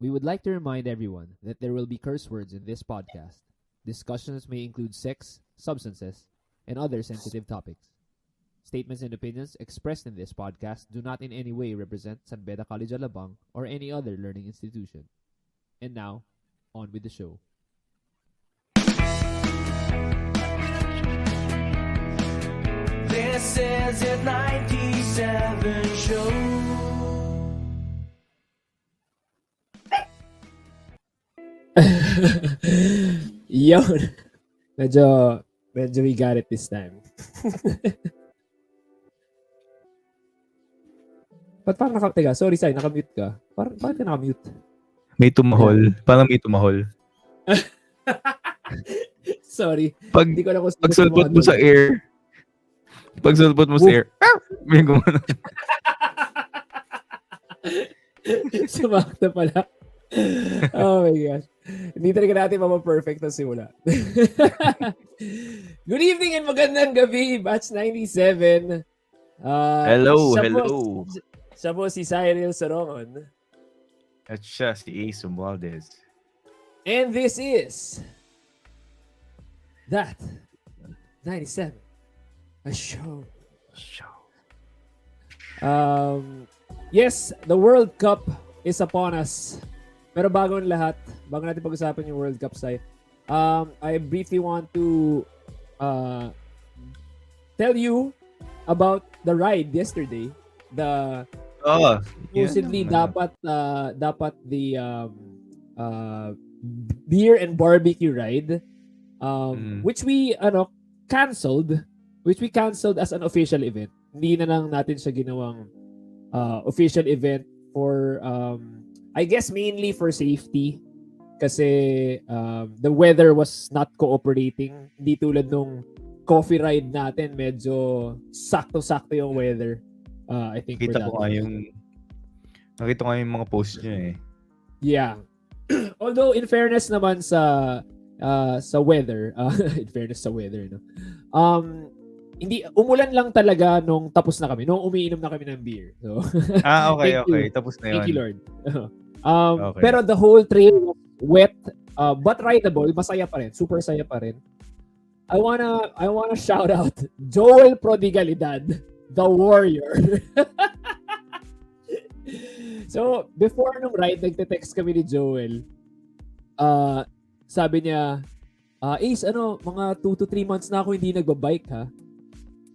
We would like to remind everyone that there will be curse words in this podcast. Discussions may include sex, substances, and other sensitive topics. Statements and opinions expressed in this podcast do not in any way represent San Beda College Alabang or any other learning institution. And now, on with the show. This is a 97 show. Yun. Medyo we got it this time. Ba't parang teka, sorry Sai, nakamute ka. Bakit ka nakamute? May tumahol. Parang may tumahol. Sorry. Hindi ko na kung pag sulpot mo sa air. Pag sulpot mo sa air. May gumano. Sumakta pala. Oh my gosh. Hindi talaga natin mapa-perfect na simula. Good evening and magandang gabi, Batch 97. Hello. Siya po si Cyril Sorongon. At siya si Ace Romualdez. And this is That 97, a show. Yes, the World Cup is upon us. Pero bago natin pag-usapan yung World Cup, Sai, I briefly want to tell you about the ride yesterday. The supposedly dapat the beer and barbecue ride, which we canceled as an official event. Hindi na lang natin siya ginawang official event for I guess mainly for safety kasi the weather was not cooperating. Hindi tulad nung coffee ride natin, medyo sakto-sakto yung weather. I think Nakita ko yung mga post niya eh. Yeah. Although in fairness naman sa weather, in fairness sa weather, no. Hindi umulan lang talaga nung tapos na kami, nung umiinom na kami ng beer. So Okay. Tapos na 'yon. Thank you, Lord. Okay. Pero the whole trail was wet, but rideable, masaya pa rin, super saya pa rin. I wanna shout out Joel Prodigalidad, the warrior. So, before nung ride, nagte-text kami ni Joel. Sabi niya, Ace, mga 2 to 3 months na ako hindi nagbabike ha.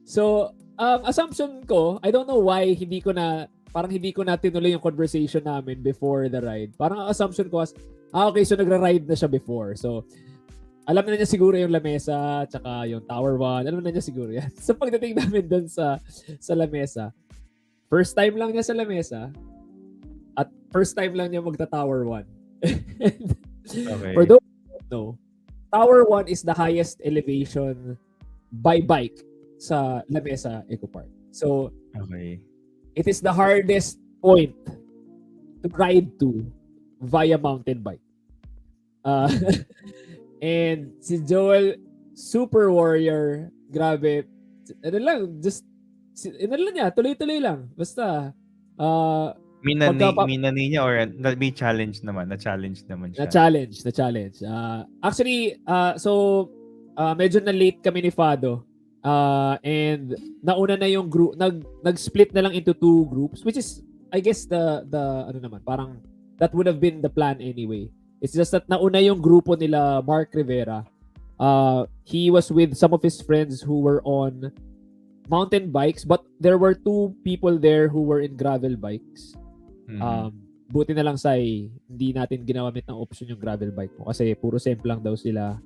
So, ang assumption ko, I don't know why parang hindi ko na tinuloy yung conversation namin before the ride. Parang ang assumption ko was, okay, so nagra-ride na siya before. So, alam na niya siguro yung Lamesa, tsaka yung Tower 1. Alam na niya siguro yan. So, pagdating namin dun sa Lamesa, first time lang niya sa Lamesa, at first time lang niya magta-Tower 1. Okay. For those who don't know, Tower 1 is the highest elevation by bike sa Lamesa Eco Park. So, Okay. it is the hardest point to ride to via mountain bike. And si Joel, super warrior, grabe. Tuloy-tuloy lang. Basta, Minani niya or may challenge naman. Na-challenge naman siya. na-challenge. Actually, medyo na-late kami ni Fado. And nauna na yung group, nag-split na lang into 2 groups, which is, I guess, parang, that would have been the plan anyway. It's just that nauna yung grupo nila Mark Rivera. He was with some of his friends who were on mountain bikes, but there were 2 people there who were in gravel bikes. Buti na lang hindi natin ginamit ng option yung gravel bike mo kasi puro simple lang daw sila,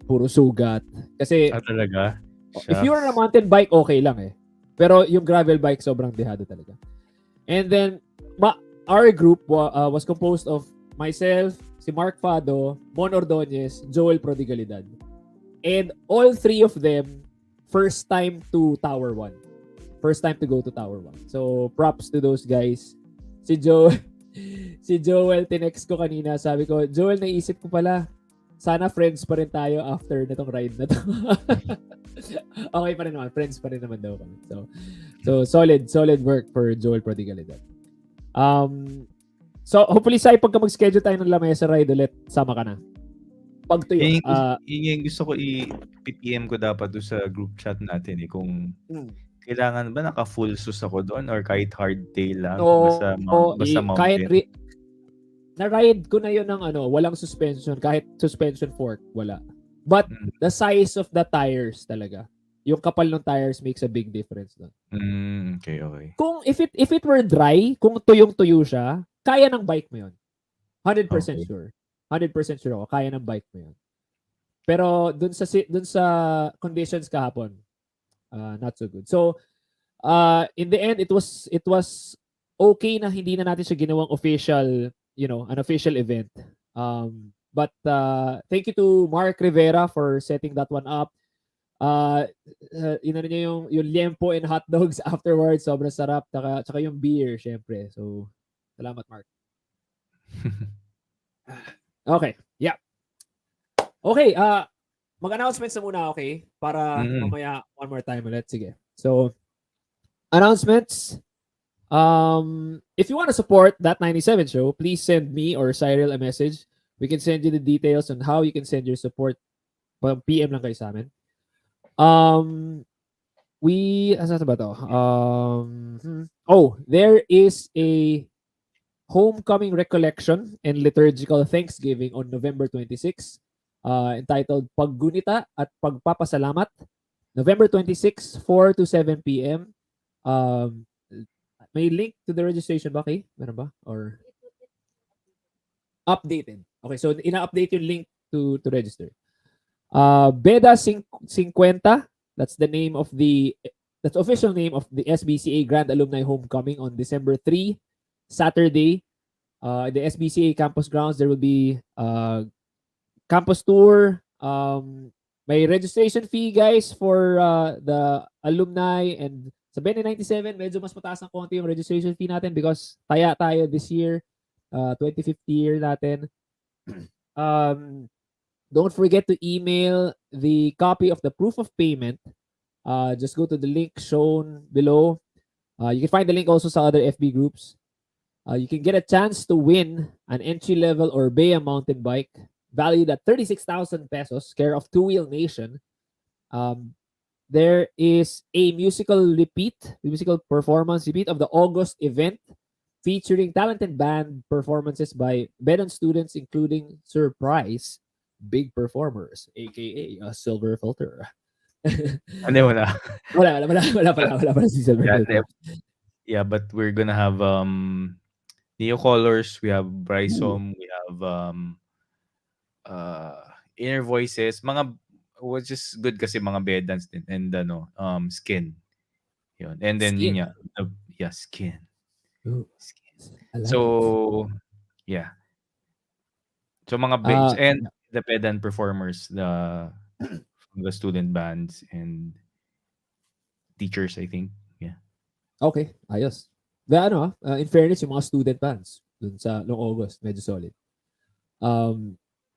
puro sugat. Kasi talaga? if you're on a mountain bike, okay lang eh. Pero yung gravel bike, sobrang dehado talaga. And then, our group was composed of myself, si Mark Fado, Mon Ordonez, Joel Prodigalidad. And all 3 of them, first time to Tower 1. First time to go to Tower 1. So, props to those guys. Si Joel, tinext ko kanina. Sabi ko, Joel, naisip ko pala, sana friends pa rin tayo after natong ride na to. Okay pa rin naman. Friends pa rin naman daw kami. So solid work for Joel Prodigalidad. So, hopefully, pagka mag-schedule tayo ng Lamesa ride ulit, sama ka na. Pag tuyo. Yung gusto ko i-PM ko dapat doon sa group chat natin kung kailangan ba naka-full sus ako doon or kahit hardtail lang? Basta mountain. Kahit na-ride ko na yun ng walang suspension. Kahit suspension fork, wala. But the size of the tires talaga. Yung kapal ng tires makes a big difference doon. Okay. Kung if it were dry, kung tuyong-tuyo siya, kaya ng bike mo yun. 100% Okay. sure. 100% sure ako, kaya ng bike mo yun. Pero dun sa conditions kahapon, not so good. So, in the end, it was okay na hindi na natin siya ginawang official, an official event. But thank you to Mark Rivera for setting that one up. Niya yung liempo and hot dogs afterwards, sobrang sarap. Tsaka yung beer, syempre. So, salamat, Mark. Okay, yeah. Okay, mag-announcements na muna, okay? Para mamaya one more time ulit. Sige. So, announcements. If you want to support that 97 show, please send me or Cyril a message. We can send you the details on how you can send your support. PM lang kayo sa amin. Asa ba to? There is a homecoming recollection and liturgical Thanksgiving on November 26, entitled Paggunita at Pagpapasalamat. November 26, 4 to 7 p.m. May link to the registration ba, okay? Meron ba? Or updated. Okay, so ina-update yung link to register. Beda 50, that's that's official name of the SBCA Grand Alumni Homecoming on December 3, Saturday. The SBCA campus grounds, there will be campus tour. May registration fee, guys, for the alumni, and sa 97, medyo mas mataas ng konti yung registration fee natin because taya tayo this year, 25th year natin. Don't forget to email the copy of the proof of payment. Just go to the link shown below. You can find the link also sa other FB groups. You can get a chance to win an entry-level Orbea mountain bike valued at 36,000 pesos, care of Two Wheel Nation. there is a musical performance repeat of the August event featuring talented band performances by Bedon students, including surprise big performers, aka a silver filter. Ano wala. Wala pala si silver Yeah, filter. yeah, but we're gonna have Neo Colors, we have Ooh. Brysom, we have Inner Voices, mga which is good kasi mga bedans din and Skin. Yun. And then Skin. yun nga, Skin. Ooh, Skin. I like it. So, yeah. So mga and the pedant performers, from the student bands and teachers, I think. Yeah. Okay, ayos. In fairness, yung mga student bands dun sa noong August, medyo solid.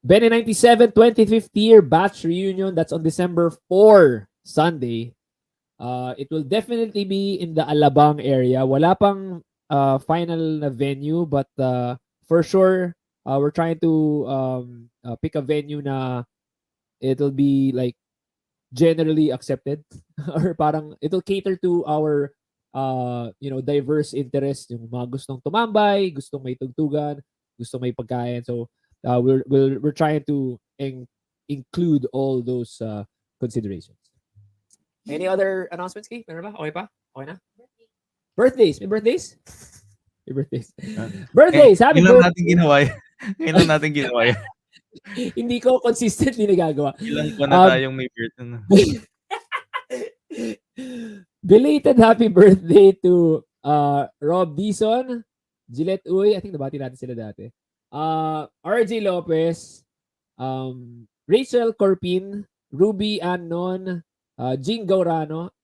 Bene 97 25th year batch reunion, that's on December 4, Sunday. It will definitely be in the Alabang area. Wala pang final na venue, but for sure, we're trying to pick a venue na it'll be like generally accepted or parang it'll cater to our diverse interests, yung mga gustong tumambay, gustong may tugtugan, gustong may pagkain. So we're trying to include all those considerations. Any other announcements, Kay? Meron ba? Okay pa? Okay na? Birthdays. May birthdays? May birthdays. Birthdays! Happy birthday! Ngayon lang natin ginawa yan. Hindi ko consistently nagagawa. Ilan pa na tayong may birthday. Belated happy birthday to Rob Dison, Gillette Uy, I think nabati natin sila dati. RJ Lopez, Rachel Corpin, Ruby Annon, Jing Gaurano,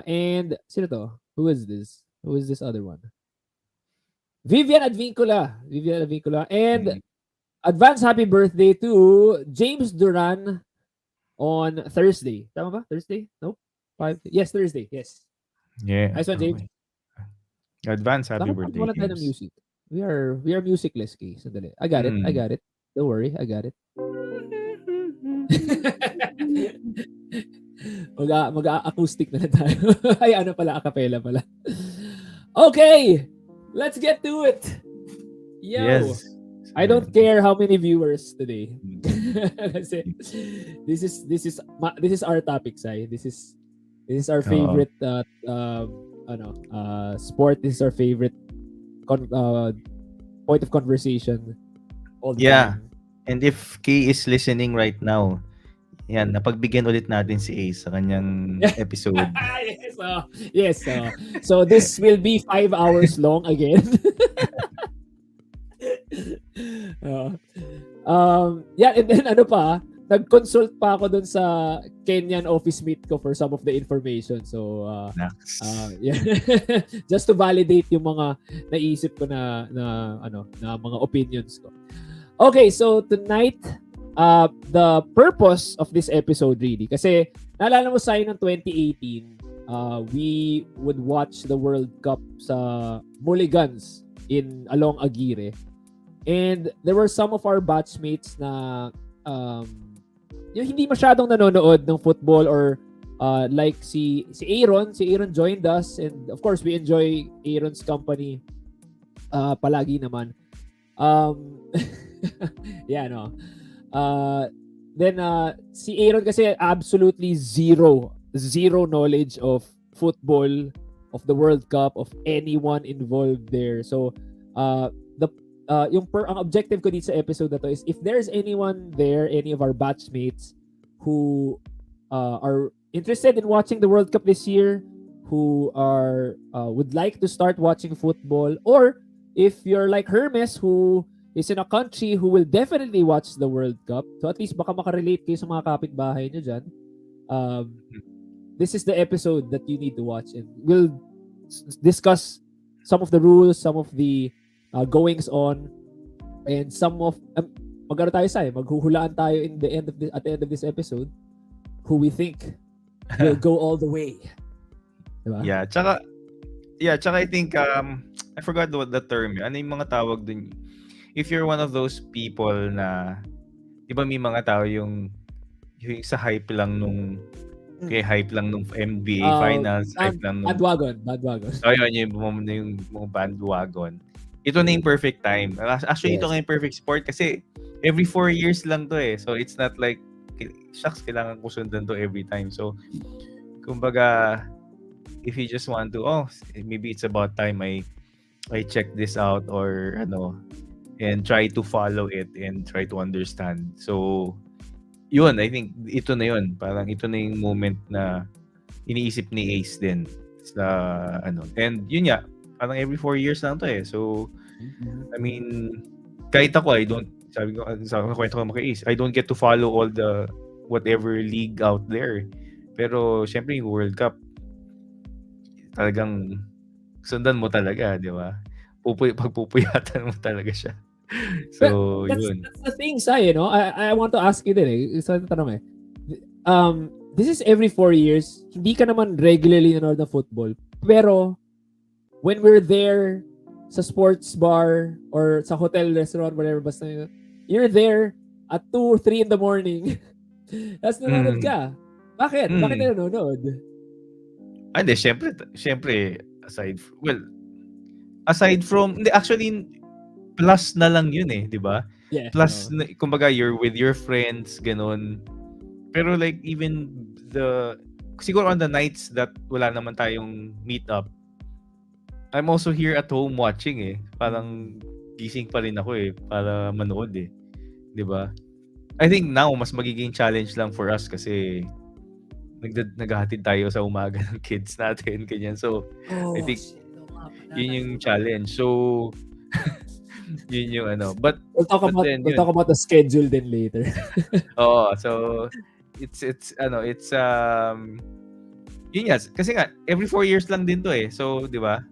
and sino to? Who is this? Who is this other one? Vivian Advincula, and advance happy birthday to James Duran on Thursday. Tama ba? Thursday? Nope. Yes, Thursday. Yes. Yeah. Nice one, James. Advance happy birthday. Wala tayo ng music. We are musicless, Kay. Sandali. I got it. Don't worry, I got it. Mag-acoustic na tayo. Ay, ano pala, acapella pala. Okay, let's get to it. Yo. Yes. I don't care how many viewers today. Kasi this is our topic, Sai. This is our favorite sport. This is our favorite point of conversation all the time. And if Kay is listening right now, yan, napagbigyan ulit natin si Ace sa kanyang episode. Yes. So this will be 5 hours long again. And then nag-consult pa ako dun sa Kenyan office mate ko for some of the information. So just to validate yung mga naisip ko na mga opinions ko. Okay, so tonight the purpose of this episode really, kasi naalala mo sa ng 2018, we would watch the World Cup sa Mulligans along Aguirre. And there were some of our batchmates na yung hindi masyadong nanonood ng football or like si Aaron joined us, and of course we enjoy Aaron's company palagi naman. Then si Aaron kasi absolutely zero knowledge of football, of the World Cup, of anyone involved there. So ang objective ko dito sa episode na to is if there's anyone there, any of our batchmates who are interested in watching the World Cup this year, who would like to start watching football, or if you're like Hermes who is in a country who will definitely watch the World Cup, so at least baka makarelate kayo sa mga kapitbahay nyo dyan, this is the episode that you need to watch, and we'll discuss some of the rules, some of the goings on, and some of maghuhulaan tayo at the end of this episode who we think will go all the way. Diba? Yeah, tsaka I think I forgot what the term. Ano yung mga tawag dun? If you're one of those people na, di ba may mga tao yung sa hype lang nung Kaya hype lang nung NBA Finals, hype lang nung Bandwagon. yun yung mga bandwagon. Ito na yung perfect time. Actually, ito Yes. nga yung perfect sport kasi every 4 years lang to eh. So, it's not like, shucks, kailangan ko sundan to every time. So, kumbaga, if you just want to, maybe it's about time I check this out or and try to follow it and try to understand. So, yun, I think ito na yun. Parang ito na yung moment na iniisip ni Ace din sa And yun nga, parang every 4 years lang to eh. So, I mean, kahit ako, sabi ko, sa kwento ko kay Ace, I don't get to follow all the whatever league out there. Pero, syempre, yung World Cup, talagang sundan mo talaga, di ba? Pagpupuyatan mo talaga siya. So, yun. That's the thing, Sai, I want to ask you din eh. Isa na tanong eh. This is every 4 years. Hindi ka naman regularly nanonood ng football. Pero, when we're there sa sports bar or sa hotel, restaurant, whatever, basta you're there at 2 or 3 in the morning. Tapos nanonood ka. Bakit? Bakit nanonood? Hindi, syempre, aside from, hindi, actually, plus na lang yun eh, di ba? Yeah. Plus, kumbaga, you're with your friends, ganun. Pero like, even siguro on the nights that wala naman tayong meet up, I'm also here at home watching eh. Parang gising pa rin ako eh, para manood eh. Di ba? I think now, mas magiging challenge lang for us kasi naghahatid tayo sa umaga ng kids natin, ganyan. So, I think yun yung challenge. So, yun yung But we'll talk about the schedule then later. So it's yun nga, kasi nga every 4 years lang din to eh. So, 'di ba?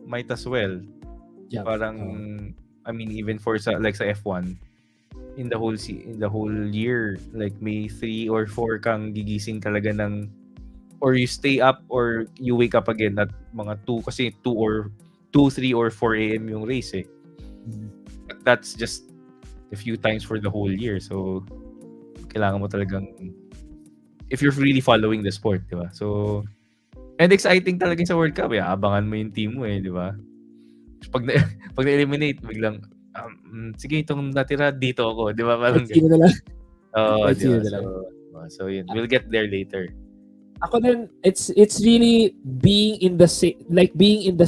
Might as well. Yeah. Parang I mean even for sa F1 in the whole year, like may 3 or 4 kang gigising talaga or you stay up or you wake up again at mga 2 kasi 2, 3 or 4 AM yung race eh. But that's just a few times for the whole year. So, kailangan mo talagang if you're really following the sport, di ba? So, and exciting talaga sa World Cup. Abangan mo yung team mo eh, di ba? Pag na-eliminate, biglang, sige, itong natira, dito ako. Di ba? Parang sino na lang. di ba? So, yun. We'll get there later. Ako din, it's really being in the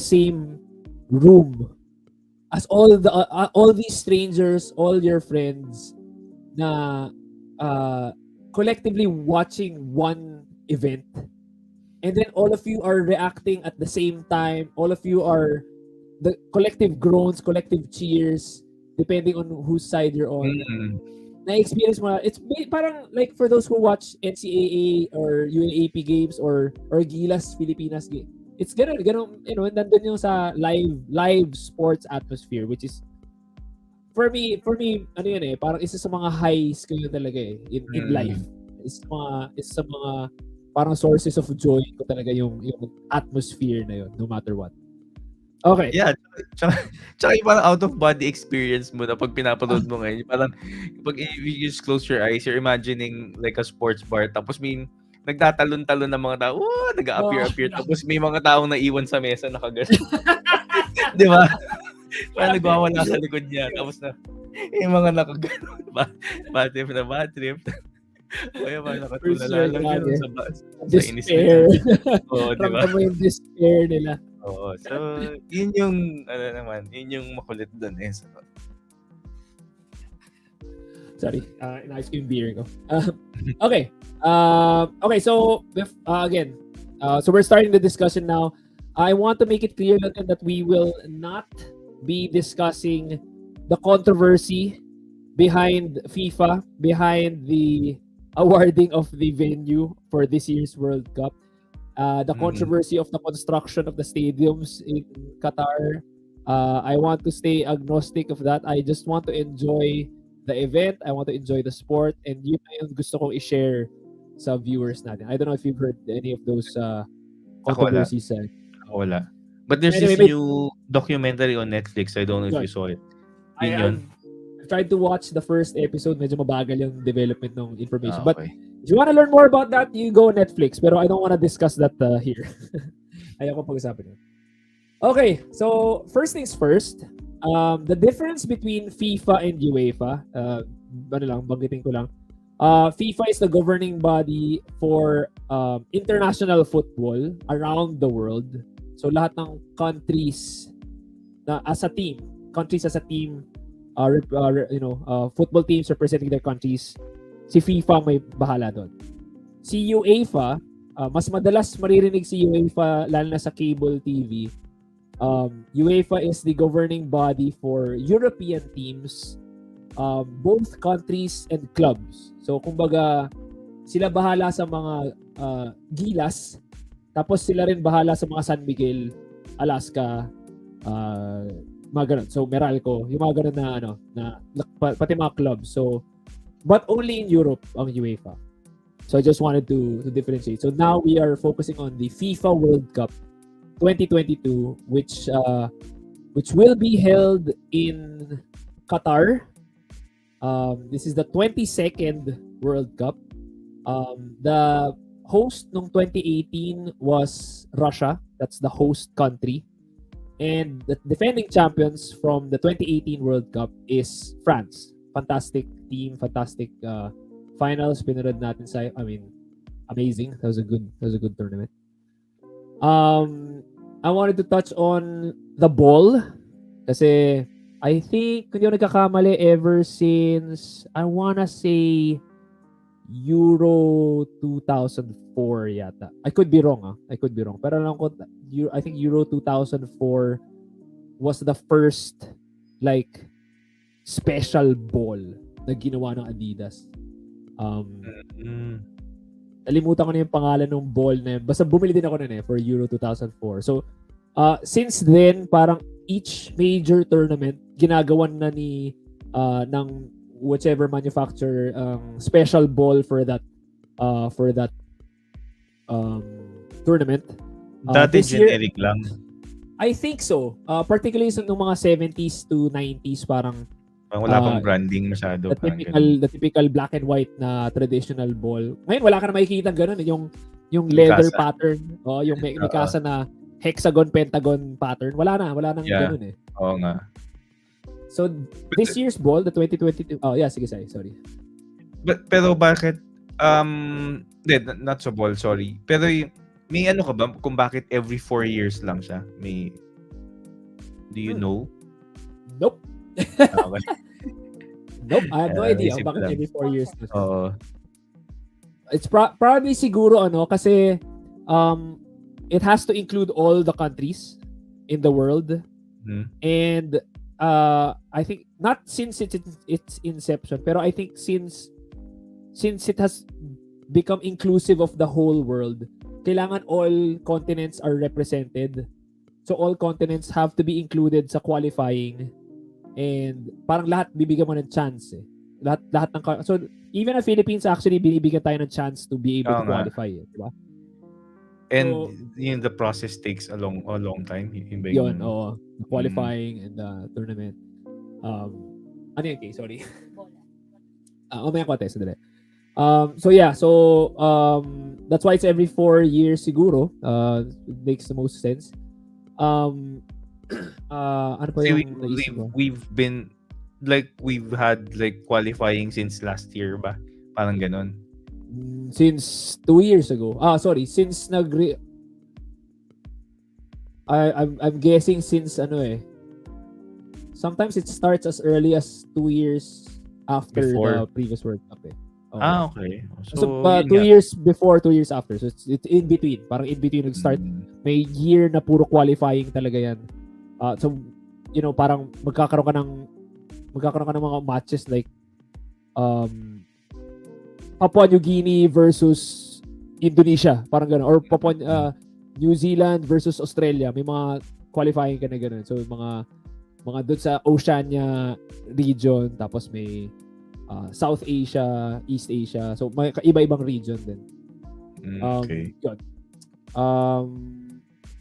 same room as all these strangers, all your friends na collectively watching one event, and then all of you are reacting at the same time. All of you are the collective groans, collective cheers, depending on whose side you're on. Na-experience mo, it's parang like for those who watch NCAA or UNAP games or Gilas Pilipinas game. It's ganun, nandun yung sa live sports atmosphere, which is for me, parang isa sa mga highs ko yun talaga eh, in life. Isa sa mga parang sources of joy ko talaga yung atmosphere na yun, no matter what. Okay. Yeah, tsaka yung parang out of body experience mo na pag pinapanood mo ngayon, parang pag you just close your eyes, you're imagining like a sports bar, tapos may nagtatalon-talon ng mga tao, nag-appear, tapos may mga taong naiwan sa mesa nakagano. Di ba? Parang nagwawala sa likod niya, tapos na, yung mga nakagano, bad trip. Kaya parang nakatulala lang yun sa inis nila. Oo, di ba? Ramdam mo yung despair nila. Oo, so, yun yung, yun yung makulit doon eh. Sorry, in-ice ko yung beer ko. Okay. So again, so we're starting the discussion now. I want to make it clear that we will not be discussing the controversy behind FIFA, behind the awarding of the venue for this year's World Cup, the controversy of the construction of the stadiums in Qatar. I want to stay agnostic of that. I just want to enjoy the event. I want to enjoy the sport, and yun na yung gusto kong i-share sa viewers natin. I don't know if you've heard any of those controversies. Wala. But there's this new documentary on Netflix. I don't know if you saw it. Yun. I tried to watch the first episode. Medyo mabagal yung development ng information. Okay. But If you want to learn more about that, you go Netflix. Pero I don't want to discuss that here. Ayoko pag-usapan yun. Okay, so first things first. The difference between FIFA and UEFA, banggitin ko lang. FIFA is the governing body for international football around the world. So lahat ng countries na as a team, football teams representing their countries, si FIFA may bahala doon. Si UEFA, mas madalas maririnig si UEFA lalo na sa cable TV. UEFA is the governing body for European teams, both countries and clubs. So kumbaga sila bahala sa mga Gilas, tapos sila rin bahala sa mga San Miguel, Alaska, mga ganun. So Meralco, yung mga ganun na pati mga clubs. So but only in Europe ang UEFA. So I just wanted to differentiate. So now we are focusing on the FIFA World Cup 2022, which will be held in Qatar. This is the 22nd World Cup. The host nung 2018 was Russia. That's the host country. And the defending champions from the 2018 World Cup is France. Fantastic team, fantastic finals. Pinanood natin amazing. That was a good tournament. I wanted to touch on the ball kasi I think kung di ako nagkakamali ever since I wanna say Euro 2004 yata. I could be wrong. Pero alam ko I think Euro 2004 was the first like special ball na ginawa ng Adidas. Nalimutan ko na yung pangalan ng ball na yun. Basta bumili din ako nun for Euro 2004. So, since then, parang each major tournament, ginagawan na ng whichever manufacturer special ball for that tournament. Dati generic lang. I think so. Particularly sa nung mga 70s to 90s, parang wala pang branding masyado. The typical black and white na traditional ball. Ngayon, wala ka na makikita ganun. Yung leather pattern. Yung may kasa na hexagon, pentagon pattern. Wala nang ganun eh. Oo nga. So, this year's ball, the 2022... Oh, yeah, sige, sorry. Pero bakit... not so ball, sorry. Pero may ano ka ba kung bakit every 4 years lang siya? Do you know? Nope. Okay. Nope, I have no idea bakit every 4 years. It's probably siguro kasi it has to include all the countries in the world. And I think not since its inception, pero I think since it has become inclusive of the whole world, kailangan all continents are represented. So all continents have to be included sa qualifying. And parang lahat bibigyan mo ng chance eh. Lahat ng so even the Philippines actually binibigyan tayo ng chance to be able to qualify eh, di ba? And the process takes a long time. Yun, qualifying and the tournament. Ano yun, okay, sorry. May konti, sandali. That's why it's every 4 years siguro. It makes the most sense. Ano pa yung we've had like qualifying since last year ba? Parang ganon. Since 2 years ago. Since I'm guessing since sometimes it starts as early as 2 years after the previous World Cup eh. Okay. So 2 years before, 2 years after. So it's in between. Parang in between nag-start. May year na puro qualifying talaga yan. So parang magkakaroon ka ng mga matches like Papua New Guinea versus Indonesia, parang gano'n, or New Zealand versus Australia, may mga qualifying ka na gano'n. So mga doon sa Oceania region, tapos may South Asia, East Asia, so may iba-ibang region din. Okay. Yun.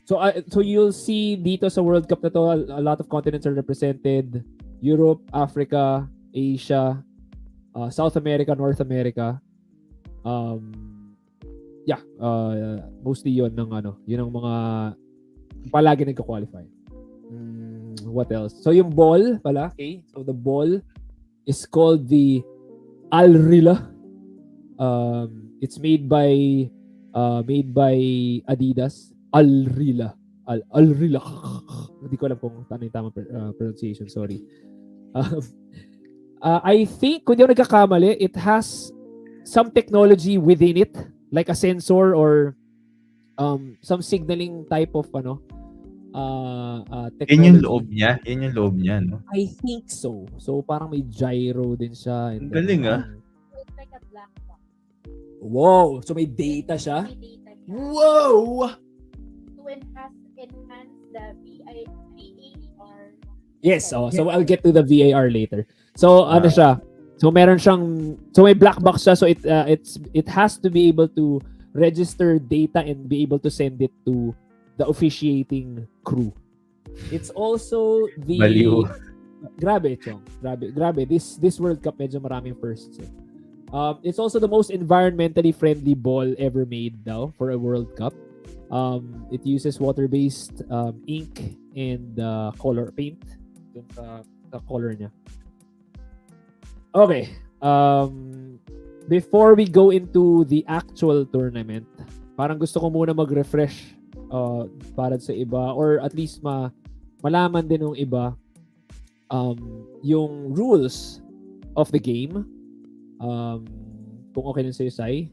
So you'll see dito sa World Cup na to, a lot of continents are represented. Europe, Africa, Asia, South America, North America. Mostly yun ang mga palagi nagka-qualify. What else? So yung ball pala, okay? So the ball is called the Alrila. It's made by Adidas. Alrila. Alrila. Hindi ko alam kung ano yung tamang pronunciation. Sorry. I think, kung di ako nagkakamali, it has some technology within it, like a sensor or some signaling type of technology. Yan yung loob niya. Yan yung loob niya, no? I think so. So parang may gyro din siya. Ang galing, It's like a black box. Wow! So may data siya? May data siya. Wow! To enhance the VAR. Yes, so I'll get to the VAR later. So siya? So meron siyang may black box siya, so it has to be able to register data and be able to send it to the officiating crew. It's also the Baliw. Grabe, Chong. Grabe. This World Cup medyo maraming firsts. It's also the most environmentally friendly ball ever made daw for a World Cup. It uses water-based ink and color paint dun sa color niya. Okay. Before we go into the actual tournament, parang gusto ko muna mag-refresh para sa iba or at least malaman din ng iba yung rules of the game. Kung okay lang sa'yo, Sai.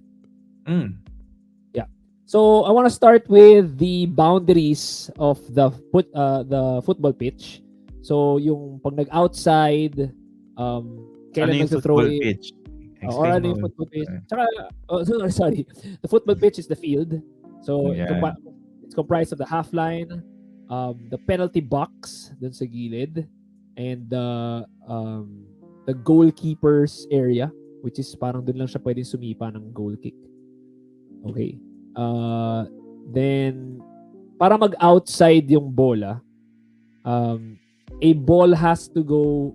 Yeah. So, I want to start with the boundaries of the football pitch. So, yung pag nag-outside, kailan football pitch? Or ano yung football pitch? Tsaka, sorry. The football pitch is the field. So, it's comprised of the half line, the penalty box dun sa gilid, and the goalkeeper's area, which is parang dun lang siya pwedeng sumipa ng goal kick. Okay. Then, para mag-outside yung bola, a ball has to go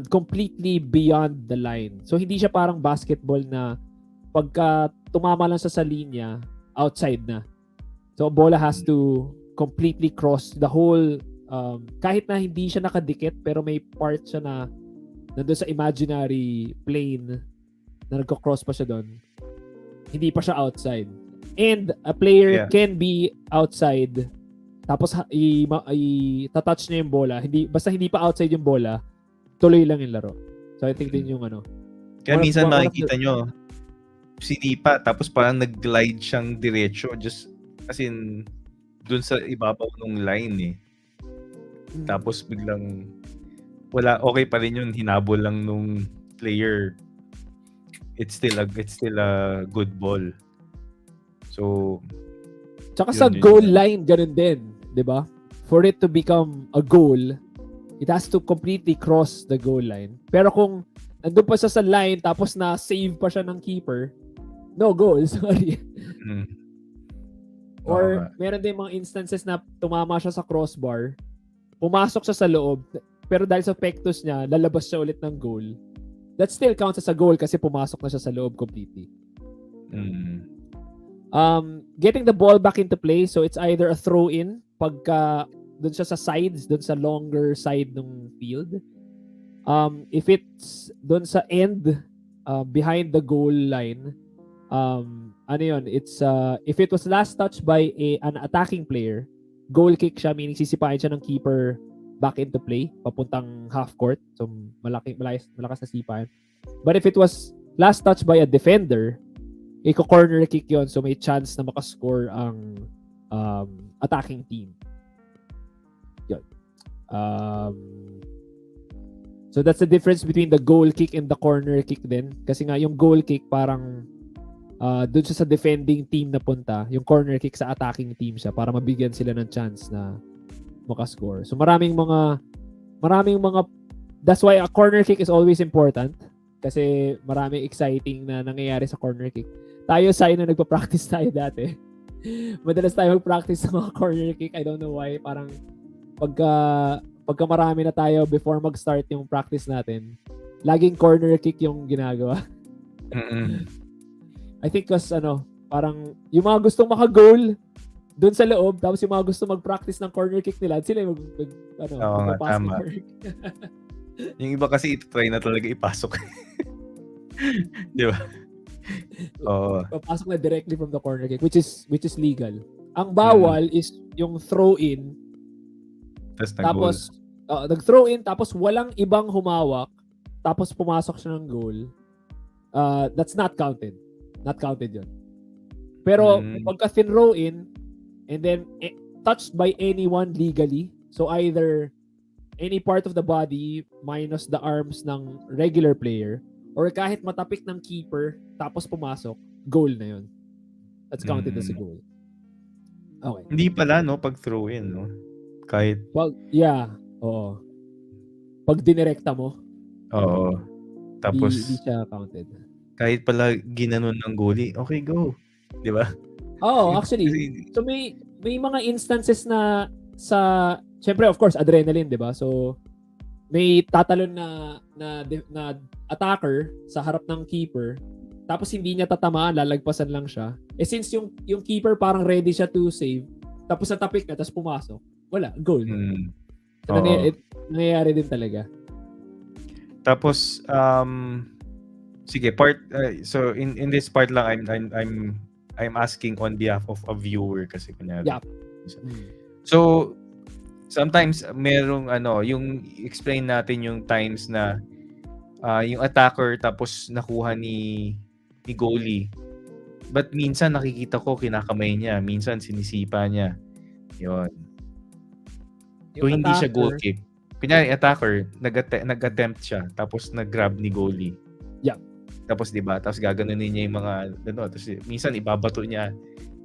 completely beyond the line. So, hindi siya parang basketball na pagka tumama lang sa linya, outside na. So, bola has to completely cross the whole, kahit na hindi siya nakadikit, pero may part siya na nandun sa imaginary plane na nagko-cross pa siya doon. Hindi pa siya outside. And a player can be outside, tapos i-touch niya yung bola. Basta hindi pa outside yung bola, tuloy lang yung laro. So, I think din yung Kaya minsan makikita nyo, sinipa, tapos parang nag-glide siyang diretso, just as in, dun sa ibabaw ng line eh. Tapos biglang, okay pa rin yun, hinabol lang nung player. It's still a good ball. So, tsaka sa goal line, ganun din. 'Di ba? For it to become a goal, it has to completely cross the goal line. Pero kung nandun pa siya sa line tapos na-save pa siya ng keeper, no goal, sorry. Or meron din mga instances na tumama siya sa crossbar, pumasok siya sa loob, pero dahil sa pectus niya, lalabas siya ulit ng goal. That still counts as a goal kasi pumasok na siya sa loob completely. Getting the ball back into play, so it's either a throw-in pagka dun siya sa sides, dun sa longer side ng field. If it's dun sa end, behind the goal line, it's if it was last touched by an attacking player, goal kick siya, meaning sisipain siya ng keeper back into play, papuntang half court. So malakas na sipain. But if it was last touched by a defender, corner kick yon, so may chance na makascore ang attacking team. Yun. So that's the difference between the goal kick and the corner kick din. Kasi nga yung goal kick parang doon siya sa defending team na punta, yung corner kick sa attacking team siya para mabigyan sila ng chance na makascore. So maraming mga that's why a corner kick is always important kasi maraming exciting na nangyayari sa corner kick. Tayo na nagpa-practice tayo dati. Madalas tayo mag-practice sa mga corner kick. I don't know why. Parang pagka marami na tayo before mag-start yung practice natin, laging corner kick yung ginagawa. I think parang yung mga gustong maka-goal doon sa loob, tapos yung mga gusto mag-practice ng corner kick nila, sila yung Oo nga, magpapass ng tama. corner kick. Yung iba kasi try na talaga ipasok. Di ba? Oo. Papasok na directly from the corner kick, which is legal. Ang bawal is yung throw-in, tapos nag-throw in, tapos walang ibang humawak, tapos pumasok siya ng goal. That's not counted. Not counted yun. Pero pagka throw in, and then touched by anyone legally, so either any part of the body minus the arms ng regular player, or kahit matapik ng keeper tapos pumasok, goal na yun. That's counted as a goal. Okay. Hindi pala, no? Pag throw in, no? Kahit... Oo. Pag dinirekta mo, Oo. Tapos... Di siya counted. Kahit pala ginanon ng goalie, okay, go. Di ba? Oo, actually. So may mga instances na syempre of course adrenaline, 'di ba? So may tatalon na attacker sa harap ng keeper, tapos hindi niya tatamaan, lalagpasan lang siya. Since yung keeper parang ready siya to save, tapos natapik na, tapos pumasok, wala, goal. So, nangyayari din talaga. Tapos sige, so in this part lang I'm asking on behalf of a viewer kasi kunyari. Yeah. So sometimes merong yung explain natin yung times na yung attacker tapos nakuha ni goalie. But minsan nakikita ko kinakamay niya, minsan sinisipa niya. 'Yon. So hindi siya goal kick. Kunyari attacker, nag-attempt siya tapos nag-grab ni goalie. Yeah. Tapos 'di ba? Tapos gaganunin niya yung mga tapos minsan ibabato niya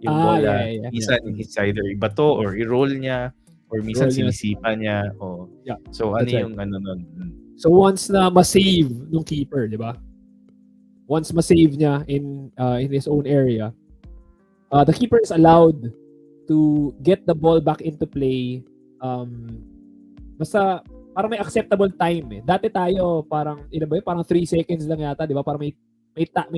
yung bola. Minsan it's either ibato or i-roll niya or minsan sinisipa niya. Yeah. So ano yung nun? So once na ma-save ng keeper, 'di ba? Once ma-save niya in his own area, the keeper is allowed to get the ball back into play. Basta parang may acceptable time eh. Dati tayo parang parang 3 seconds lang yata, 'di ba? Parang may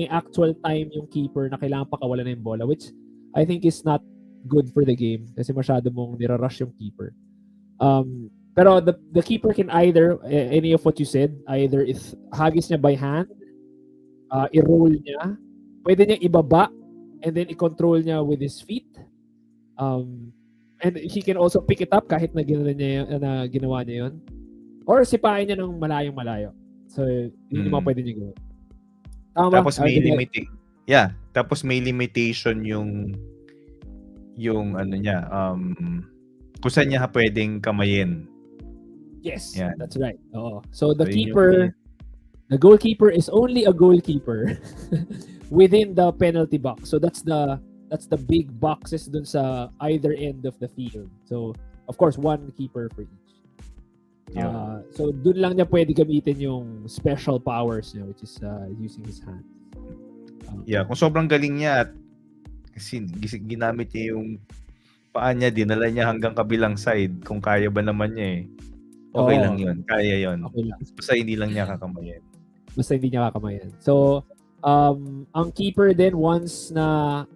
actual time yung keeper na kailangan pakawalan na yung bola, which I think is not good for the game kasi masyado mong nirarush yung keeper. Pero the keeper can either any of what you said, either is hagis niya by hand, i-roll niya, pwede niya ibaba and then i-control niya with his feet. And he can also pick it up kahit na ginawa niya yun. Or sipain niya ng malayong-malayo. So, yun yung mga pwede niya gawin. Tapos may limitation yung niya, kung saan niya pwedeng kamayin. Yes, yeah. That's right. Oo. So, the goalkeeper is only a goalkeeper within the penalty box. So, that's the big boxes dun sa either end of the field. So, of course, one keeper for each. So, dun lang niya pwede gamitin yung special powers niya, which is using his hand. Kung sobrang galing niya at kasi ginamit niya yung paa niya, dinala niya hanggang kabilang side, kung kaya ba naman niya okay lang yun. Kaya yun. Okay lang. Basta hindi lang niya kakamayan. So, ang keeper din once na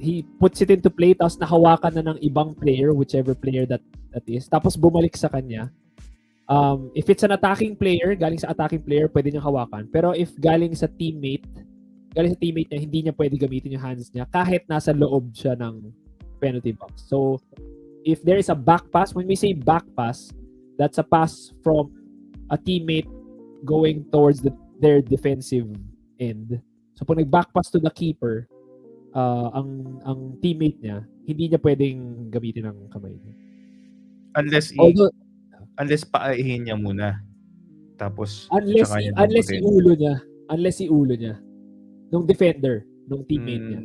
he puts it into play, tapos nahawakan na ng ibang player, whichever player that is, tapos bumalik sa kanya. If it's an attacking player, galing sa attacking player, pwede niyang hawakan. Pero if galing sa teammate niya, hindi niya pwede gamitin yung hands niya kahit nasa loob siya ng penalty box. So, if there is a back pass, when we say back pass, that's a pass from a teammate going towards their defensive end. So, pag nag-back pass to the keeper, ang teammate niya, hindi niya pwedeng gamitin ang kamay niya. Unless paahihin niya muna. Tapos unless iulo niya nung defender, nung teammate niya.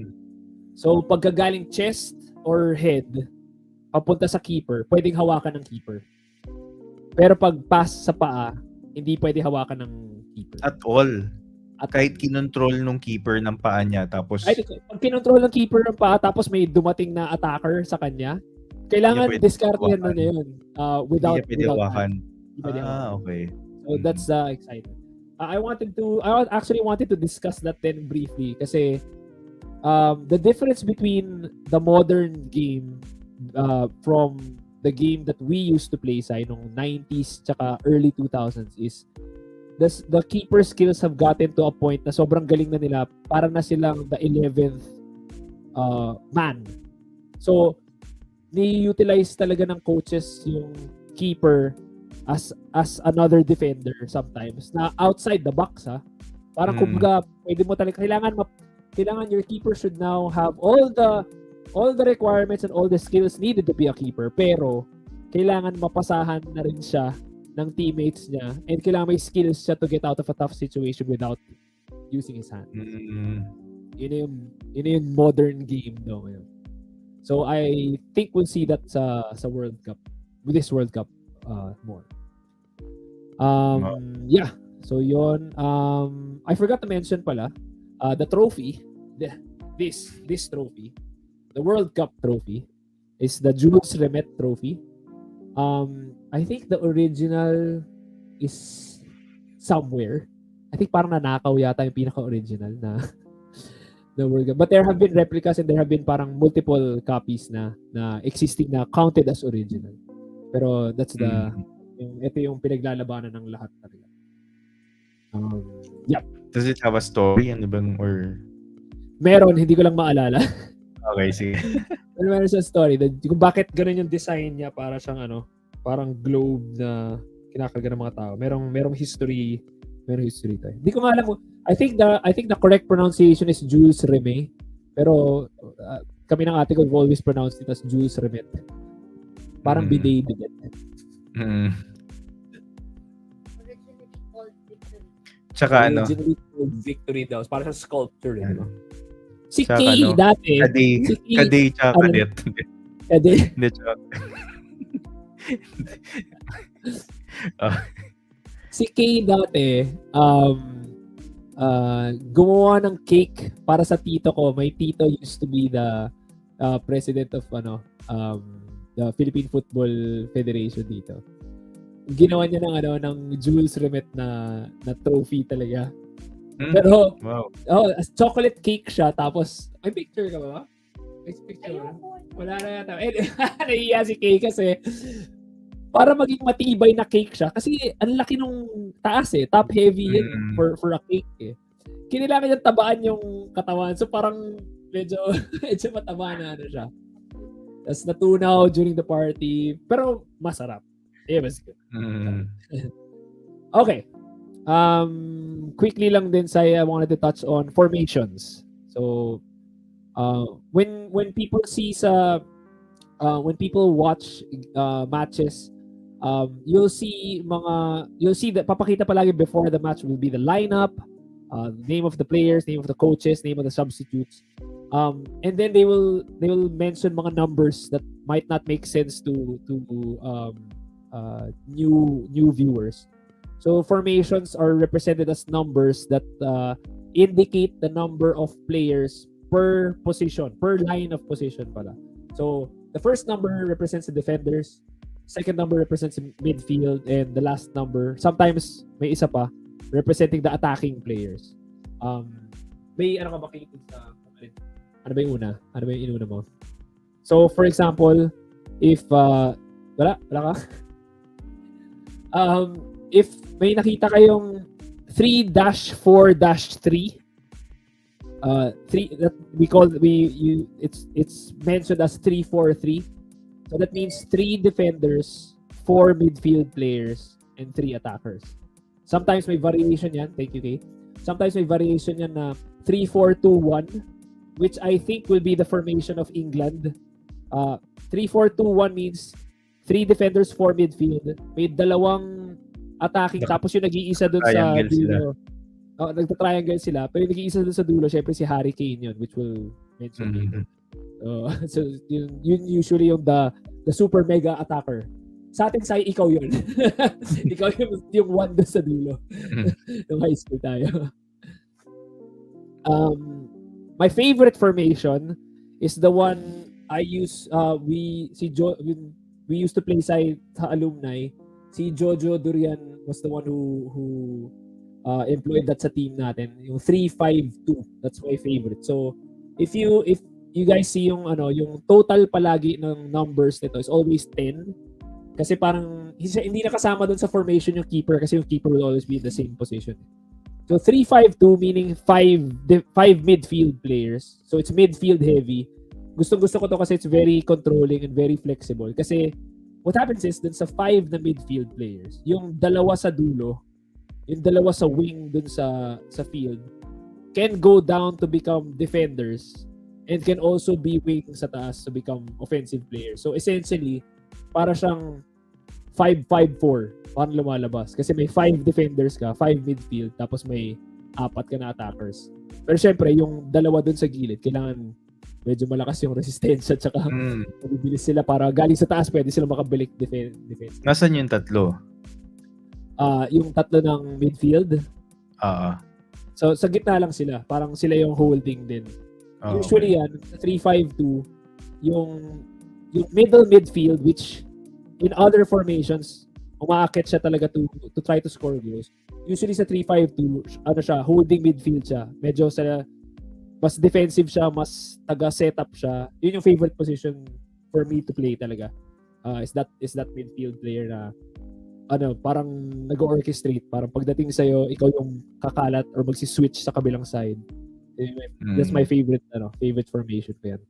So pagkagaling chest or head papunta sa keeper, pwedeng hawakan ng keeper. Pero pag pass sa paa, hindi pwede hawakan ng keeper. At all. Kahit kinontrol nung keeper ng paa niya, tapos pag kinontrol ng keeper ng paa tapos may dumating na attacker sa kanya, kailangan diskartehan na yun without hawakan. Okay. So that's exciting. I actually wanted to discuss that then briefly kasi the difference between the modern game from the game that we used to play sa nung 90s tsaka early 2000s is the keeper skills have gotten to a point na sobrang galing na nila, para na silang the 11th man. So ni-utilize talaga ng coaches yung keeper as another defender sometimes na outside the box Parang kumbaga pwede mo talaga kailangan your keeper should now have all the requirements and all the skills needed to be a keeper, pero kailangan mapasahan na rin siya ng teammates niya and kailangan may skills siya to get out of a tough situation without using his hands. Yun yung modern game ngayon. So I think we'll see that sa World Cup, with this World Cup more. Yeah. So yon. I forgot to mention pala the trophy, this trophy, the World Cup trophy is the Jules Rimet trophy. I think the original is somewhere. I think parang nanakaw yata yung pinaka-original na the World Cup. But there have been replicas and there have been parang multiple copies na existing na counted as original. Pero that's ito yung pinaglalabanan ng lahat talaga. Yep. Does it have a story? Ano bang, or... Meron, hindi ko lang maalala. Okay, sige. Pero meron siya story. Kung bakit ganun yung design niya, para siyang parang globe na kinakarga ng mga tao. Merong history. Meron history tayo. Hindi ko nga alam. I think the correct pronunciation is Jules Rimet. Pero kami ng ate ko always pronounced it as Jules Rimet. Parang bidet. Originally called Victory. Tsaka Originally called Victory daw. Parang sa sculpture. Si Tsaka Kay dati. Kaday tsaka Kadet. Kaday. Hindi, tsaka. Si Kay dati, gumawa ng cake para sa tito ko. My tito used to be the president of the Philippine Football Federation dito. Ginawa niya ng Jules Rimet na trophy talaga. Pero wow. Chocolate cake siya, tapos may picture ka ba? May picture ba? Wala na yata. Nahiya si Kay kasi para maging matibay na cake siya, kasi ang laki nung taas top heavy yun for a cake Kailangan niyang tabaan yung katawan, so parang medyo mataba na siya. Tapos natunaw during the party, pero masarap. It was good. Okay. Quickly lang din, I wanted to touch on formations. So when people when people watch matches, you'll see that papakita palagi before the match will be the lineup, name of the players, name of the coaches, name of the substitutes, and then they will mention mga numbers that might not make sense to new viewers. So formations are represented as numbers that indicate the number of players per position, per line of position pala. So the first number represents the defenders, second number represents midfield, and the last number, sometimes may isa pa, representing the attacking players. May ka ba kayo sa ano ba yung una? Ano ba yung inuna mo? So for example, if wala ka? If may nakita kayong 3-4-3, that it's mentioned as 3-4-3. So that means 3 defenders, 4 midfield players, and 3 attackers. Sometimes may variation yan. Thank you, Kay. Sometimes may variation yan na 3-4-2-1, which I think will be the formation of England. 3-4-2-1 means 3 defenders, 4 midfield. May dalawang attacking, tapos yung nag-iisa dun sa dulo. Nagta-triangle sila. Pero yung nag-iisa dun sa dulo, syempre si Harry Kane yun, which will mention later. So yun usually yung the super mega attacker. Sa atin, ikaw yun. Ikaw yung one dun sa dulo. Nung high school tayo. My favorite formation is the one I use. We used to play sa alumni. Si Jojo Durian was the one who employed that sa team natin. Yung 3-5-2, that's my favorite. So, if you guys see yung yung total palagi ng numbers nito is always 10. Kasi parang hindi na kasama doon sa formation yung keeper kasi yung keeper will always be in the same position. So 3-5-2 meaning 5 midfield players. So it's midfield heavy. Gustong-gusto ko to kasi it's very controlling and very flexible. Kasi what happens is dun sa 5 na midfield players, yung dalawa sa dulo, yung dalawa sa wing dun sa field can go down to become defenders and can also be wing sa taas to become offensive players. So essentially, para siyang 5-5-4 parang lumalabas. Kasi may 5 defenders ka, 5 midfield, tapos may 4 ka na attackers. Pero syempre, yung dalawa dun sa gilid, kailangan medyo malakas yung resistensya tsaka mabibilis sila para galing sa taas, pwede sila makabalik defense. Nasaan yung tatlo? Yung tatlo ng midfield. So, sa gitna lang sila. Parang sila yung holding din. Usually yan, 3-5-2, yung middle midfield, which in other formations, umaakit siya talaga to try to score goals. Usually sa 3-5-2, siya, holding midfield siya. Medyo mas defensive siya, mas taga-setup siya. Yun yung favorite position for me to play talaga. Is that midfield player na parang nag-orchestrate. Parang pagdating sa'yo, ikaw yung kakalat or magsi-switch sa kabilang side. That's my favorite formation ko yan.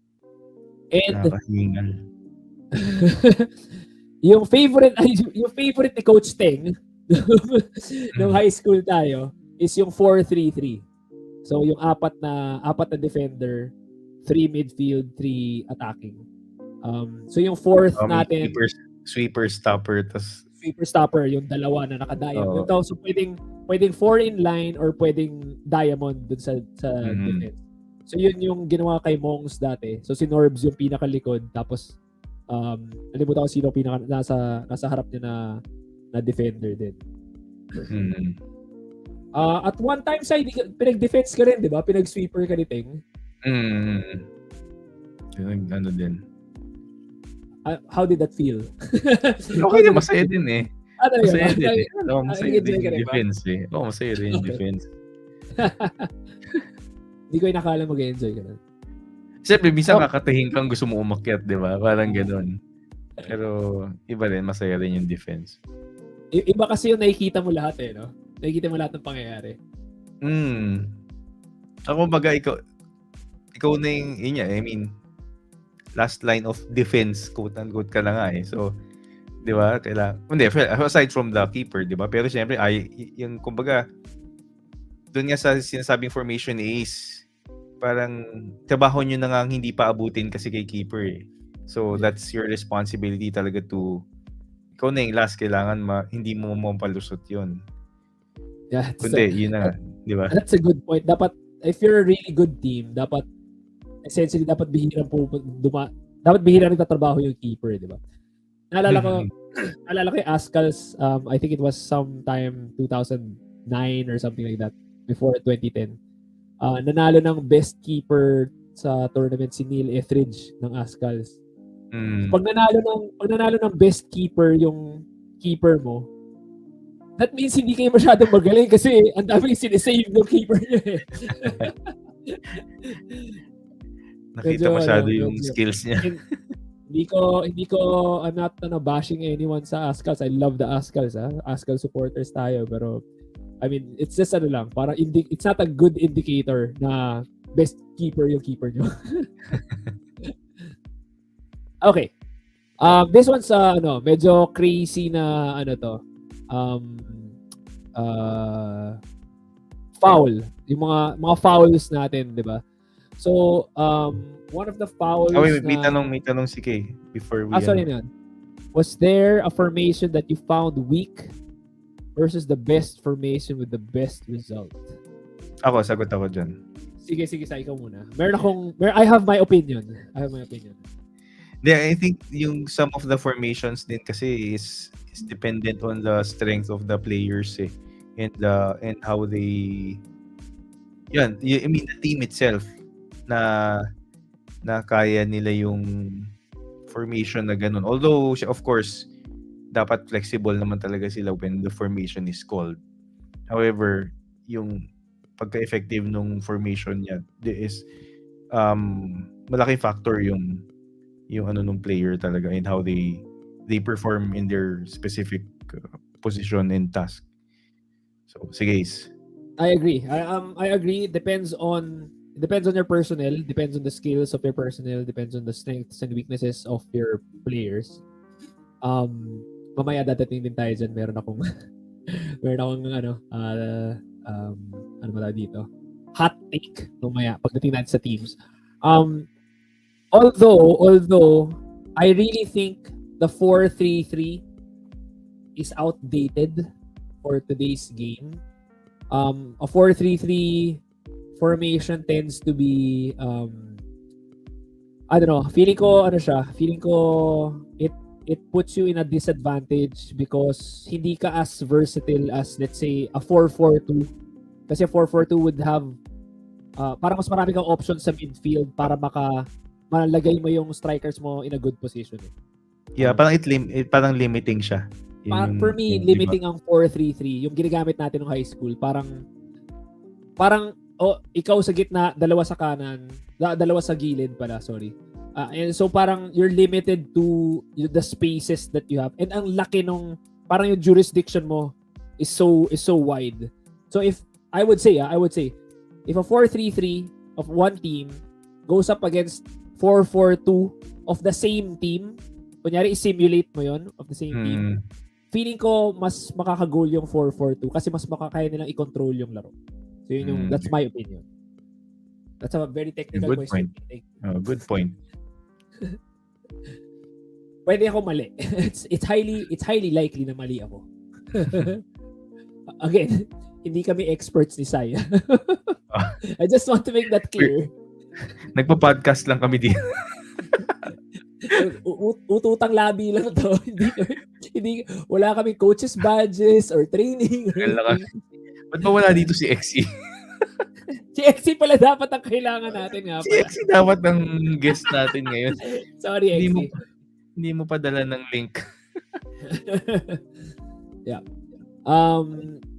And yung favorite ni Coach Teng nung high school tayo is yung 4-3-3. So yung apat na defender, 3 midfield, 3 attacking. So yung fourth natin, sweeper stopper yung dalawa na naka-diamond. So pwedeng 4 in line or pwedeng diamond dun sa defense. So yun yung ginawa kay Mongs dati. So si Norbs yung pinakalikod, tapos nalimutan ko sino nasa harap niya na defender din. At one time pinag-defense ka rin, di ba? Pinag-sweeper ka ni Teng. Ano din. How did that feel? Okay na, masaya din eh. Masaya din eh. Masaya din yung defense eh. Masaya din yung defense. Hindi ko inakala mag-enjoy ka na. Siyempre, minsan kakatahin kang gusto mo umakyat, di ba? Parang gano'n. Pero iba rin, masaya rin yung defense. Iba kasi yung nakikita mo lahat eh, no? Nakikita mo lahat ng pangyayari. Ako baga, ikaw na yung, I mean, last line of defense, quote-unquote ka na nga eh. So, di ba? Hindi, aside from the keeper, di ba? Pero siyempre, yung, kumbaga, doon nga sa sinasabing formation ni Ace, parang trabaho nyo na nga hindi pa abutin kasi kay keeper eh. So, that's your responsibility talaga to, ikaw na yung last, kailangan hindi mo mapalusot yun. Yeah, kundi, yun na nga. Di ba? That's a good point. Dapat, if you're a really good team, essentially, dapat bihirang nagtatrabaho yung keeper, di ba? Naalala ko yung Ascals, I think it was sometime 2009 or something like that, before 2010. Nanalo ng best keeper sa tournament si Neil Etheridge ng Ascals. Pag nanalo ng best keeper yung keeper mo, that means hindi kayo masyadong magaling kasi ang daming sinisave ng keeper niya eh. Nakita masyado yung skills niya. Hindi ko I'm not bashing anyone sa Ascals. I love the Ascals, Ascal supporters tayo, pero I mean, it's just lang, parang it's not a good indicator na best keeper yung keeper nyo. Okay. This one's medyo crazy na foul. Yung mga fouls natin, 'di ba? So, one of the fouls may tanong si Kay before we sorry na. Was there a formation that you found weak versus the best formation with the best result? Sagot ako dyan. Sige, sa ikaw muna. I have my opinion. I think yung some of the formations din kasi is dependent on the strength of the players eh, and how they I mean the team itself na kaya nila yung formation na ganun. Although of course dapat flexible naman talaga sila when the formation is called. However, yung pagka-effective nung formation niya is malaking factor yung nung player talaga and how they perform in their specific position and task. So sige is. I agree. I agree. Depends on your personnel, depends on the skills of your personnel, depends on the strengths and weaknesses of your players. Mamaya dadating din tayo dyan. Meron akong ano ba dito? Hot take mamaya pagdating natin sa teams. Although I really think the 4-3-3 is outdated for today's game. A 4-3-3 formation tends to be I don't know, feeling ko it puts you in a disadvantage because hindi ka as versatile as, let's say, a 4-4-2. Kasi 4-4-2 would have parang mas marami kang options sa midfield para malagay mo yung strikers mo in a good position. Yeah, parang limiting siya. For me, limiting ang 4-3-3. Yung ginagamit natin ng high school, parang ikaw sa gitna, dalawa sa kanan, dalawa sa gilid pala, sorry. And so parang you're limited to the spaces that you have. And ang laki nung parang yung jurisdiction mo is so wide. So I would say if a 4-3-3 of one team goes up against 4-4-2 of the same team, kunyari i-simulate mo yon of the same team, feeling ko mas makaka-goal yung 4-4-2 kasi mas makakaya nilang i-control yung laro. So yun that's my opinion. That's a very technical question. Good point. Pwede ako mali. It's highly likely na mali ako. Again, hindi kami experts ni Sai. I just want to make that clear. Nagpa-podcast lang kami dito. Ututang labi lang to. Hindi wala kami coaches badges or training. Ba't ba wala dito si Exie? Si Exie pala dapat ang kailangan natin nga. Si Exie dapat ang guest natin ngayon. Sorry, Exie. Hindi mo pa dala ng link. Yeah.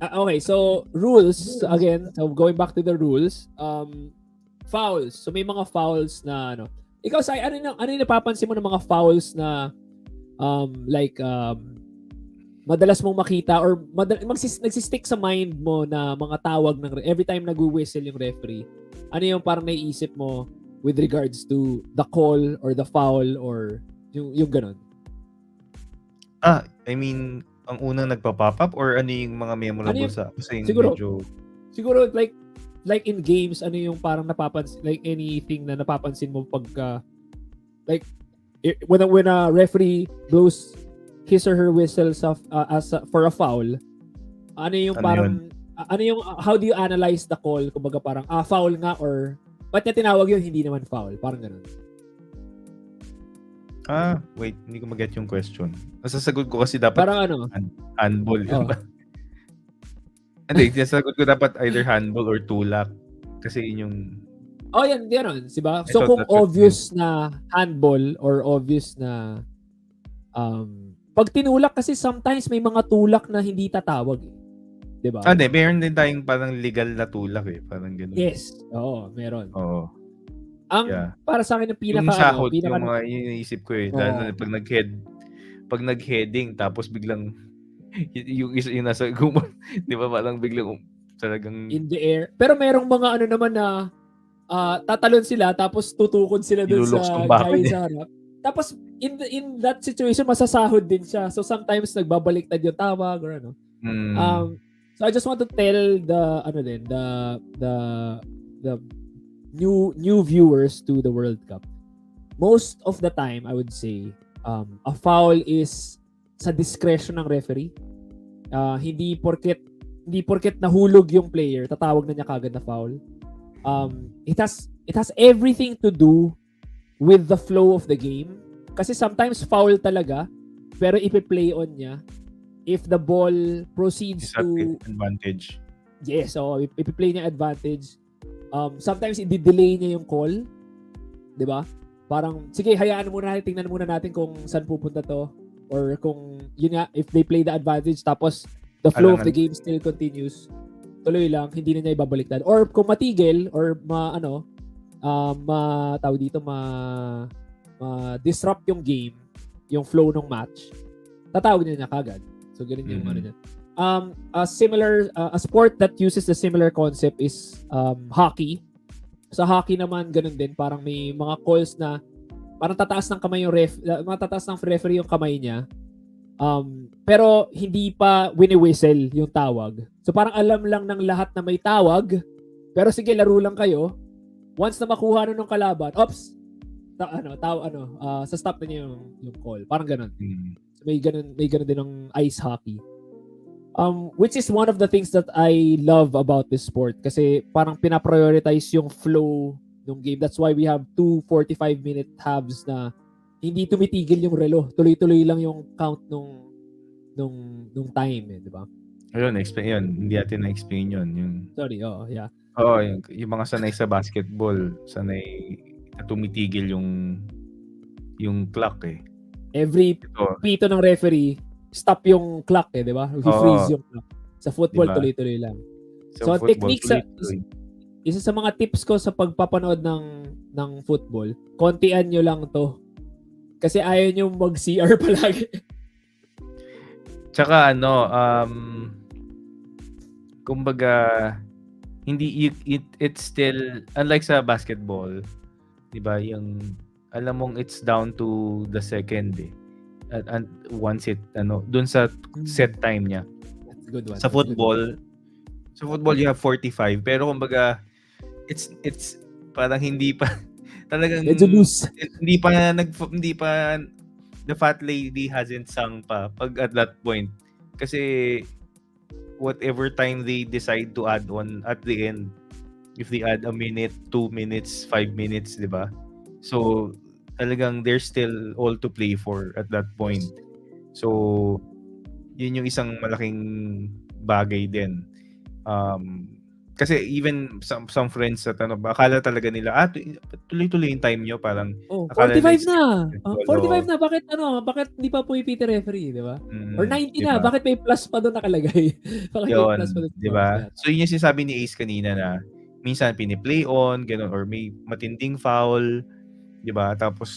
Okay, so rules again. So going back to the rules, fouls. So may mga fouls na ano. Ikaw Sai, ano yung napapansin mo ng mga fouls na madalas mong makita or nagsistick sa mind mo na mga tawag ng every time nag-whistle yung referee? Ano yung parang naiisip mo with regards to the call or the foul or yung ganun? I mean, ang unang nagpa-pop up or ano yung mga memorable sa kasi siguro like in games, ano yung parang napapansin, like anything na napapansin mo pagka like when a referee blows his or her whistle for a foul, how do you analyze the call? Kumbaga parang foul nga or ba't niya tinawag yun, hindi naman foul, parang ganun. Wait, hindi ko mag-get yung question. Nasasagot ko kasi dapat parang ano? Handball. Hindi, nasasagot ko dapat either handball or tulak. Kasi yun yung... yan, diba? So kung obvious na handball or obvious na pag tinulak kasi sometimes may mga tulak na hindi tatawag eh. Diba? Hindi, meron din tayong parang legal na tulak eh. Parang gano'n. Yes. Oo, meron. Oo. Para sa akin yung yung sahod, yung mga iniisip ko eh. Lalo pag nag-heading tapos biglang yung nasa guma, di ba parang biglang talagang in the air. Pero merong mga ano naman na tatalon sila tapos tutukod sila dun sa guy sa harap. Tapos in that situation masasahod din siya. So sometimes nagbabaliktad yung tawag or ano. So I just want to tell the new viewers to the World Cup. Most of the time I would say a foul is sa discretion ng referee. Hindi porket nahulog yung player, tatawag na niya kagad na foul. It has everything to do with the flow of the game. Kasi sometimes foul talaga, pero ipi-play on niya if the ball proceeds to advantage. Yes, ipi-play niya advantage. Sometimes i-delay niya yung call. 'Di ba? Parang sige, hayaan muna natin, tingnan muna natin kung saan pupunta to or kung yun nga if they play the advantage tapos the flow of the game still continues. tuloy lang, hindi na niya ibabaliktad. Or kung matigil or tawag dito, disrupt yung game, yung flow ng match, tatawag niya kagad. So ganun yung ano niya. A sport that uses the similar concept is hockey. Sa hockey naman ganun din, parang may mga calls na parang tataas ng kamay yung matataas ng referee yung kamay niya. Pero hindi pa wini-whistle yung tawag. So parang alam lang ng lahat na may tawag, pero sige, laro lang kayo. Once na makuha na ng kalaban, sa stop na niya yung call. Parang ganun. So may ganun din ng ice hockey. Which is one of the things that I love about this sport kasi parang pinaprioritize yung flow ng game. That's why we have 2 45-minute halves na hindi tumitigil yung relo. Tuloy-tuloy lang yung count nung time, di ba? Ayun, explain yun. Hindi natin na-explain yun. Sorry, yeah. Oo, yung mga sanay sa basketball, sanay na tumitigil yung clock eh. Every pito ng referee, stop yung clock di ba? Freeze yung clock. Sa football, diba? Tuloy-tuloy lang. So techniques, isa sa mga tips ko sa pagpapanood ng football, kontian nyo lang to. Kasi ayaw nyo mag-CR palagi. Tsaka kumbaga, hindi it's still unlike sa basketball, 'di ba? Yung alam mong it's down to the second and once it doon sa set time niya. That's a good one. Sa football you have 45 pero kumbaga it's parang hindi pa talagang medyo loose. Hindi pa the fat lady hasn't sung pa pag at that point kasi whatever time they decide to add on at the end, if they add a minute, 2 minutes, 5 minutes, di ba? So, talagang there's still all to play for at that point. So, yun yung isang malaking bagay din. Kasi even some friends at akala talaga nila, tuloy-tuloy yung time nyo, parang 45 na. 45 na, bakit hindi pa pumipiti referee, di ba? Or 90 na, bakit may plus pa doon nakalagay? Bakit yun, may plus pa doon? di ba? So yun yung sinasabi ni Ace kanina na minsan pini-play on, ganun, or may matinding foul, di ba? Tapos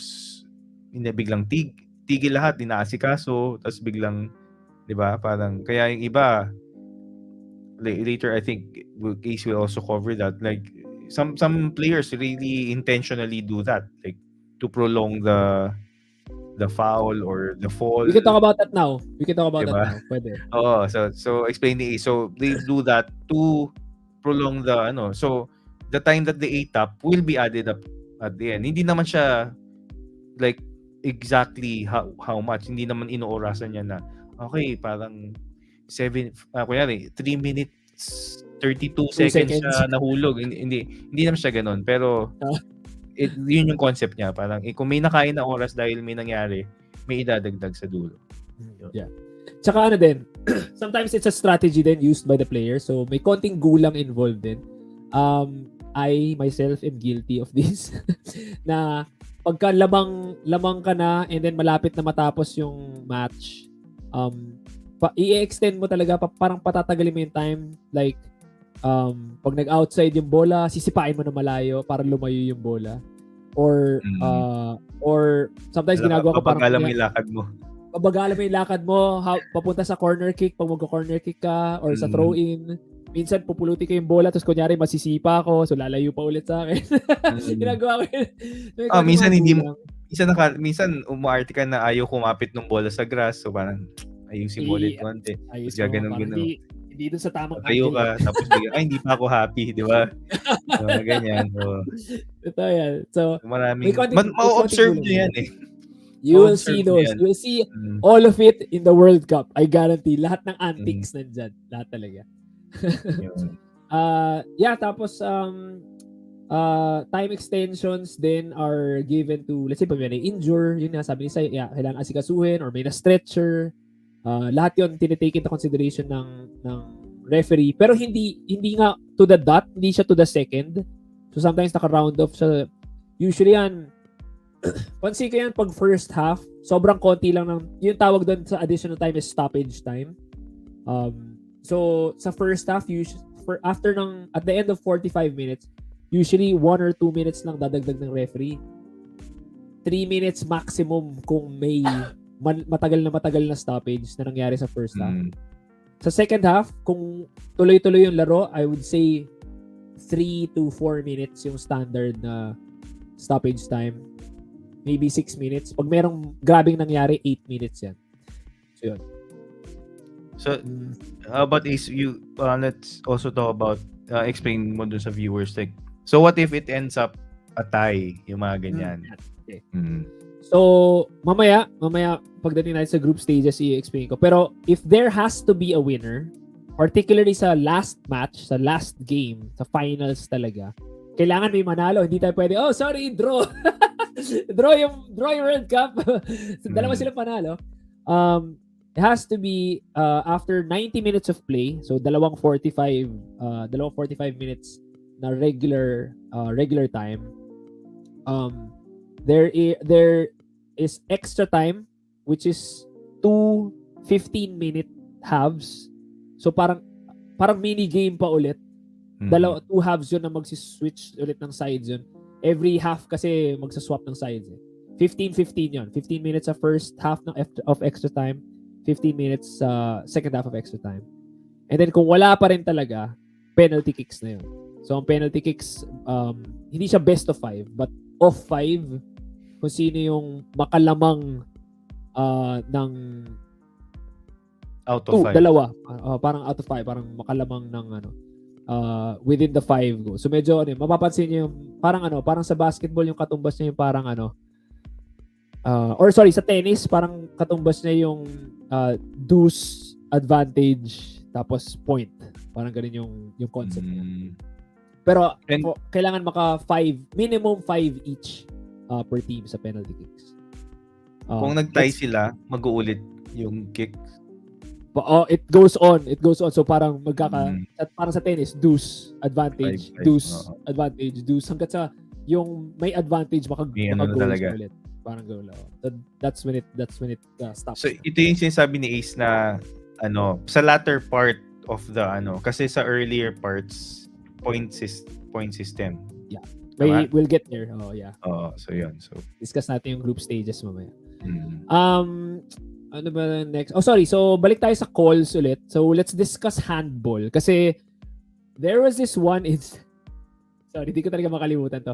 hindi biglang tigil lahat, dinaasikaso, tapos biglang, di ba? Parang kaya yung iba later I think Ace will also cover that, like some players really intentionally do that, like to prolong the foul or the fall. We can talk about that now. Diba? Pwede. So explain ni Ace. So they do that to prolong the so the time that they ate up will be added up at the end. Hindi naman siya like exactly how much. Hindi naman inoorasan niya na okay, parang 3 minutes 32 seconds siya nahulog. Hindi naman siya ganoon, pero yun yung concept niya, parang kung may nakain na oras dahil may nangyari, may idadagdag sa dulo. Yeah. Tsaka din, sometimes it's a strategy then used by the player, so may konting gulang involved din. I myself am guilty of this na pagka lamang ka na and then malapit na matapos yung match, i-extend mo talaga, parang patatagalin mo yung time, like pag nag-outside yung bola, sisipain mo na malayo para lumayo yung bola, or sometimes ginagawa ko parang papagalan mo yung lakad mo. Babagalan mo yung lakad mo papunta sa corner kick pag magko-corner kick ka, or sa throw-in. Minsan pupulutin ko yung bola tapos kunyari masisipa ako, so lalayo pa ulit sa akin. Ginagawa ko yun. Minsan umaarte ka na ayaw kumapit ng bola sa grass, so parang ayusin mo ulit konti. Ganun. Hindi dun sa tamang tayo ka, tapos bigyan, hindi pa ako happy, di ba? So, ganyan. So, ito yan. So, maraming, ma-observe nyo yan eh. You will see those. You will see all of it in the World Cup. I guarantee. Lahat ng antics nandyan. Lahat talaga. Tapos, time extensions then are given to, let's say, pag may injure, yun nga, sabi ni Sai, kailangan asikasuhin, or may na-stretcher. Lahat yun tinitake into consideration ng referee, pero hindi nga to the dot, hindi siya to the second. So sometimes naka-round off siya. Usually yan, pansin ko yan pag first half, sobrang konti lang yung tawag doon sa additional time is stoppage time. So sa first half at the end of 45 minutes, usually 1 or 2 minutes lang dadagdag ng referee. 3 minutes maximum kung may matagal na stoppage na nangyari sa first half. Sa second half, kung tuloy-tuloy yung laro, I would say 3 to 4 minutes yung standard na stoppage time. Maybe 6 minutes. Pag merong grabing nangyari, 8 minutes yan. So, yun. So, how about Ace, let's also talk about, explain mo dun sa viewers, like, so what if it ends up a tie, yung mga ganyan? Okay. So, mamaya, pagdating natin sa group stages, i-explain ko. Pero, if there has to be a winner, particularly sa last match, sa last game, sa finals talaga, kailangan may manalo. Hindi tayo pwede, oh, sorry, draw. draw yung World Cup. Dalawa sila panalo. It has to be after 90 minutes of play, so dalawang 45 minutes na regular time. There is extra time, which is 2 15-minute halves. So parang mini game pa ulit. 2 halves yun na magsi-switch ulit ng sides yun. Every half kasi magsa-swap ng sides. 15-15 yun. 15 minutes sa first half of extra time. 15 minutes sa second half of extra time. And then kung wala pa rin talaga, penalty kicks na yun. So ang penalty kicks, hindi siya best of 5, but of 5, kung sino yung makalamang ng out of 5. Dalawa. Parang out of 5. Parang makalamang ng within the 5 goals. So medyo mapapansin niyo yung parang sa basketball yung katumbas niya yung parang sa tennis parang katumbas niya yung deuce advantage tapos point. Parang ganun yung concept niya. Pero kailangan minimum 5 each per team sa penalty kicks. Kung nag-tie sila, mag-uulit yung kicks. It goes on. So parang parang sa tennis, deuce, advantage, 5, deuce, advantage, deuce. Hanggat sa yung may advantage maka-goals ulit. Parang goal. So that's when it stops. So ito yung sinasabi ni Ace na sa latter part of the kasi sa earlier parts point system. Yeah. We'll get there. Oh, yeah. So yun. So discuss natin yung group stages mamaya. Ano ba next? Sorry. So, balik tayo sa calls ulit. So, let's discuss handball. Kasi, there was this one, sorry, di ko talaga makalimutan to.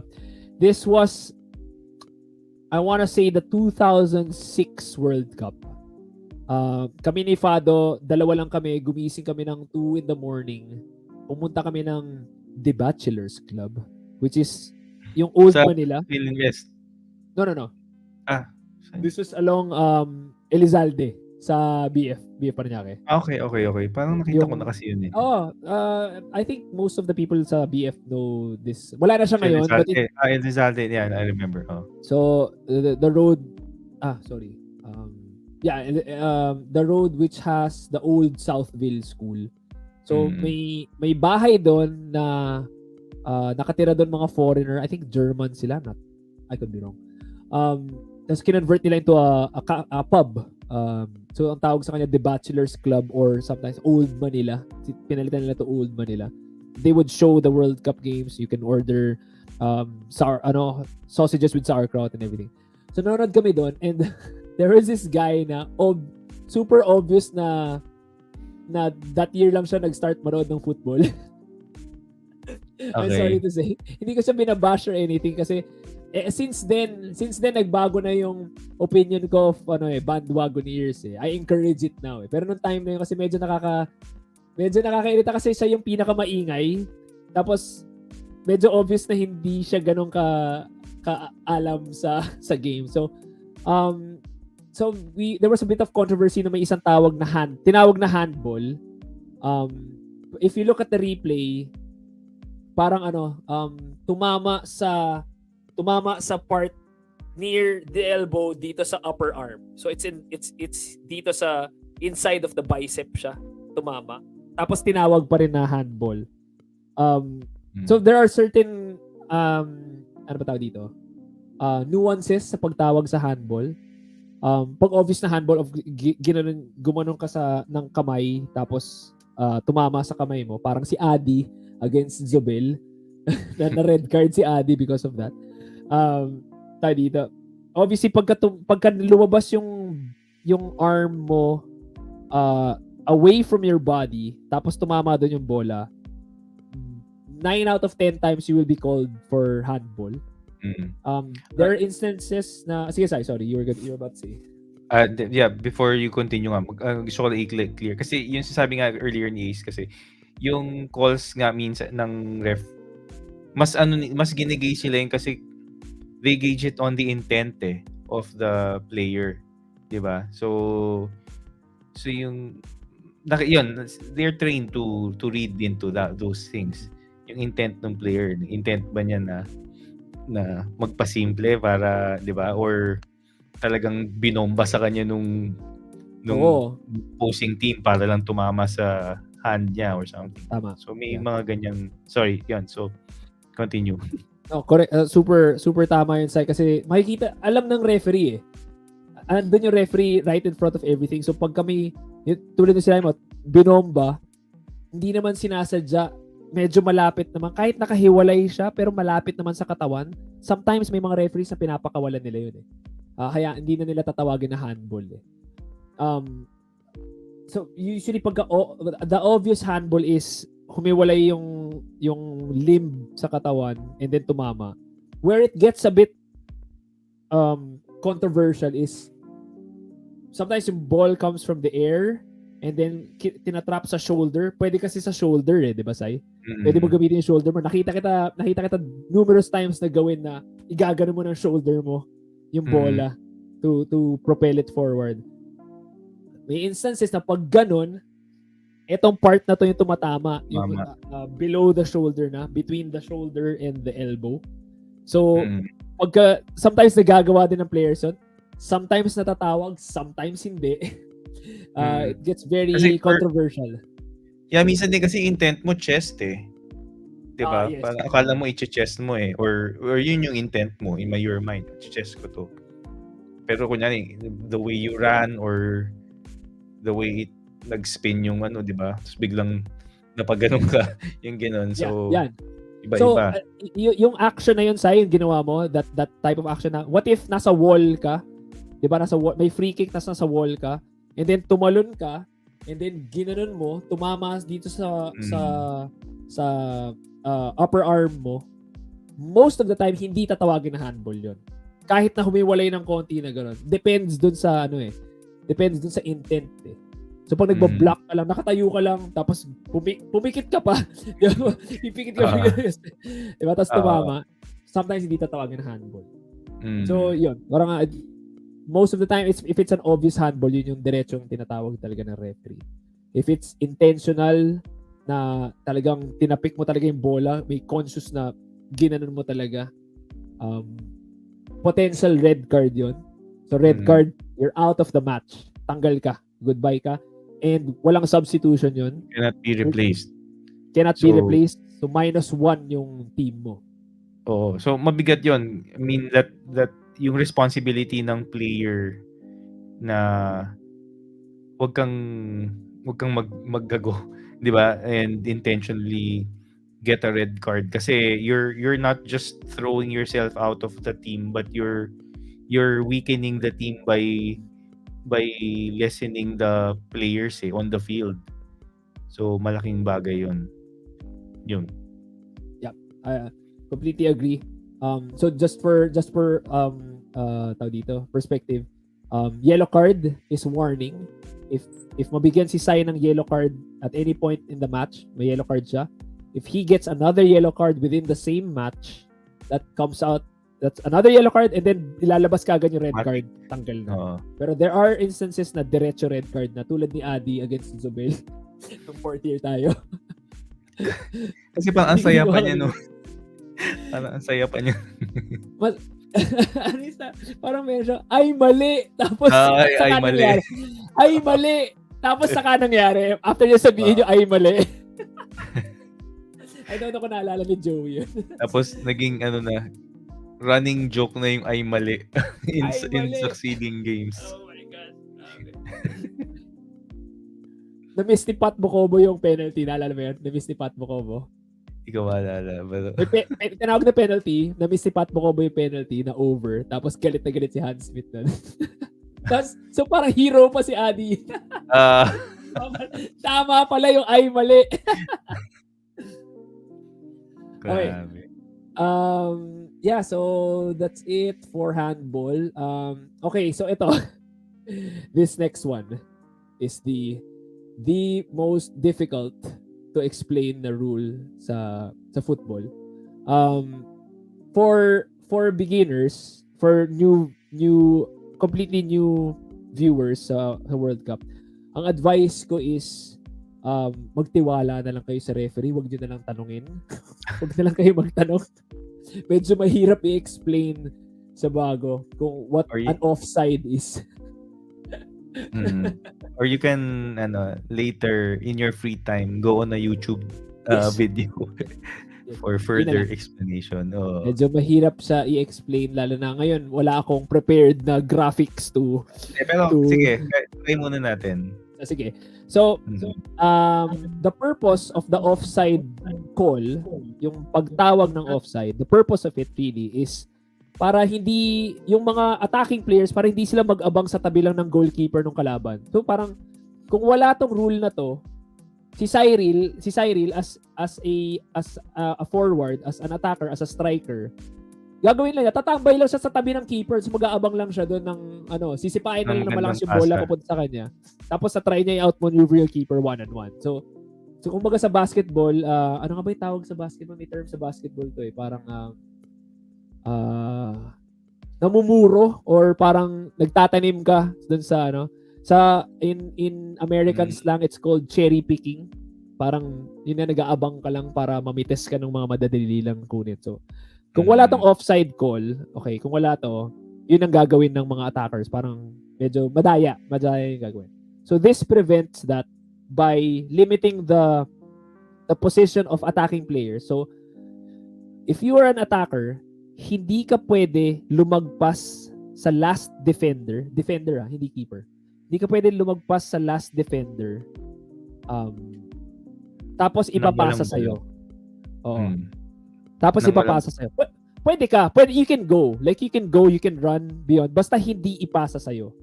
This was, I wanna say, the 2006 World Cup. Kami ni Fado, dalawa lang kami, gumising kami ng 2 in the morning. Pumunta kami ng The Bachelors Club, which is yung old Manila. Invest. No. This was along Elizalde sa BF Paranaque. Okay. Parang nakita ko na kasi yun eh. I think most of the people sa BF know this. Wala na siya ngayon. Elizalde, yeah, I remember. So, the road, sorry. The road which has the old Southville School. So, may bahay doon na nakatira doon mga foreigner. I think German sila. I could be wrong. Tapos kinonvert nila into a pub. So ang tawag sa kanya The Bachelors Club or sometimes Old Manila. Pinalitan nila to Old Manila. They would show the World Cup games. You can order sausages with sauerkraut and everything. So nanonood kami doon and there was this guy na super obvious na that year lang siya nag-start manood ng football. Okay. I'm sorry to say. Hindi ko siya binabash or anything kasi since then nagbago na yung opinion ko of bandwagon years eh. I encourage it now eh. Pero nung time na yun kasi medyo nakakairita kasi siya yung pinakamaingay. Tapos medyo obvious na hindi siya ganun ka-alam sa game. So there was a bit of controversy na may isang tinawag na handball. If you look at the replay, parang tumama sa part near the elbow dito sa upper arm. So it's dito sa inside of the bicep siya tumama. Tapos tinawag pa rin na handball. So there are certain ano ba tawag dito? Nuances sa pagtawag sa handball. Pag obvious na handball of gumanon ka ng kamay tapos tumama sa kamay mo. Parang si Adi against Zobel. na red card si Adi because of that. Tayo dito. Obviously, pagka lumabas yung arm mo away from your body, tapos tumama doon yung bola, 9 out of 10 times you will be called for handball. There are instances na... Sige, sorry. You were about to say. Yeah, before you continue nga, gusto ko lang i-clear. Kasi yung sabi nga earlier ni Ace, kasi yung calls nga minsan ng ref, mas ginigay sila yun kasi they gauge it on the intent of the player. Diba? So yung yun, they're trained to read into those things. Yung intent ng player, intent ba niya na magpasimple para, 'di ba? Or talagang binomba sa kanya nung opposing team para lang tumama sa hand niya or something. Tama. So may mga ganyan. Sorry, yun. So continue. No, correct. Super tama yun, Sai, kasi makikita, alam ng referee andun yung referee right in front of everything. So pag kami, tulad ng sinabi mo, binomba, hindi naman sinasadya, medyo malapit naman. Kahit nakahiwalay siya, pero malapit naman sa katawan. Sometimes may mga referees na pinapakawalan nila yun kaya hindi na nila tatawagin na handball So usually pagka the obvious handball is humiwalay yung limb sa katawan and then tumama. Where it gets a bit controversial is sometimes yung ball comes from the air and then tinatrap sa shoulder. Pwede kasi sa shoulder 'di ba, Sai? Pwede mo gamitin yung shoulder mo. Nakita kita numerous times na gawin na igagano mo ng shoulder mo yung bola to propel it forward. May instances na pag ganun, etong part na to yung tumatama, yung below the shoulder na, between the shoulder and the elbow. So, sometimes nagagawa din ng players yun. Sometimes natatawag, sometimes hindi. It gets very kasi controversial. Minsan din kasi intent mo chest 'di ba? Yes. Parang akala mo i-chest mo or yun yung intent mo in your mind, chest ko to. Pero kunyari, the way you run or the way it nag-spin yung 'di ba? Tapos biglang napaganon ka, yung ganoon. So, iba-iba. So, yung action na yun, Sai, yung ginawa mo, that type of action na, what if nasa wall ka, 'di ba? Nasa wall, may free kick nasa wall ka, and then tumalon ka, and then ginanon mo, tumama dito sa upper arm mo. Most of the time hindi tatawagin na handball 'yon. Kahit na humiwalay ng konti na gano'n. Depends dun sa Depends dun sa intent So pag nagbo-block ka lang, nakatayo ka lang, tapos pumikit ka pa. Pipikit ka pa. Diba? Tapos tumama. Sometimes hindi tatawagin na handball. So yun. Parang most of the time, if it's an obvious handball, yun yung diretsong tinatawag talaga ng referee. If it's intentional na talagang tinapik mo talaga yung bola, may conscious na ginanon mo talaga, potential red card yun. So red card, you're out of the match. Tanggal ka. Goodbye ka. And walang substitution yun. Cannot be replaced. So -1 yung team mo. Oo. So mabigat yun. I mean that yung responsibility ng player na wag kang maggago, 'di ba? And intentionally get a red card kasi you're not just throwing yourself out of the team, but you're weakening the team by lessening the players on the field. So malaking bagay yun. Yeah, I completely agree. So just for tawag dito, perspective, yellow card is warning. If mabigyan si Sai ng yellow card at any point in the match, may yellow card siya. If he gets another yellow card within the same match, that comes out, that's another yellow card, and then ilalabas ka agad yung red card, tanggal na. Pero there are instances na diretso red card na, tulad ni Adi against Zobel. Itong 4th year tayo. Kasi ang saya pa niya, no? Ang saya pa niya. Parang medyo, ay mali! Tapos, ay mali. Ay mali! Tapos saka nangyari. After niya sabihin yung ay mali. I don't know kung naalala ni Joey yun. Tapos naging running joke na yung ay mali in succeeding games. Oh my God. na-miss ni Pat Bocobo yung penalty. Naalala mo yun? Na-miss ni Pat Bocobo. Ikaw alala. May tinawag na penalty, na-miss ni Pat Bocobo yung penalty na over. Tapos galit na galit si Hans Smith nun. Tapos, so parang hero pa si Adi. Tama pala yung ay mali. Okay. Yeah, so that's it for handball. Okay, so ito. This next one is the most difficult to explain na rule sa football. For beginners, for completely new viewers sa World Cup, ang advice ko is magtiwala na lang kayo sa referee, wag niyo na lang tanungin. Wag na lang kayo magtanong. Medyo mahirap i-explain sa bago kung what an offside is. Or you can later in your free time go on a YouTube video for further explanation. Medyo mahirap sa i-explain lalo na ngayon wala akong prepared na graphics to sige, try muna natin. Sige. So the purpose of the offside call, yung pagtawag ng offside, the purpose of it really is para hindi yung mga attacking players para hindi sila mag-abang sa tabi lang ng goalkeeper ng kalaban. So parang kung wala tong rule na to, si Cyril as a forward, as an attacker, as a striker, gagawin lang niya, tatambay lang siya sa tabi ng keeper, so mag-aabang lang siya doon ng sisipain na lang malakas yung bola papunta sa kanya. Tapos try niya i-outmaneuver yung keeper one-on-one. So kumbaga sa basketball, ano nga ba yung tawag sa basketball? May term sa basketball to parang namumuro or parang nagtatanim ka dun sa in American slang it's called cherry picking. Parang yun na nag-aabang ka lang para mamites ka ng mga madadali lang kunin. So kung wala tong offside call, okay, kung wala to, yun ang gagawin ng mga attackers. Parang medyo madaya yung gagawin. So this prevents that by limiting the position of attacking players. So if you are an attacker, hindi ka pwede lumagpas sa last defender, hindi keeper. Hindi ka pwede lumagpas sa last defender. Tapos ipapasa sa iyo. Oo. Tapos ipapasa sa iyo. Pwede you can go. Like you can run beyond. Basta hindi ipasa sa iyo.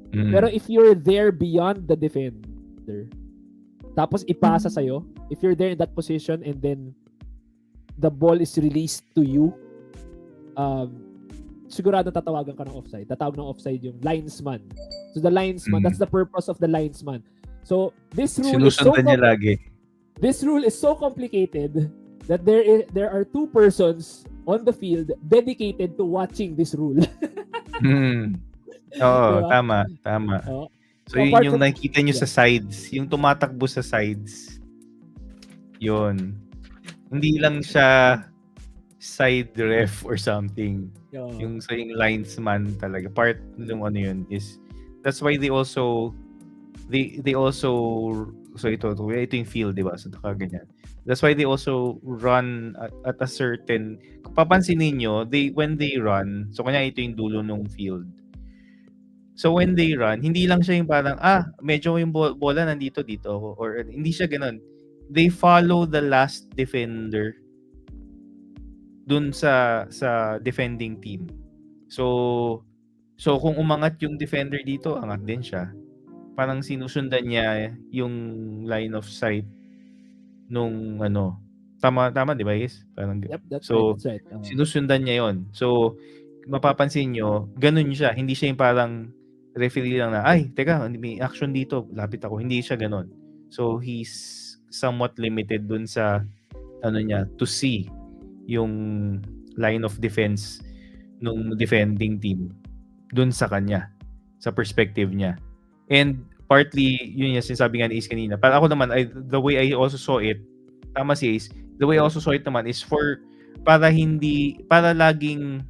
Pero if you're there beyond the defender, tapos ipasa sa iyo, if you're there in that position and then the ball is released to you, sigurado tatawagan ka ng offside. Tatawag ng offside yung linesman. So the linesman, that's the purpose of the linesman. So this rule This rule is so complicated that there are two persons on the field dedicated to watching this rule. Oo, diba? tama. So yun yung nakikita nyo sa sides, yung tumatakbo sa sides. Yun. Hindi lang siya side ref or something. Yung sa yung linesman talaga. Part ng yun is that's why they also so ito yung field, di ba? So ganyan. That's why they also run at a certain, kung papansinin nyo, when they run, so kanya ito yung dulo ng field. So when they run, hindi lang siya yung parang, medyo yung bola nandito dito, or hindi siya ganun. They follow the last defender dun sa defending team. So kung umangat yung defender dito, angat din siya. Parang sinusundan niya yung line of sight nung tama di ba guys? Parang That's right. Sinusundan niya yon. So mapapansin nyo, ganun siya. Hindi siya yung parang referee lang na, teka, may action dito, lapit ako. Hindi siya ganun. So he's somewhat limited dun sa niya to see yung line of defense nung defending team dun sa kanya, sa perspective niya. And partly, yun yung sinasabi nga ni Ace kanina. Para ako naman, the way I also saw it, tama si Ace, the way I also saw it naman is para laging,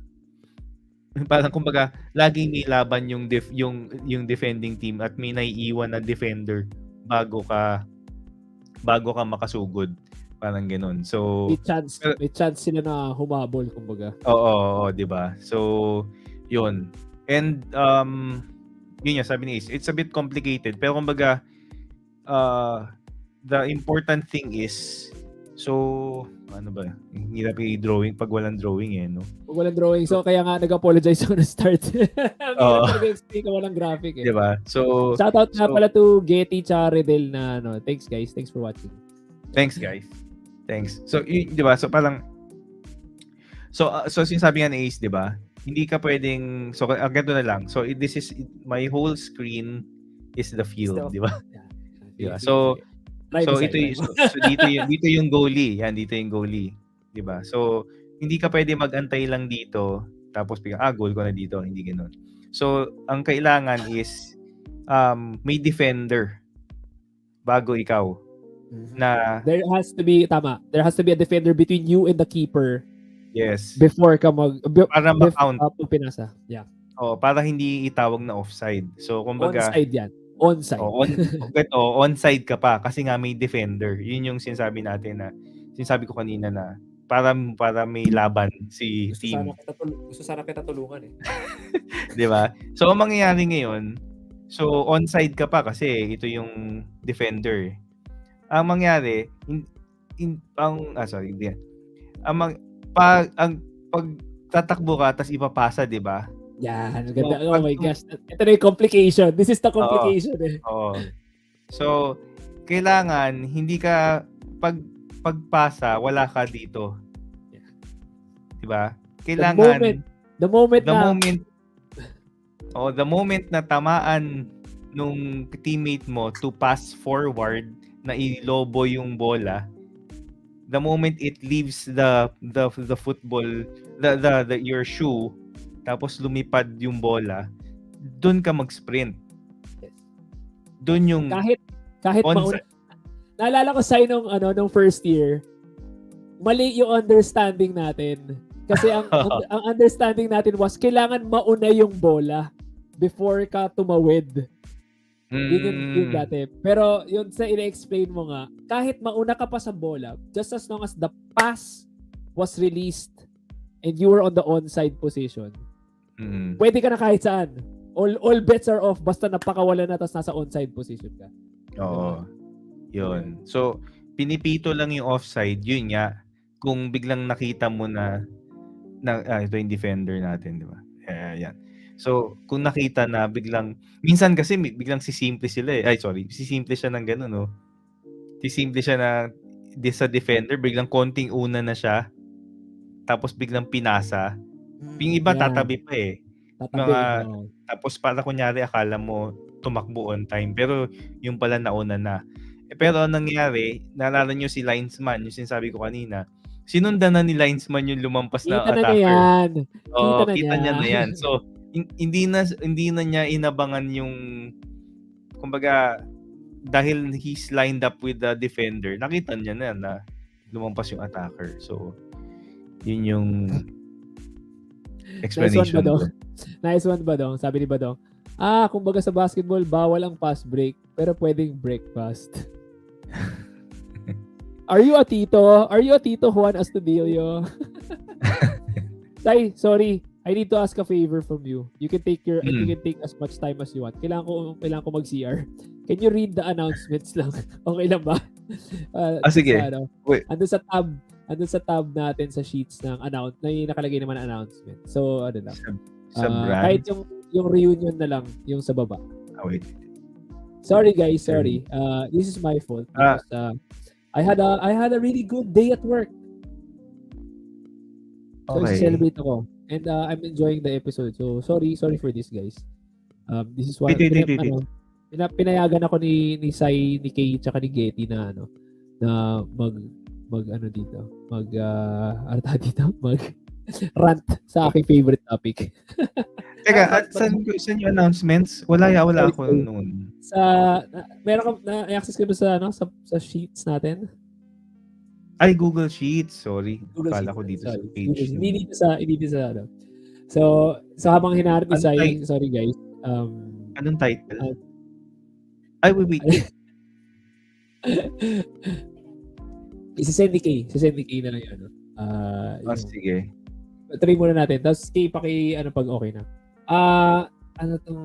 parang kumbaga, laging may laban yung defending team at may naiiwan na defender bago ka makasugod. Parang ganun. So, may chance sila na humabol, kumbaga. Oo, di ba? So, yun. And, yun yung sabi ni Ace, it's a bit complicated. Pero kumbaga, the important thing is, so, ano ba? Ang hirap i-drawing pag walang drawing no? Pag walang drawing. So, kaya nga nag-apologize ako na start. Ang hirap Oo. talaga explain kung walang graphic Di ba? So, shoutout nga pala to Getty tsaka Redel na thanks guys. Thanks for watching. Thanks, guys. Thanks. So, di ba? So, parang, so sinasabi nga ni Ace, di ba? Hindi ka pwedeng, so, ganito na lang. So, this is, my whole screen is the field, di ba? Yeah. So, so decide, ito so dito yung goalie. Yan, dito yung goalie. 'Di ba? So, hindi ka pwede magantay lang dito tapos biglang goal ko na dito, hindi ganoon. So, ang kailangan is may defender bago ikaw na there has to be a defender between you and the keeper. Yes. Before ka para ma-count. Pinasa. Yeah. Para hindi itawag na offside. So, kumbaga onside yan. Onside. Onside ka pa kasi nga may defender. Yun yung sinasabi natin na sinasabi ko kanina na para may laban si team. Gusto sana kita tulungan eh. 'Di ba? So ang mangyayari ngayon, so onside ka pa kasi ito yung defender. Ang mangyayari pag tatakbo ka tapos ipapasa, 'di ba? Yan, ganda. Oh my gosh. Ito na yung complication. This is the complication Oo. So, kailangan hindi ka pagpasa, wala ka dito. Diba? Kailangan the moment na tamaan nung teammate mo to pass forward na ilobo yung bola, the moment it leaves the football, your shoe, tapos lumipad yung bola, doon ka mag-sprint. Doon yung kahit mauna. Naalala ko sa'yo nung first year, mali yung understanding natin. Kasi ang understanding natin was kailangan mauna yung bola before ka tumawid. Yun yung dati. Pero yun sa ina-explain mo nga, kahit mauna ka pa sa bola, just as long as the pass was released and you were on the onside position, pwede ka na kahit saan. All bets are off basta napakawala na tapos nasa onside position ka. Oo. Yun. So, pinipito lang yung offside. Yun nga. Kung biglang nakita mo na ito yung defender natin, di ba? Yan. So, kung nakita na biglang, minsan kasi biglang sisimple sila eh. Sisimple siya ng gano'n, no? Sisimple siya na sa defender, biglang konting una na siya. Tapos biglang pinasa. Yung iba tatabi pa eh. Tapos para kunyari akala mo tumakbo on time pero yung pala nauna na. Pero nangyari, naalala nyo si linesman, yung sinasabi ko kanina, sinundan na ni linesman yung lumampas na attacker. Kita niya na yan. So, hindi na niya inabangan yung, kumbaga, dahil he's lined up with the defender, nakita niya na lumampas yung attacker. So, yun yung explanation. Nice one, Badong. Sabi ni Badong, kumbaga sa basketball, bawal ang pass break, pero pwedeng break fast. Are you a tito Juan Astudillo? Say, sorry. I need to ask a favor from you. You can take as much time as you want. Kailangan ko mag-CR. Can you read the announcements lang? Okay lang ba? Sige. Wait. Andun sa tab natin sa sheets ng na nakalagay naman ang announcement. So, ano lang. Sa brand? Kahit yung reunion na lang, yung sa baba. Wait. Sorry guys, sorry. This is my fault. Because, I had a really good day at work. So, celebrate ako. And I'm enjoying the episode. So, sorry for this, guys. This is why pinayagan ako ni Sai, ni Kay, tsaka ni Getty na rant sa aking favorite topic. Teka, saan yung announcements? Wala ako noon. Meron ka na-access ka ba sa sheets natin? Ay, Google Sheets. Sorry. Kala ko dito sa page. Hindi dito sa So habang hinahanap ni Sai, sorry guys. Anong title? Wait. Isasend ni Kay na lang yun. Sige. Try muna natin. Tapos Kay, pag okay na. Ano tong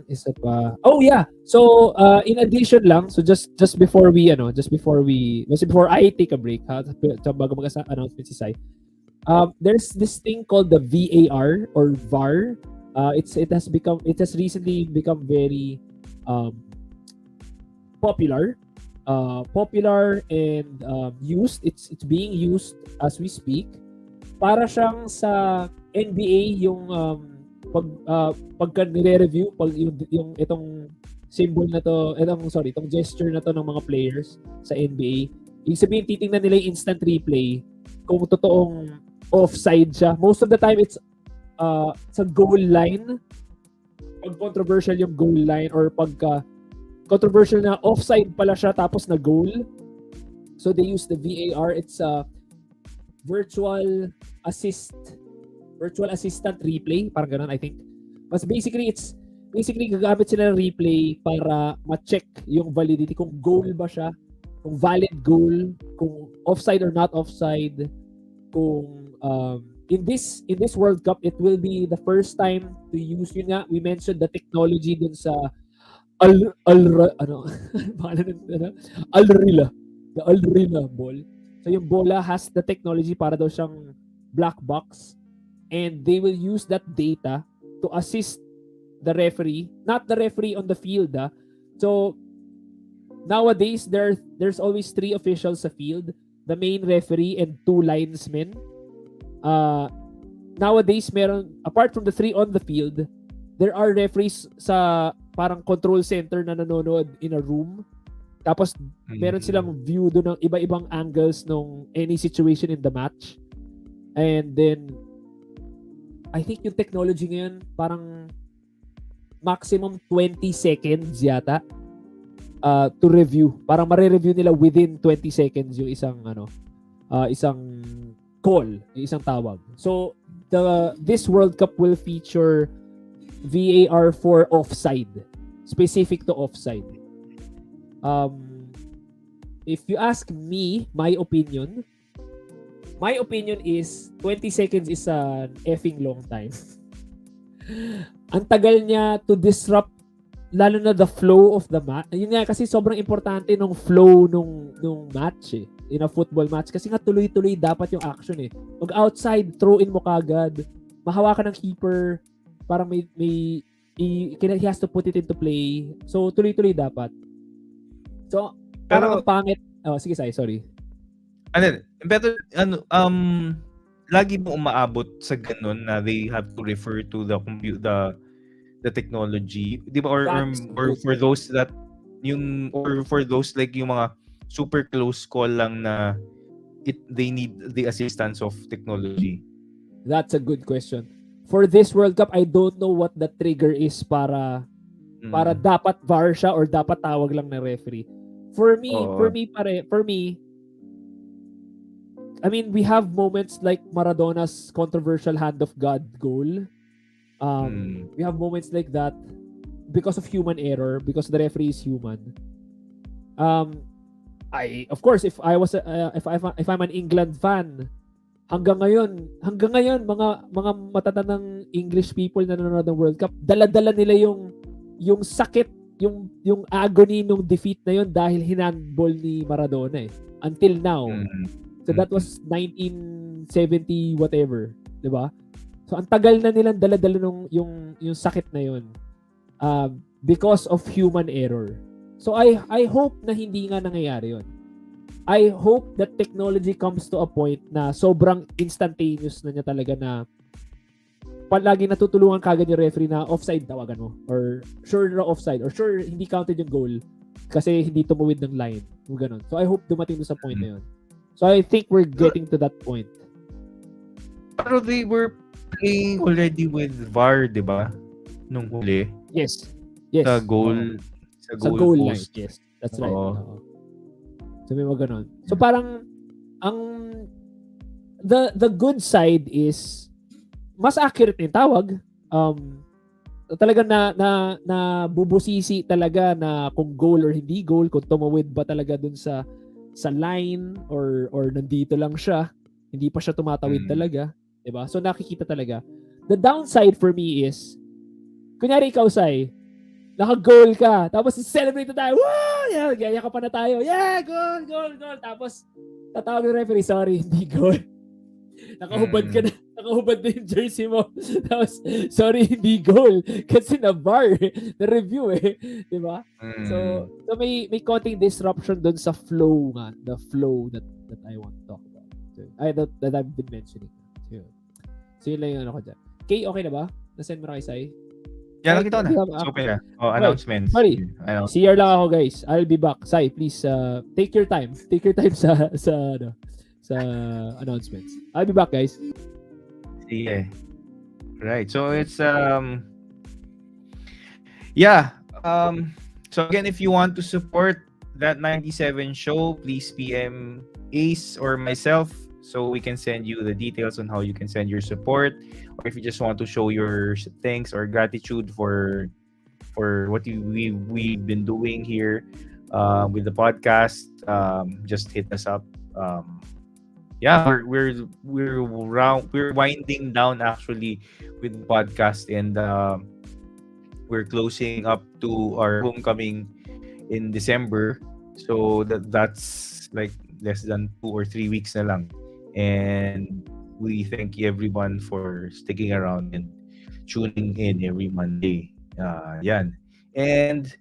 isa pa? Oh yeah. So in addition lang, so just before I take a break, ha, bago mag-announcement si Sai. There's this thing called the VAR or VAR. It has recently become very um popular. Popular and used. It's being used as we speak. Para siyang sa NBA yung pagka nire-review yung itong symbol na to, itong gesture na to ng mga players sa NBA. Ibig sabihin titingnan nila yung instant replay kung totoong offside siya. Most of the time it's sa goal line. Pag controversial yung goal line or pagka controversial na offside pala siya tapos na goal. So they use the VAR. It's virtual assistant replay, parang ganun, I think. Mas basically gagamit sila ng replay para ma-check yung validity kung goal ba siya, kung valid goal, kung offside or not offside, kung in this World Cup it will be the first time to use, yun nga, we mentioned the technology dun sa Alrila, the Alrila ball. So yung bola has the technology para daw siyang black box, and they will use that data to assist the referee, not the referee on the field. So nowadays there's always 3 officials sa field, the main referee and 2 linesmen. Nowadays meron, apart from the 3 on the field, there are referees sa parang control center na nanonood in a room. Tapos meron silang view doon ng iba-ibang angles ng any situation in the match. And then I think yung technology ngayon parang maximum 20 seconds yata to review. Parang mare-review nila within 20 seconds yung isang isang call, yung isang tawag. So this World Cup will feature VAR for offside, specific to offside. If you ask me, my opinion is 20 seconds is an effing long time. Ang tagal niya to disrupt lalo na the flow of the match. Yun nga kasi sobrang importante nung flow nung match in a football match kasi nga tuloy-tuloy dapat yung action Pag outside, throw in mo kagad. Mahawakan ng keeper, parang he has to put it into play. So tuloy-tuloy dapat. So, parang ang pangit. Oh, sige, sorry. Pero lagi mo umaabot sa ganun na they have to refer to the technology, di ba, or for those that or for those like yung mga super close call lang na they need the assistance of technology. That's a good question. For this World Cup, I don't know what the trigger is para dapat VAR siya or dapat tawag lang ng referee. For me, I mean, we have moments like Maradona's controversial hand of God goal. We have moments like that because of human error, because the referee is human. Of course, if I'm an England fan, hanggang ngayon mga matatandang English people na nanonood ng World Cup, dala-dala nila yung sakit, yung agony nung defeat na yun dahil hinandball ni Maradona until now. So that was 1970 whatever, 'di ba? So ang tagal na nilang dala-dala nung yung sakit na yun because of human error. So I hope na hindi nga nangyayari yun. I hope that technology comes to a point na sobrang instantaneous na niya talaga na palagi natutulungan kagad yung referee na offside tawagan mo, or sure na offside, or sure hindi counted yung goal kasi hindi tumawid ng line, yung ganun. So I hope dumating sa point na yun. So I think we're getting to that point. Pero they were playing already with VAR, di ba? Nung huli. Yes. Sa goal line. Yes. That's right. So may mga ganun. So parang the good side is mas accurate yung tawag. Talaga na bubusisi talaga na kung goal or hindi goal, kung tumawid ba talaga dun sa line or nandito lang siya, hindi pa siya tumatawid talaga, 'di ba? So nakikita talaga. The downside for me is kunyari ikaw, Sai, naka-goal ka, tapos celebrate na tayo, woo! Yeah, gaya ka pa na tayo, yeah, goal, goal, goal. Tapos, tatawag yung referee, sorry, hindi goal. Nakahubad ka na, nakahubad na yung jersey mo. Tapos, sorry, hindi goal. Kasi na-bar, na-review Di ba? So may konting disruption doon sa flow nga, the flow that I want to talk about. So, that I've been mentioning. So yun lang yung ano ko dyan. Kay, okay na ba? Na-send mo na kay Sai? Yeah, nakita ko na. It's okay na. Announcements. Sorry. CR lang ako, guys. I'll be back. Sai, please take your time. Take your time sa announcements. I'll be back, guys. Yeah. Right. So it's yeah. So again, if you want to support that 97 show, please PM Ace or myself so we can send you the details on how you can send your support, or if you just want to show your thanks or gratitude for what we've been doing here with the podcast, just hit us up. Yeah, we're winding down actually with the podcast, and we're closing up to our homecoming in December. So that's like less than 2 or 3 weeks na lang. And we thank everyone for sticking around and tuning in every Monday. Yan. And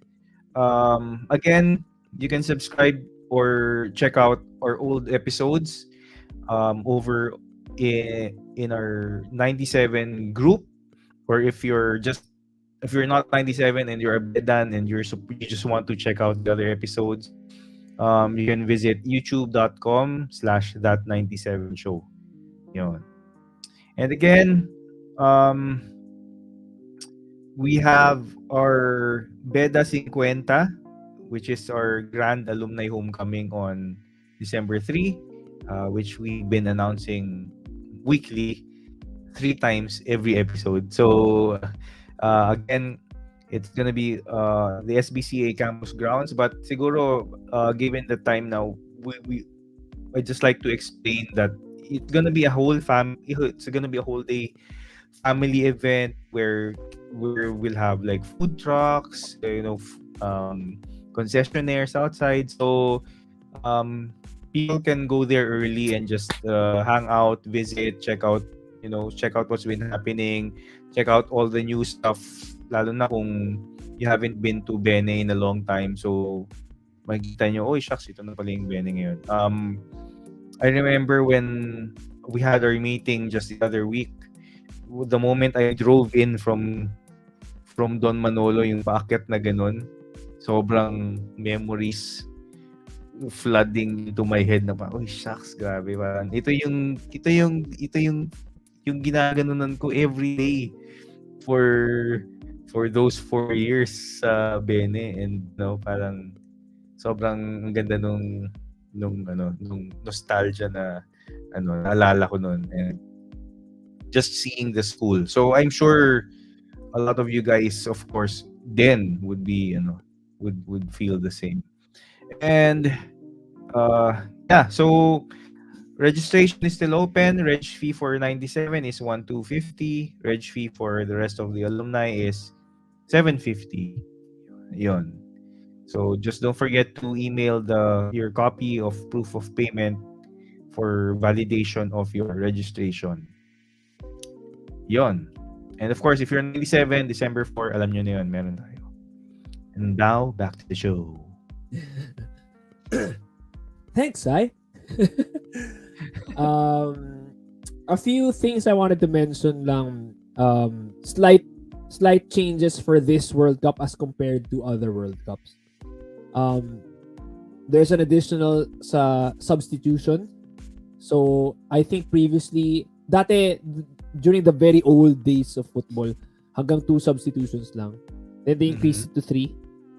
again, you can subscribe or check out our old episodes over in our 97 group, or if you're not 97 and you're a bedan and you just want to check out the other episodes, you can visit youtube.com/that97show. Yun. And again, we have our Beda 50, which is our grand alumni homecoming on December 3, which we've been announcing weekly 3 times every episode. So again, it's gonna be the SBCA campus grounds, but siguro given the time now, I just like to explain that it's gonna be a whole day family event where we'll have like food trucks, concessionaires outside, so people can go there early and just hang out, visit, check out what's been happening, check out all the new stuff, lalo na kung you haven't been to Bene in a long time. So makikita nyo, oh shucks, ito na pala yung Bene ngayon. I remember when we had our meeting just the other week, the moment I drove in from Don Manolo, yung paakyat na ganun, sobrang memories flooding into my head na pa, oh shucks, grabe, parang ito yung ginaganunan ko every day for those 4 years sa Bene, and parang sobrang ganda nung nostalgia na naalala ko noon, and just seeing the school. So I'm sure a lot of you guys, of course, then would be would feel the same. And yeah, so registration is still open. Reg fee for 97 is 1,250. Reg fee for the rest of the alumni is 750. Yon. So just don't forget to email your copy of proof of payment for validation of your registration. Yon. And of course, if you're 97, December 4, alam nyo na yun, meron tayo. And now, back to the show. Thanks, Sai. A few things I wanted to mention lang. Slight changes for this World Cup as compared to other World Cups. There's an additional substitution. So I think previously, dati during the very old days of football, hanggang 2 substitutions lang. Then they increased it to 3.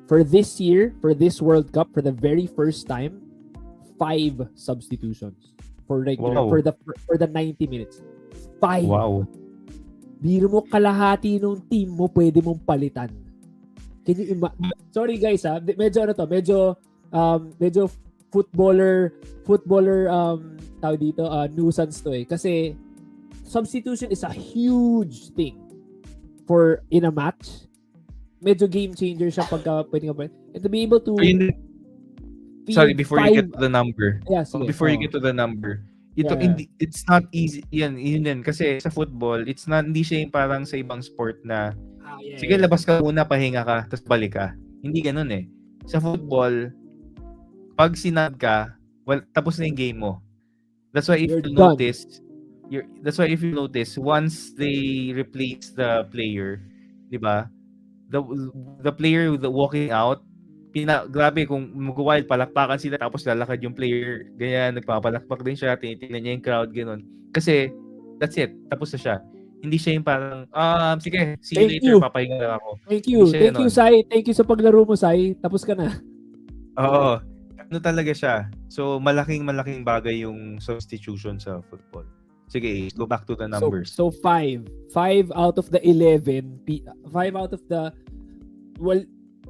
For this year, for this World Cup, for the very first time, 5 substitutions for for the 90 minutes. 5. Wow. Biro mo, kalahati ng team mo pwede mong palitan. Can you sorry guys medyo footballer tawag dito, nuisance to kasi substitution is a huge thing. for in a match, medyo game changer siya pagka pwede ka. And to be able to Sorry, field before you get to the number. Yeah, sige. Before you get to the number. Yeah. It's not easy. Yun din. Kasi sa football, hindi siya yung parang sa ibang sport na sige, labas ka muna, pahinga ka, tapos balik ka. Hindi ganun eh. Sa football, pag sinab ka, well, tapos na yung game mo. That's why if You're you done. notice, once they replace the player, di ba? The player walking out, grabe kung mag-wild, palakpakan sila, tapos lalakad yung player, ganyan, nagpapalakpak din siya, tinitingnan niya yung crowd, gano'n. Kasi, that's it, tapos na siya. Hindi siya yung parang, sige, see you Thank later, you. papahinga lang ako. Thank you. Hindi siya Thank you, ganon. Sai. Thank you sa paglaro mo, Sai. Tapos ka na. Oo. Ano talaga siya. So, malaking bagay yung substitution sa football. Sige, go back to the numbers. So 5 out of the 11, 5 out of the, well,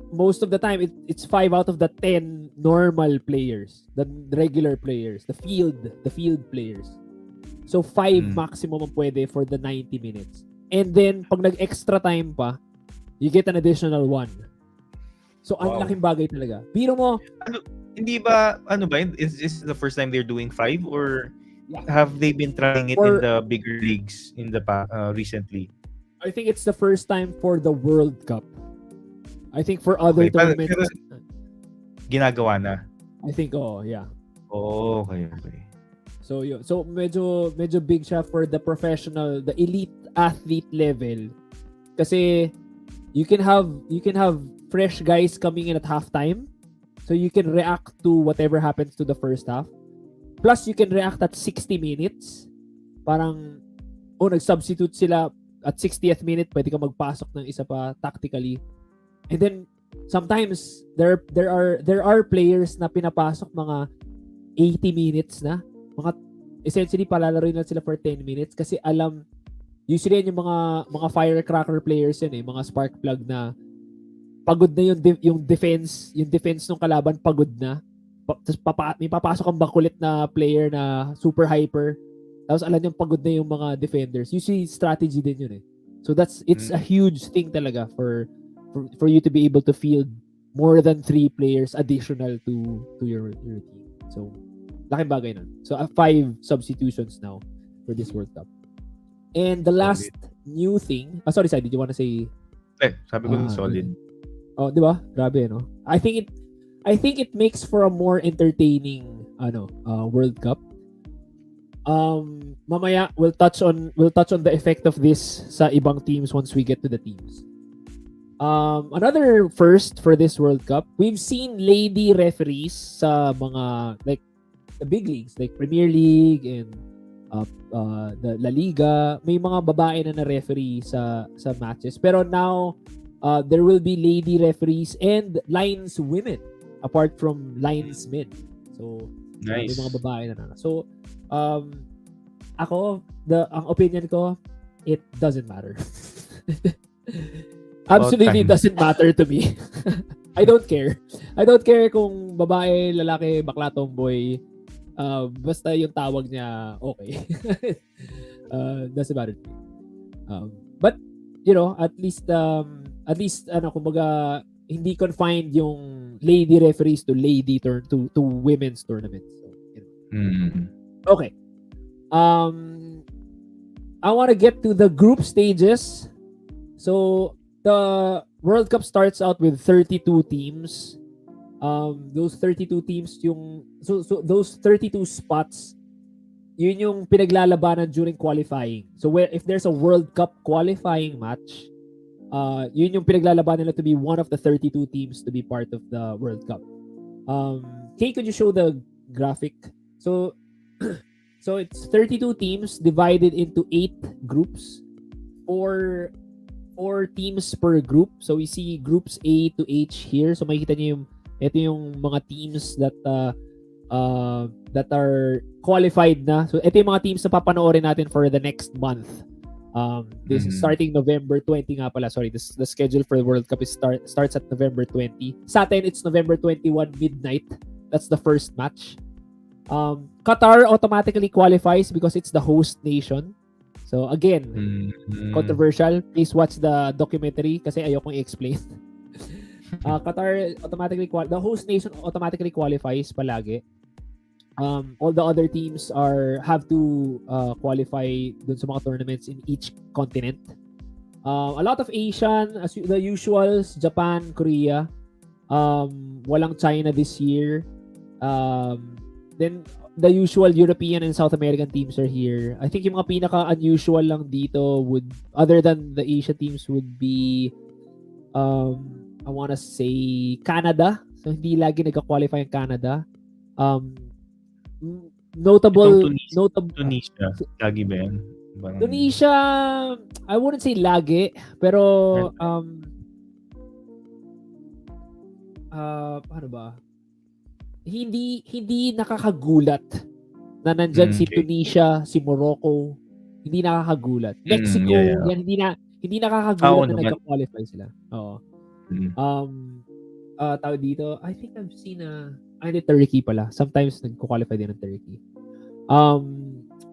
most of the time it's 5 out of the 10 normal players, the regular players, the field players. So 5 maximum ang pwede for the 90 minutes. And then pag nag-extra time pa, you get an additional 1. So ang laking bagay talaga. Biro mo, Hindi ba, is this the first time they're doing 5 or have they been trying it in the bigger leagues in the recently? I think it's the first time for the World Cup. I think for other tournaments, pero ginagawa na. I think, yeah. Oh, okay. So yun. So medyo big siya for the professional, the elite athlete level. Kasi you can have fresh guys coming in at halftime. So you can react to whatever happens to the first half. Plus you can react at 60 minutes. Parang nag-substitute sila at 60th minute, pwede ka magpasok ng isa pa tactically. And then sometimes there are players na pinapasok mga 80 minutes na. Essentially palalaroin lang sila for 10 minutes kasi alam usually yung mga firecracker players yan mga spark plug na pagod na yung defense ng kalaban pagod na. Tapos may papasok ang bakulit na player na super hyper. Tapos alam yung pagod na yung mga defenders. Usually strategy din yun So it's a huge thing talaga for you to be able to field more than 3 players additional to your team. So laking bagay nun. So 5 substitutions now for this World Cup. And the last new thing, sorry, did you want to say? Sabi ko solid. Oh, di ba? Grabe, no? I think it makes for a more entertaining World Cup. Mamaya we'll touch on the effect of this sa ibang teams once we get to the teams. Another first for this World Cup, we've seen lady referees sa mga like the big leagues like Premier League and the La Liga. May mga babae na referee sa matches. Pero now there will be lady referees and lineswomen apart from linesmen. So nice. May mga babae na. So ako, ang opinion ko, it doesn't matter. Absolutely doesn't matter to me. I don't care. I don't care kung babae, lalaki, bakla, tomboy. Basta yung tawag niya, okay. Doesn't matter to me. But, at least kumbaga, hindi confined yung lady referees to to women's tournaments. So, Okay. I want to get to the group stages. So the World Cup starts out with 32 teams. Those 32 teams so those 32 spots, yun yung pinaglalabanan during qualifying. So if there's a World Cup qualifying match, yun yung pinaglalabanan nila to be one of the 32 teams to be part of the World Cup. Kay, could you show the graphic? So it's 32 teams divided into 8 groups, 4 teams per group. So we see groups A to H here. So makikita niyo ito yung mga teams that are qualified na. So ito yung mga teams na papanoorin natin for the next month. This is starting November 20 nga pala. Sorry, the schedule for the World Cup starts at November 20. Sa atin, it's November 21 midnight. That's the first match. Qatar automatically qualifies because it's the host nation. So again, controversial. Please watch the documentary kasi ayokong i-explain. Qatar automatically the host nation automatically qualifies palagi. All the other teams have to qualify dun sa mga tournaments in each continent. A lot of Asian, the usuals, Japan, Korea. Walang China this year. Then the usual European and South American teams are here. I think yung mga pinaka-unusual lang dito other than the Asian teams would be I wanna say Canada. So hindi lagi nagka-qualify ang Canada. Notable Tunisia. Lagi ba yan? Tunisia, I wouldn't say lagi, pero ano ba? Hindi nakakagulat na nandyan si Tunisia, si Morocco. Hindi nakakagulat. Mexico, yan hindi nakakagulat na nagka-qualify sila. Oo. Tawag dito, I think I've seen Turkey pala. Sometimes nagko-qualify din ng Turkey.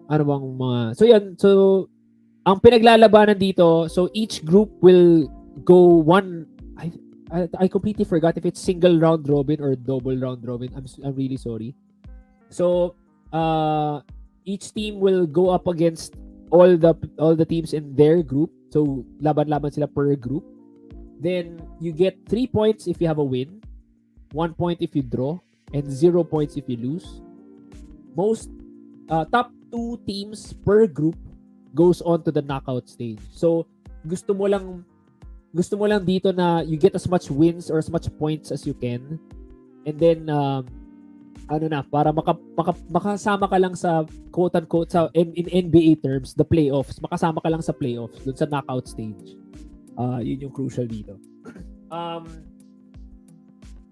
Ano bang mga so ang pinaglalabanan dito, so each group will go one. I completely forgot if it's single round robin or double round robin. I'm really sorry. So each team will go up against all the teams in their group. So laban-laban sila per group. Then you get 3 points if you have a win, 1 point if you draw, and 0 points if you lose. Most top 2 teams per group goes on to the knockout stage. So gusto mo lang dito na you get as much wins or as much points as you can, and then para makasama ka lang sa quote unquote in NBA terms, the playoffs, makasama ka lang sa playoffs dun sa knockout stage. Yun yung crucial dito.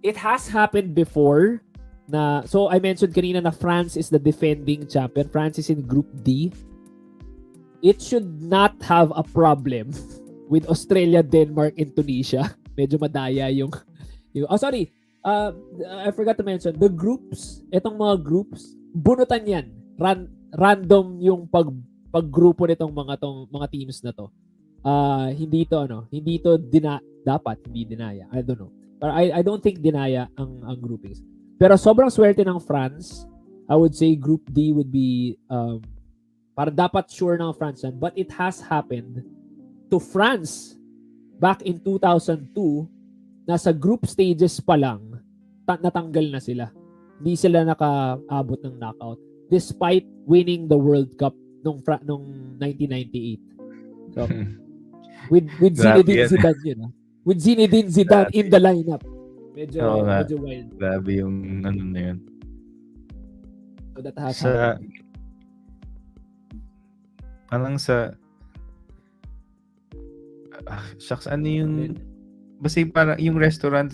It has happened before so I mentioned kanina na France is the defending champion. France is in Group D. It should not have a problem with Australia, Denmark, and Tunisia. Medyo madaya yung sorry. I forgot to mention the groups. Etong mga groups, bunutan yan. Random yung paggrupo nitong mga teams na to. Hindi to dapat hindi dinaya. I don't know. But I don't think dinaya ang groupings. Pero sobrang swerte ng France. I would say Group D would be para dapat sure ng France yan. But it has happened to France back in 2002. Nasa group stages pa lang natanggal na sila. Hindi sila nakaabot ng knockout despite winning the World Cup nung 1998. So with Zinedine Zidane yun. With Zinedine Zidane in the lineup. Medyo wild. Grabe yung na yun. So that has happened. Parang shucks, ano yung basta parang yung restaurant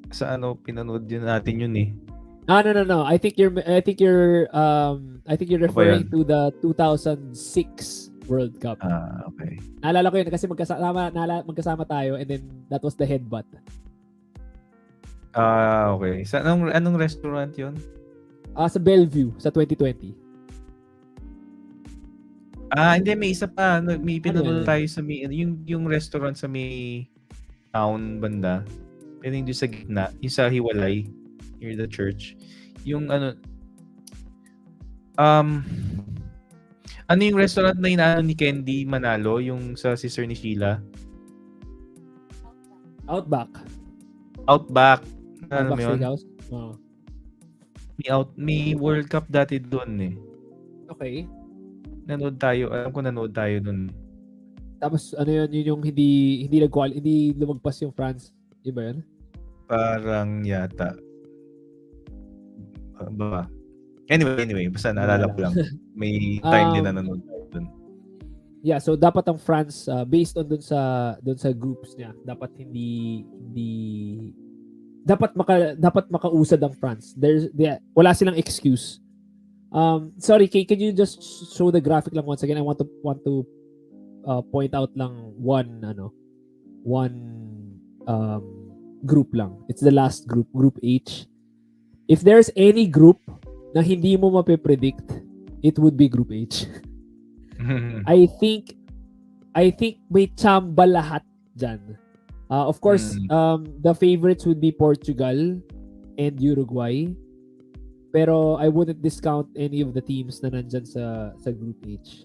sa pinanood yun natin yun eh. No. I think you're referring to the 2006 World Cup. Okay. Naalala ko yun kasi magkasama tayo, and then that was the headbutt. Okay. Sa anong restaurant yun? Sa Bellevue sa 2020. Hindi, may isa pa. May pinanood tayo sa yung restaurant sa may town banda. Pero yung sa gitna, yung sa hiwalay, near the church. Yung ano yung restaurant na inaano ni Candy Manalo, yung sa sister ni Sheila? Outback. Ano mo yun? Steakhouse? May World Cup dati doon eh. Okay. Nanood tayo doon. Tapos yun yung hindi lumagpas yung France. Iba yun? Parang yata. Ba? Anyway, basta naalala ko lang. May time din na nanood tayo doon. Yeah, so dapat ang France based on dun sa groups niya, dapat dapat makausad ang France. Wala silang excuse. Sorry, Kay, can you just show the graphic lang once again? I want to point out lang one group lang. It's the last group, Group H. If there's any group na hindi mo mape-predict, it would be Group H. I think may tsamba lahat dyan. Of course, the favorites would be Portugal and Uruguay. Pero I wouldn't discount any of the teams na nandyan sa Group H.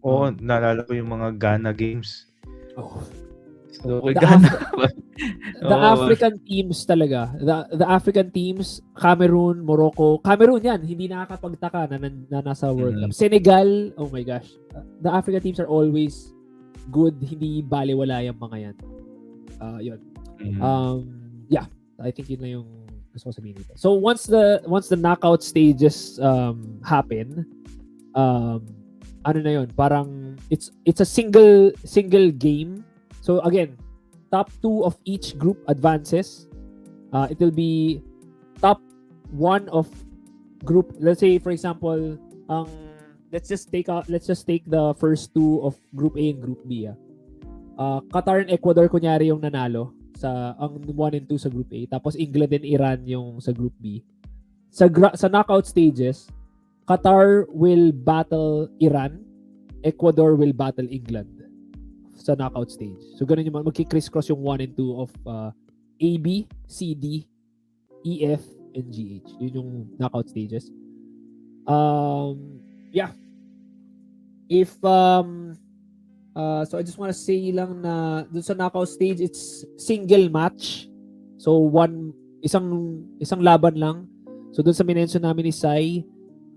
Oo, naalala ko yung mga Ghana games. Oh. So, The Ghana. The African teams talaga. The African teams, Cameroon, Morocco. Cameroon yan, hindi nakakapagtaka na nasa World Cup. Senegal, oh my gosh. The African teams are always good, hindi baliwala yung mga yan. Yun. Yeah, I think yun na yung gusto ko sabihin dito. So once the knockout stages happen, ano na yun, parang it's a single game. So again, top 2 of each group advances. It will be top 1 of group. Let's say for example, let's just take the first 2 of Group A and Group B. Qatar and Ecuador kunyari yung nanalo sa ang 1 and 2 sa Group A, tapos England and Iran yung sa Group B. Sa knockout stages, Qatar will battle Iran, Ecuador will battle England sa knockout stage. So ganun yung magki-crisscross yung 1 and 2 of A, B, C, D, E, F, and G, H. Yun yung knockout stages. Yeah. If so I just want to say lang na dun sa knockout stage, it's single match. So isang laban lang. So dun sa minention namin ni Sai,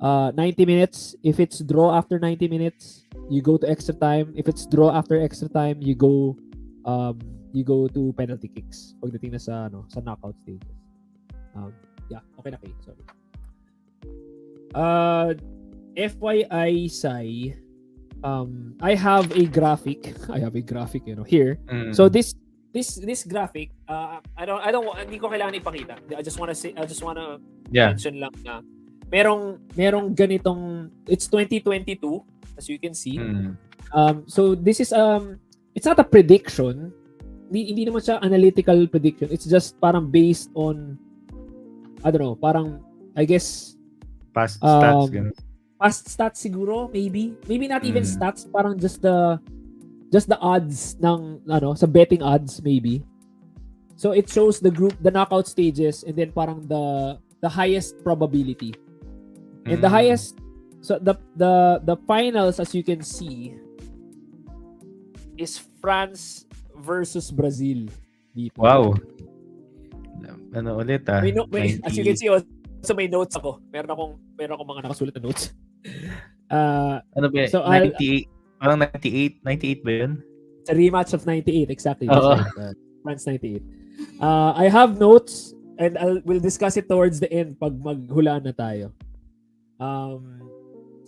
90 minutes. If it's draw after 90 minutes, you go to extra time. If it's draw after extra time, you go to penalty kicks pagdating na sa knockout stages. Yeah, okay na kayo. Sorry. FYI, Sai, I have a graphic. Here. So this graphic, hindi ko kailangan ipakita. I just wanna mention lang na merong ganitong, it's 2022 as you can see. So this is it's not a prediction. Hindi naman siya analytical prediction. It's just parang based on, I don't know, parang I guess past stats ganun. Past stats siguro, maybe not even stats, parang just the odds ng sa betting odds maybe. So it shows the knockout stages, and then parang the highest probability. And the highest, so the finals, as you can see, is France versus Brazil dito. Wow. Ano ulit As you can see, so may notes ako. Meron akong mga nakasulat na notes. Ano ba? So 98. Parang 98 ba yun? It's a rematch of 98, exactly. France 98. I have notes, and we'll discuss it towards the end pag maghulaan na tayo.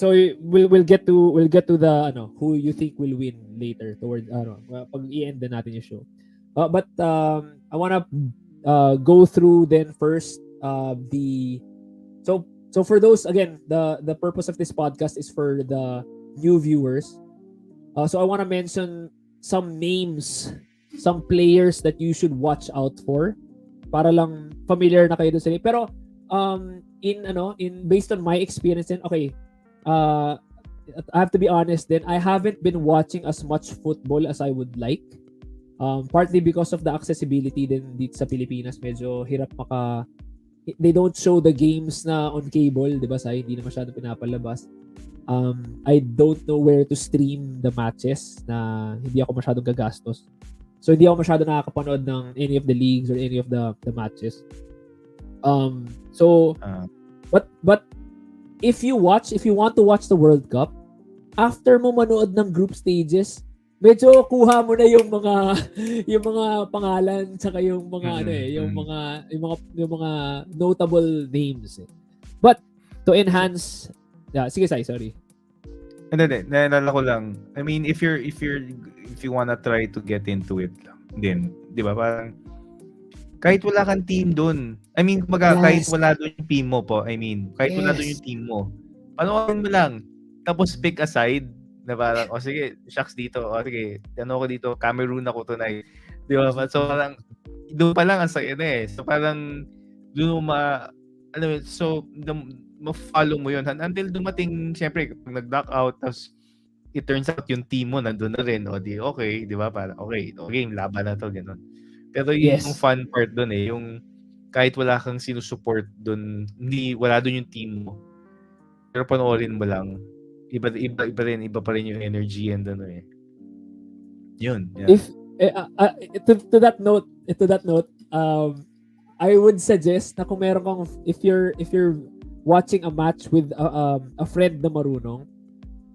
So we'll get to the who you think will win later towards pag i-end na natin yung show. But I wanna go through then first so for those, again, the purpose of this podcast is for the new viewers. So I want to mention some names, some players that you should watch out for para lang familiar na kayo doon sa. Pero in based on my experience then, okay, I have to be honest then, I haven't been watching as much football as I would like. Partly because of the accessibility din dito sa Pilipinas, medyo hirap they don't show the games na on cable, di ba, Sai? Hindi na masyado pinapalabas. I don't know where to stream the matches na hindi ako masyadong gagastos. So hindi ako masyado nakakapanood ng any of the leagues or any of the matches. But if you want to watch the World Cup, after mo manood ng group stages, medyo kuha mo na yung mga pangalan saka yung mga yung mga notable names. But to enhance, sige Sai, sorry. Hindi, naalala ko lang. I mean, if you wanna try to get into it lang din, 'di ba? Parang kahit wala kang team doon. I mean, kahit wala doon yung team mo po. I mean, kahit wala doon yung team mo. Panoorin mo lang. Tapos pick a side na parang, sige, shucks dito. Sige, ko dito, Cameroon ako tonight. Di ba? So parang, doon pa lang ang saya na eh. So parang, doon ma-follow mo yun. Until dumating, syempre, pag nag-knock out, tapos it turns out yung team mo nandun na rin, o di okay, di ba? Para okay, laban na to, ganun. Pero yun yung Yes. fun part dun eh, yung kahit wala kang sinusupport dun, wala dun yung team mo. Pero panoorin mo lang, iba pa rin yung energy and ano eh. Yun. Yeah. If to that note, I would suggest na kung meron kang if you're watching a match with a friend na marunong,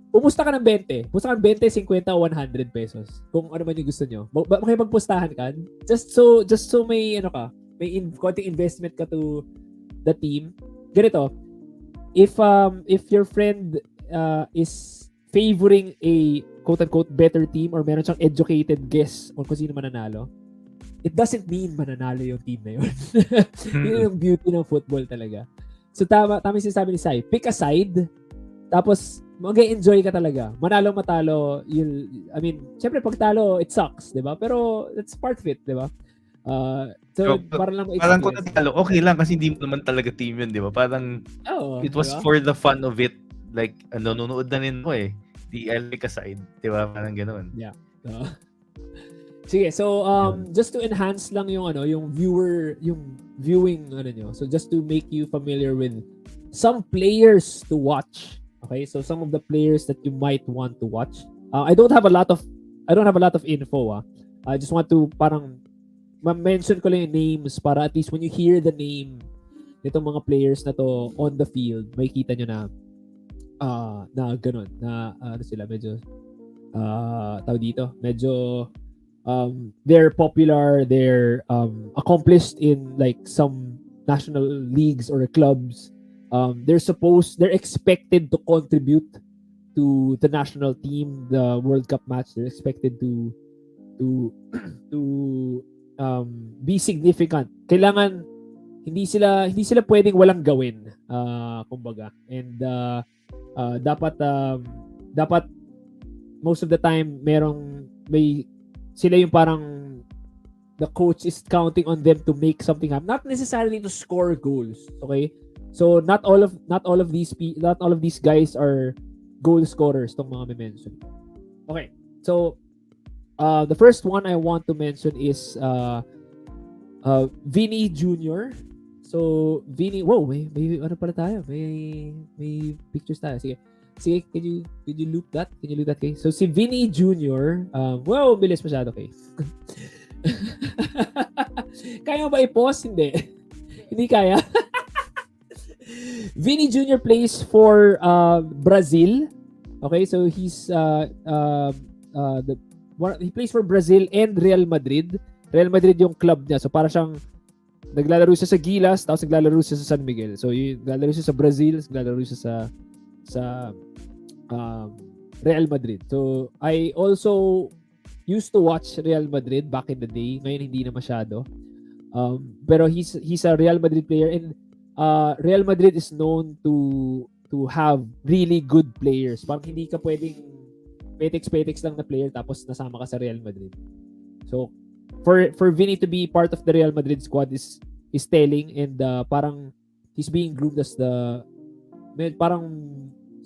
pumusta ka ng 20. Pusta ka ng 20, 50, 100 pesos. Kung ano man yung gusto nyo. Makipagpustahan ka. Just so may konting investment ka to the team. Ganito, if your friend is favoring a quote-unquote better team or meron siyang educated guess on kung sino mananalo, it doesn't mean mananalo yung team na yun. Yun yung beauty ng football talaga. So tama yung sinasabi ni Sai. Pick a side, tapos mag-enjoy ka talaga. Manalo matalo, syempre pag talo, it sucks, 'di ba? Pero it's part of it, 'di ba? So parang kung natalo, okay lang kasi hindi mo naman talaga team yun, 'di ba? Parang it was diba? for the fun of it. Like nanonood na rin mo eh. Di pick a side, 'di ba? Parang ganoon. Yeah. Sige, so just to enhance lang yung viewing nyo. So just to make you familiar with some players to watch. Okay? So some of the players that you might want to watch. I don't have a lot of info. I just want to parang ma-mention ko lang yung names para at least when you hear the name nitong mga players na to on the field, makikita nyo na ganun, na sila medyo tawag dito, medyo they're popular, they're accomplished in like some national leagues or clubs. They're expected to contribute to the national team, the World Cup match. They're expected to be significant. Kailangan hindi sila pwedeng walang gawin, kumbaga. And dapat most of the time sila yung parang the coach is counting on them to make something happen, not necessarily to score goals. Okay, so not all of these guys are goal scorers, tong mga may mention. Okay, so the first one I want to mention is Vinny Jr. So Vinny, may ano pala tayo, may pictures tayo. Sige, can you loop that? Okay. So si Vinny Jr. Bilis masyado, okay. Kaya mo ba i-pause? Hindi. Hindi kaya. Vinny Jr. plays for Brazil. Okay, so he plays for Brazil and Real Madrid. Real Madrid yung club niya. So para siyang naglalaro siya sa Gilas, tapos naglalaro siya sa San Miguel. So naglalaro siya sa Brazil, naglalaro siya sa Real Madrid. So I also used to watch Real Madrid back in the day. Ngayon hindi na masyado. Pero he's a Real Madrid player, and Real Madrid is known to have really good players. Parang hindi ka pwedeng petiks lang na player tapos nasama ka sa Real Madrid. So for Vinny to be part of the Real Madrid squad is telling, and parang he's being groomed as parang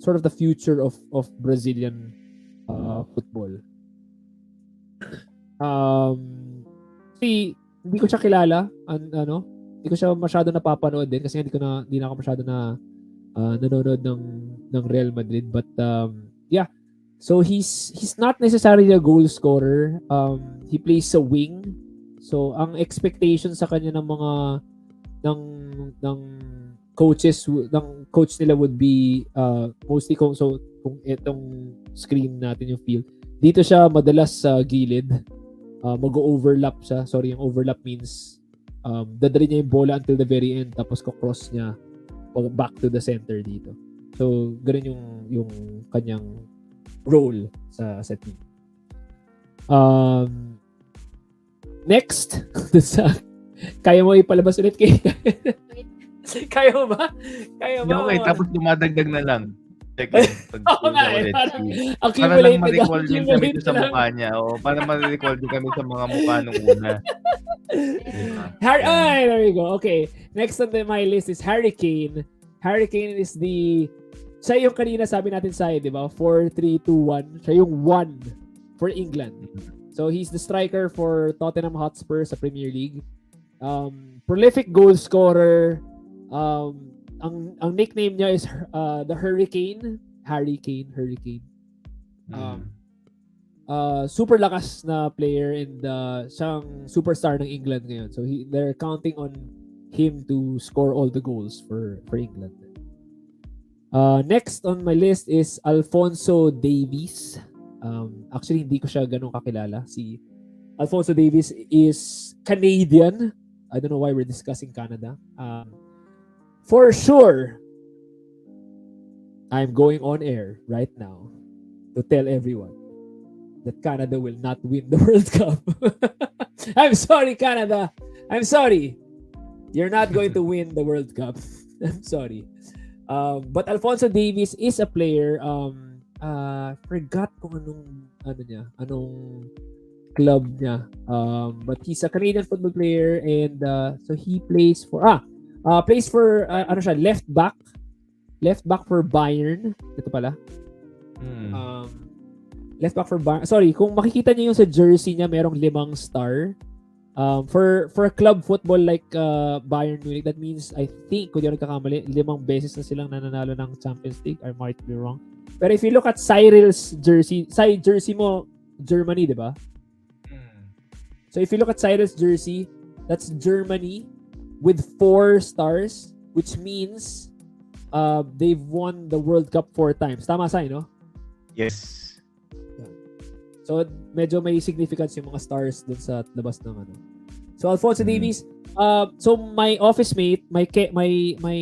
sort of the future of Brazilian football. Hindi ko siya kilala, hindi ko siya masyado napapanood din kasi hindi na ako masyado na nanonood ng Real Madrid, but yeah. So he's not necessarily a goal scorer. He plays a wing. So ang expectation sa kanya ng mga ng coaches, ng coach nila would be mostly kung itong screen natin yung field. Dito siya madalas sa gilid. Mag-overlap siya. Sorry, yung overlap means dadali niya yung bola until the very end tapos ko-cross niya back to the center dito. So ganun yung kanyang role sa team. Next, kaya mo ipalabas ulit kay Kaya mo ba? Okay, tapos dumadagdag na lang. Oo nga eh. Para lang ma-recall din kami sa mukha niya. O para ma-recall din kami sa mga mukha nung una. There you go. Okay. Next on my list is Harry Kane. Harry Kane is the siya yung kanina sabi natin sa di ba? 4-3-2-1. Siya yung 1 for England. So he's the striker for Tottenham Hotspur sa Premier League. Prolific goal scorer. Ang nickname niya is the Hurricane. Hurricane. Super lakas na player and siyang superstar ng England ngayon. So they're counting on him to score all the goals for England. Next on my list is Alphonso Davies. Actually, hindi ko siya ganun kakilala. Si Alphonso Davies is Canadian. I don't know why we're discussing Canada. For sure, I'm going on air right now to tell everyone that Canada will not win the World Cup. I'm sorry, Canada. I'm sorry. You're not going to win the World Cup. I'm sorry. But Alphonso Davies is a player. Forgot kung anong club niya. But he's a Canadian football player and so he plays for left back. Left back for Bayern. Ito pala. Left back for Bayern. Sorry, kung makikita niyo yung sa jersey niya, merong 5 star. For club football like Bayern Munich, that means I think, kung di ako nagkakamali, 5 beses na silang nananalo ng Champions League. I might be wrong. Pero if you look at Cyril's jersey, jersey mo, Germany, di ba? So if you look at Cyril's jersey, that's Germany with 4 stars, which means they've won the World Cup 4 times. Tama, Sai, no? Yes. So, medyo may significance yung mga stars dun sa labas ng ano. So, Alphonso Davies, so my office mate, my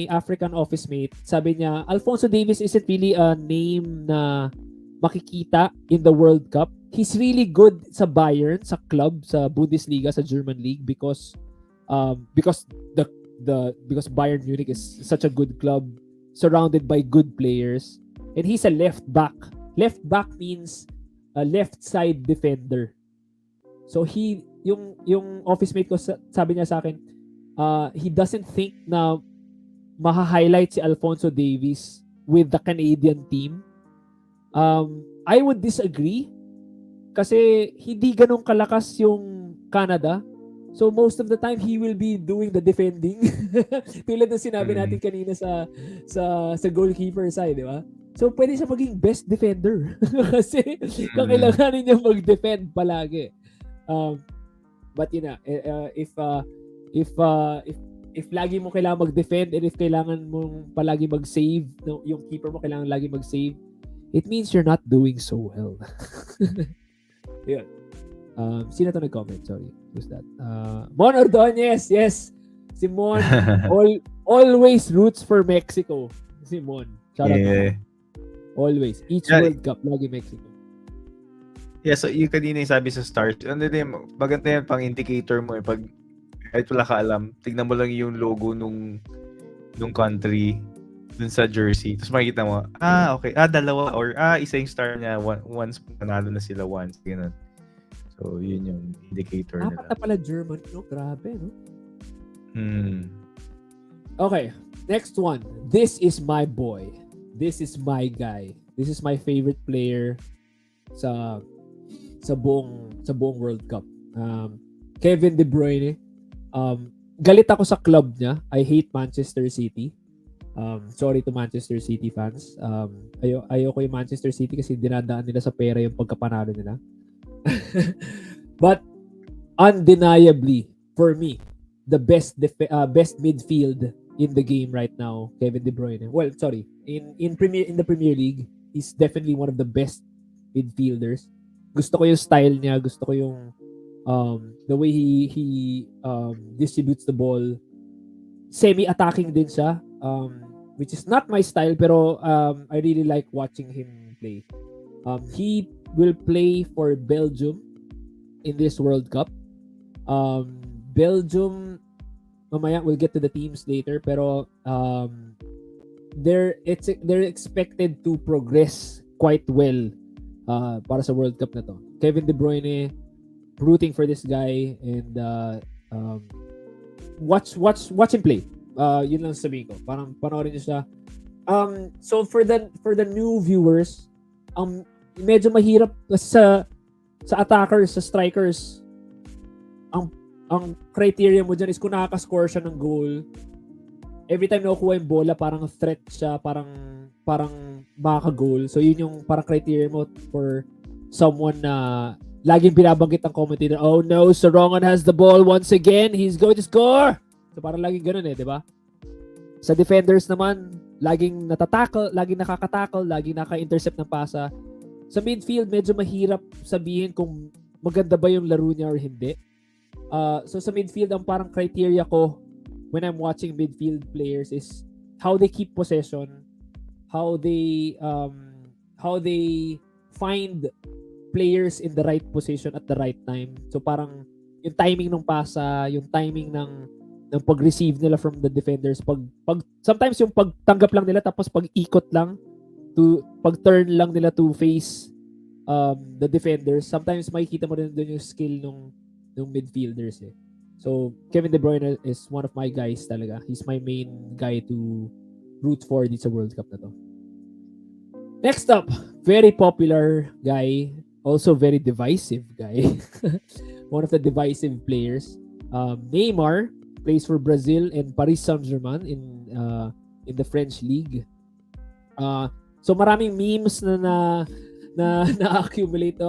African office mate, sabi niya, Alphonso Davies isn't really a name na makikita in the World Cup. He's really good sa Bayern, sa club, sa Bundesliga, sa German League because Bayern Munich is such a good club surrounded by good players. And he's a left back. Left back means a left side defender. So yung office mate ko sabi niya sa akin, he doesn't think na maha-highlight si Alphonso Davies with the Canadian team. I would disagree kasi hindi ganun kalakas yung Canada. So most of the time he will be doing the defending. Tulad ng sinabi natin kanina sa goalkeeper side, di ba? So pwede siya maging best defender kasi kailanganin niya mag-defend palagi. But yun na, if lagi mo kailangan mag-defend and if kailangan mong palagi mag-save, yung keeper mo kailangan lagi mag-save, it means you're not doing so well. Yun. Sino to nag-comment? Sorry. Who's that? Mon Ordonez. Yes. Si Mon always roots for Mexico. Si Mon. Shout out. Always. Each World Cup, lagi Mexico. Yeah, so yung kanina yung sabi sa stars, maganda yan pang indicator mo. Pag kahit wala ka alam, tignan mo lang yung logo nung country dun sa jersey. Tapos makikita mo, okay, dalawa or isa yung star niya, once panalo na sila once. Ganun. So, yun yung indicator nila. Apat na pala German, no? Grabe, no? Okay, next one. This is my boy. This is my guy. This is my favorite player sa buong World Cup. Kevin De Bruyne. Galit ako sa club niya. I hate Manchester City. Sorry to Manchester City fans. Ayoko yung Manchester City kasi dinadaan nila sa pera yung pagkapanalo nila. But undeniably for me, the best midfield in the game right now, Kevin De Bruyne. Well, sorry, in the Premier League, he's definitely one of the best midfielders. Gusto ko yung style niya, gusto ko yung the way he distributes the ball. Semi-attacking din siya, which is not my style, pero I really like watching him play. He will play for Belgium in this World Cup. Belgium, mamaya we'll get to the teams later, pero they're expected to progress quite well para sa World Cup na to. Kevin De Bruyne, rooting for this guy, and watch him play. Yun lang sabihin ko. Parang panoorin niyo siya. So for the new viewers, medyo mahirap sa attackers, sa strikers. Ang criteria mo dyan is kung nakaka-score siya ng goal. Every time nakukuha yung bola, parang threat siya, parang makaka-goal. So yun yung parang criteria mo for someone na laging binabanggit ang commentator, oh no, Sorongan has the ball once again, he's going to score! So parang laging ganun di ba? Sa defenders naman, laging natatackle, laging nakakatackle, laging naka-intercept ng pasa. Sa midfield, medyo mahirap sabihin kung maganda ba yung laro niya or hindi. So sa midfield, ang parang criteria ko when I'm watching midfield players is how they keep possession, how they find players in the right position at the right time. So parang yung timing ng pasa, yung timing ng pag-receive nila from the defenders, pag sometimes yung pagtanggap lang nila tapos pag-ikot lang pag-turn lang nila to face the defenders. Sometimes makikita mo rin doon yung skill ng midfielders eh. So Kevin De Bruyne is one of my guys talaga. He's my main guy to root for dito sa World Cup na to. Next up, very popular guy, also very divisive guy. One of the divisive players. Neymar plays for Brazil and Paris Saint-Germain in the French league. So maraming memes na accumulate.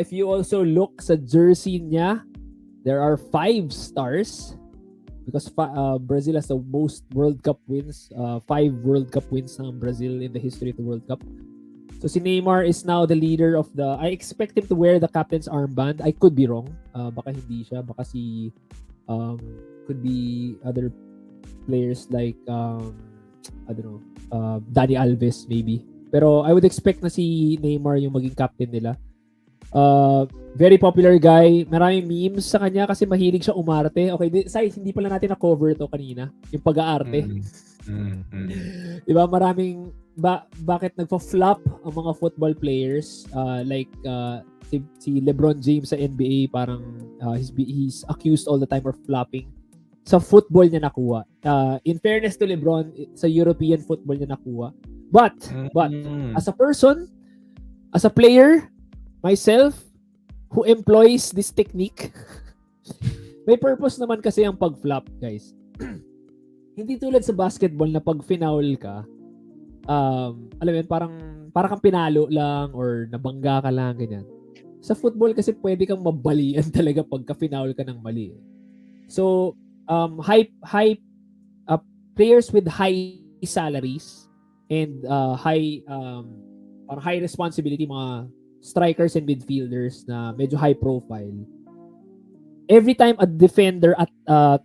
If you also look sa jersey niya, there are 5 stars because Brazil has the most World Cup wins. 5 World Cup wins ng Brazil in the history of the World Cup. So si Neymar is now the leader of I expect him to wear the captain's armband. I could be wrong. Baka hindi siya. Baka could be other players like I don't know, Dani Alves maybe. Pero I would expect na si Neymar yung maging captain nila. Very popular guy. Maraming memes sa kanya kasi mahilig siya umarte. Okay, hindi pala natin na-cover to kanina. Yung pag-aarte. Diba? Maraming bakit nagpa-flop ang mga football players like si LeBron James sa NBA parang he's accused all the time of flopping. Sa football niya nakuha. In fairness to LeBron, sa European football niya nakuha. But as a person, as a player, myself who employs this technique, may purpose naman kasi ang pag-flop, guys. Hindi tulad sa basketball na pag foul ka, alam mo yun, parang kang pinalo lang or nabangga ka lang, ganyan. Sa football kasi pwede kang mabalian talaga pagka foul ka ng mali. So, players with high salaries and high responsibility, mga strikers and midfielders na medyo high profile, every time a defender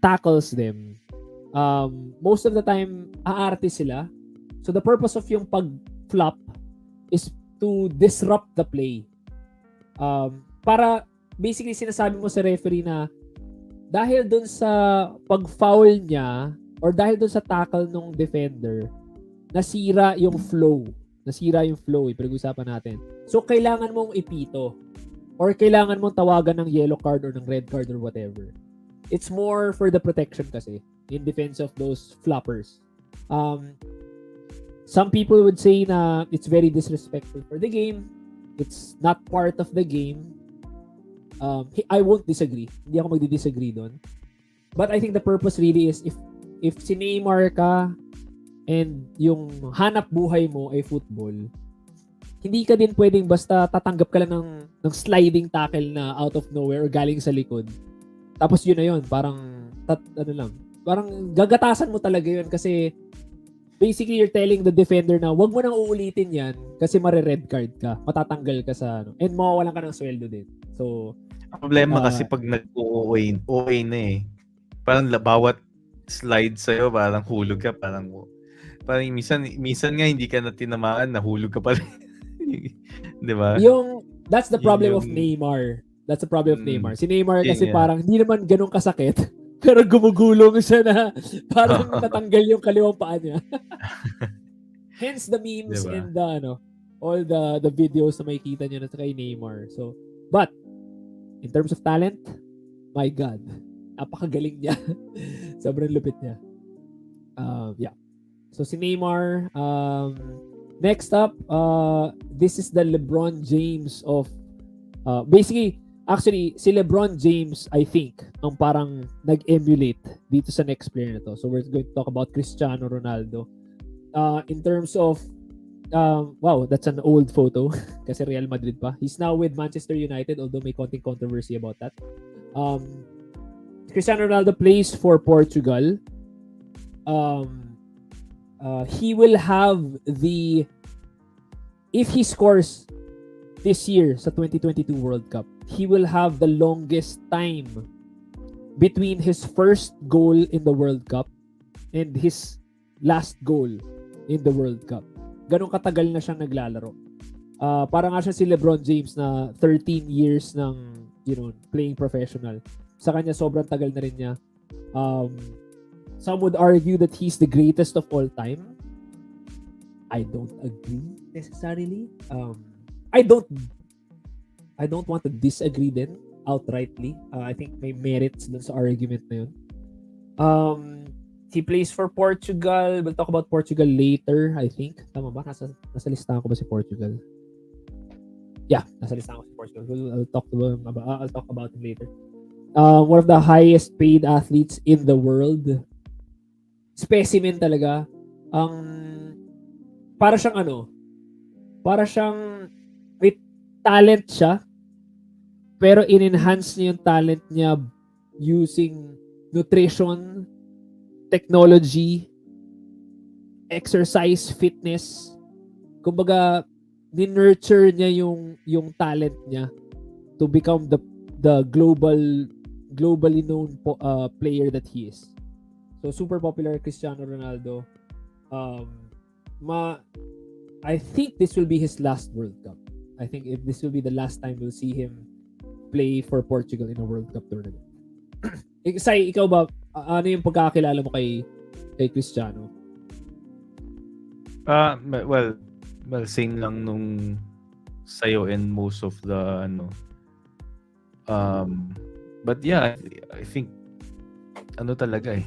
tackles them, most of the time aarte sila. So the purpose of yung pag-flop is to disrupt the play. Para basically sinasabi mo sa referee na dahil dun sa pag-foul niya or dahil dun sa tackle ng defender, nasira yung flow. Pinag-usapan natin. So, kailangan mong ipito or kailangan mong tawagan ng yellow card or ng red card or whatever. It's more for the protection kasi in defense of those floppers. Some people would say na it's very disrespectful for the game. It's not part of the game. I won't disagree. Hindi ako magdi-disagree doon. But I think the purpose really is if si Neymar ka and yung hanap buhay mo ay football, hindi ka din pwedeng basta tatanggap ka lang ng sliding tackle na out of nowhere or galing sa likod. Tapos yun na yun, parang gagatasan mo talaga yun kasi basically you're telling the defender na wag mo nang uulitin yan kasi mare-red card ka, matatanggal ka sa and mawawalan ka ng sweldo din. So, ang problema kasi pag nag-OA na eh. Parang bawat slide sa'yo, parang hulog ka, parang minsan nga hindi ka na tinamaan, nahulog ka pa rin. Di ba? That's the problem of Neymar. That's the problem of Neymar. Si Neymar kasi parang hindi naman ganun kasakit, pero gumugulong siya na parang natanggal yung kaliwang paa niya. Hence the memes, diba? And all the videos na makikita niyo na kay Neymar. So, but in terms of talent, my God, napakagaling niya. Sobrang lupit niya. Yeah. So si Neymar. Next up, this is the LeBron James of basically, actually, si LeBron James, I think, ang parang nag-emulate dito sa next player na to. So we're going to talk about Cristiano Ronaldo. In terms of, wow, that's an old photo kasi Real Madrid pa. He's now with Manchester United, although may konting controversy about that. Cristiano Ronaldo plays for Portugal. He will have if he scores this year sa 2022 World Cup, he will have the longest time between his first goal in the World Cup and his last goal in the World Cup. Ganong katagal na siyang naglalaro. Parang nga siya si LeBron James na 13 years ng, playing professional. Sa kanya, sobrang tagal na rin niya. Some would argue that he's the greatest of all time. I don't agree necessarily. I don't want to disagree then outrightly. I think may merits dun sa argument na yun. He plays for Portugal. We'll talk about Portugal later, I think. Tama ba? Nasa listahan ko ba si Portugal? Yeah, nasa listahan ko si Portugal. I'll talk about him later. One of the highest paid athletes in the world. Specimen talaga. Para siyang may talent siya, pero in-enhance niya yung talent niya using nutrition, technology, exercise, fitness. Kumbaga, ni-nurture niya yung talent niya to become the globally known player that he is. So super popular Cristiano Ronaldo. I think this will be his last World Cup. I think if this will be the last time we'll see him play for Portugal in a World Cup tournament. Sai, ikaw ba, ano yung pagkakakilala mo kay Cristiano? Well, same lang nung sayo and most of the but yeah, I think talaga eh.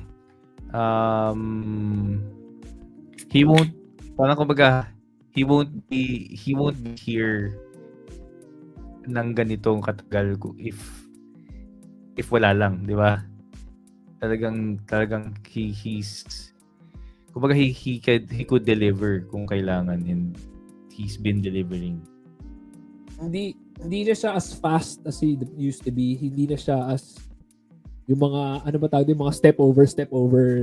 He won't be here ng ganitong katagal if wala lang, di ba? Talagang he's kumbaga he could deliver kung kailangan, and he's been delivering. Hindi na siya as fast as he used to be. Hindi na siya as yung mga yung mga step over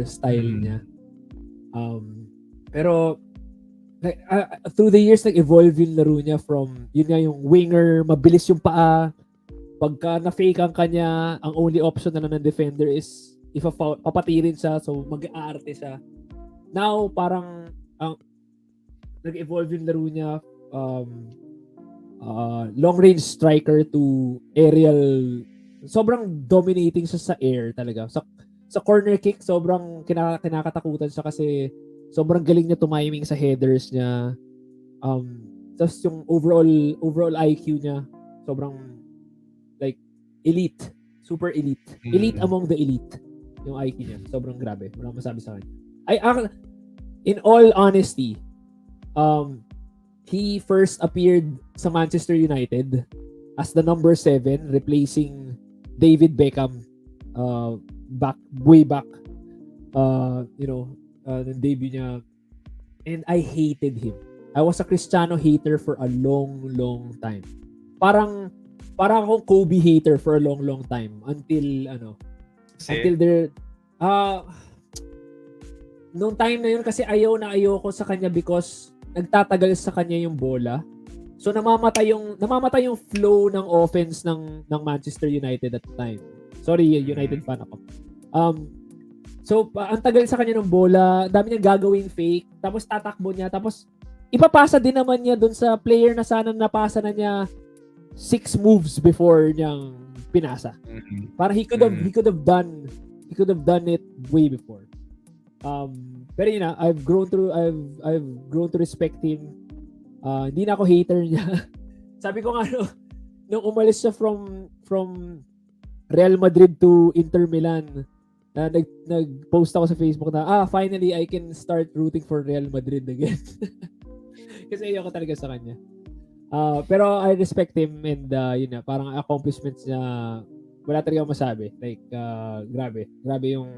style niya. Pero through the years nag-evolve yung laro niya from yun nga yung winger, mabilis yung paa. Pagka na-fake ang kanya, ang only option na ng defender is if papatirin siya, so mag-aarte siya. Now parang nag-evolve yung laro niya long range striker to aerial. Sobrang dominating siya sa air talaga. Sa corner kick, sobrang kinakatakutan siya kasi sobrang galing niya tumiming sa headers niya. Tapos yung overall IQ niya, sobrang like elite. Super elite. Elite among the elite. Yung IQ niya. Sobrang grabe. Wala masabi sa kanya. In all honesty, he first appeared sa Manchester United as the number 7, replacing David Beckham way back the debut niya, and I hated him. I was a Cristiano hater for a long time. Parang akong Kobe hater for a long time until there nung time na yun kasi ayaw ko sa kanya because nagtatagal sa kanya yung bola. So namamatay yung flow ng offense ng Manchester United at the time. Sorry, United fan ako. So ang tagal sa kanya ng bola, dami niyang gagawing fake, tapos tatakbo niya, tapos ipapasa din naman niya dun sa player na sana napasa na niya 6 moves before niyang pinasa. Para he could have done it way before. Pero yun na, I've grown to respect him. Hindi na ako hater niya. Sabi ko nga nung umalis siya from Real Madrid to Inter Milan, nag-post ako sa Facebook na, finally, I can start rooting for Real Madrid again. Kasi ayoko talaga sa kanya. Pero I respect him and yun na, parang accomplishments niya, wala talaga akong masabi. Like, grabe. Grabe yung,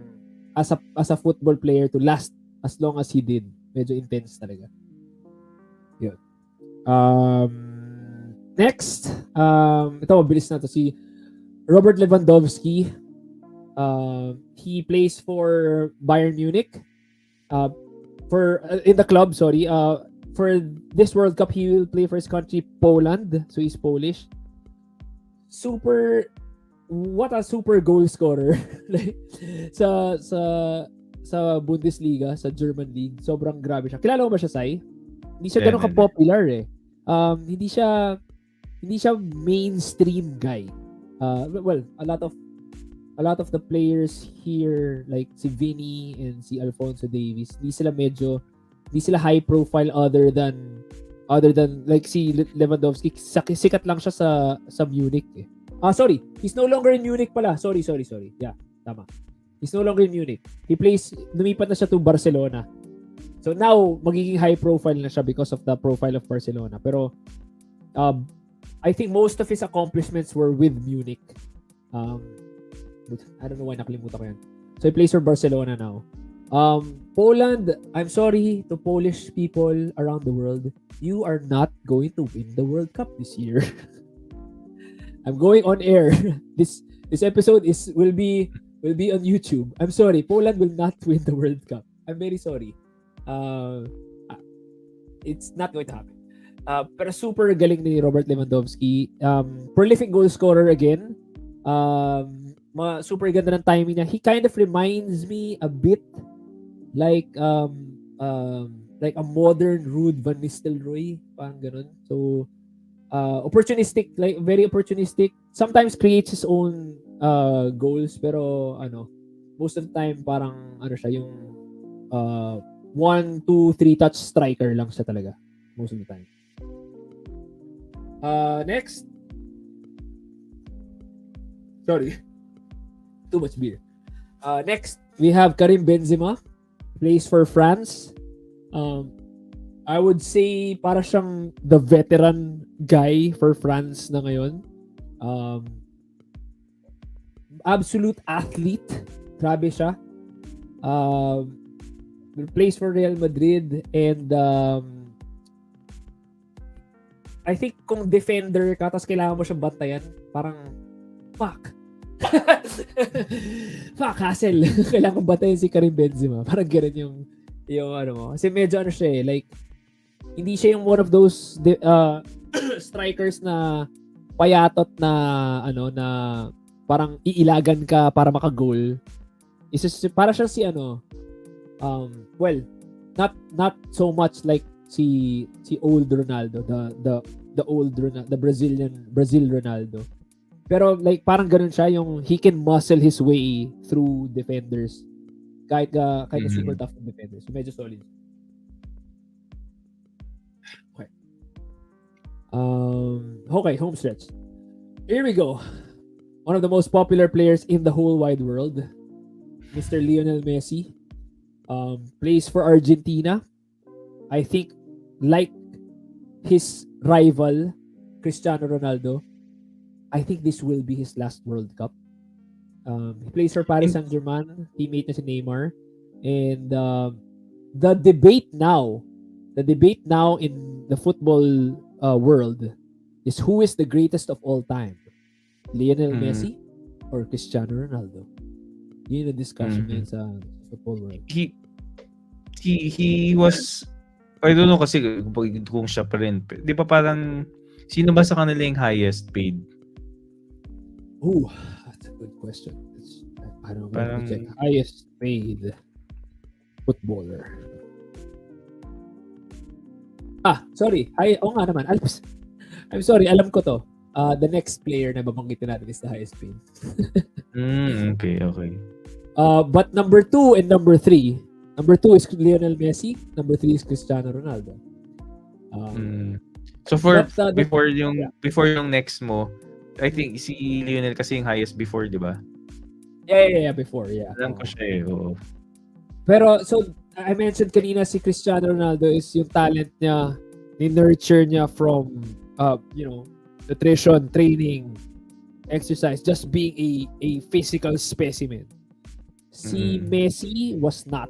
as a football player to last as long as he did. Medyo intense talaga. Yun. Next, ito, mabilis na to. Si Robert Lewandowski. He plays for Bayern Munich. In the club, sorry. For this World Cup, he will play for his country, Poland. So he's Polish. What a super goal scorer. Like, sa Bundesliga, sa German League, sobrang grabe siya. Kilala mo ba siya, Sai? Hindi siya ganun ka-popular eh. Hindi siya mainstream guy. Well, a lot of the players here, like si Vinny and si Alphonso Davies, hindi sila high profile other than like si Lewandowski, sikat lang siya sa Munich eh. Sorry, he's no longer in Munich pala. Sorry. Yeah, tama. He's no longer in Munich. Lumipat na siya to Barcelona. So now, magiging high profile na siya because of the profile of Barcelona. Pero I think most of his accomplishments were with Munich. I don't know why nakalimutan ko yan. So he plays for Barcelona now. Poland, I'm sorry to Polish people around the world. You are not going to win the World Cup this year. I'm going on air. This episode will be on YouTube. I'm sorry, Poland will not win the World Cup. I'm very sorry. It's not going to happen. Pero super galing ni Robert Lewandowski. Prolific goal scorer again. Super ganda ng timing niya. He kind of reminds me a bit like a modern Ruud van Nistelrooy, parang ganun. So opportunistic, like very opportunistic. Sometimes creates his own goals, pero most of the time parang siya yung 1, 2, 3 touch striker lang siya talaga most of the time. Next. Sorry. Too much beer. Next, we have Karim Benzema. Plays for France. I would say para siyang the veteran guy for France na ngayon. Absolute athlete. Grabe siya. Plays for Real Madrid and I think kung defender ka tapos kailangan mo siyang bantayan, parang fuck. Fuck, hassle. Kailangan kong batayin si Karim Benzema. Parang ganun yung mo. Kasi medyo siya like, hindi siya yung one of those strikers na payatot na na parang iilagan ka para maka-goal. Para siya si well, not so much like si old Ronaldo, the old Ronaldo, the Brazil Ronaldo. Pero like parang ganun siya, yung he can muscle his way through defenders kahit super tough defenders. So medyo solid. Okay. Okay, home stretch. Here we go. One of the most popular players in the whole wide world, Mr. Lionel Messi, plays for Argentina. I think like his rival Cristiano Ronaldo, I think this will be his last World Cup. He plays for Paris Saint-Germain. Teammate na si Neymar. And the debate now in the football world is who is the greatest of all time? Lionel Messi or Cristiano Ronaldo? Yun yung discussion ngayon sa football world. He was, I don't know kasi kung siya pa rin. Di ba parang, sino ba sa kanila yung highest paid? Oh, that's a good question. I don't know. Check. Highest paid footballer. Sorry. Nga naman. I'm sorry. Alam ko to. The next player na babanggitin natin is the highest paid. Okay. But number 2 and number 3. Number 2 is Lionel Messi. Number 3 is Cristiano Ronaldo. So before yung next mo, I think si Lionel kasi yung highest before, di ba? Yeah, before, yeah. Alam ko siya eh. Oo. Pero, so, I mentioned kanina si Cristiano Ronaldo is yung talent niya, ni-nurture niya from, nutrition, training, exercise, just being a physical specimen. Si Messi was not.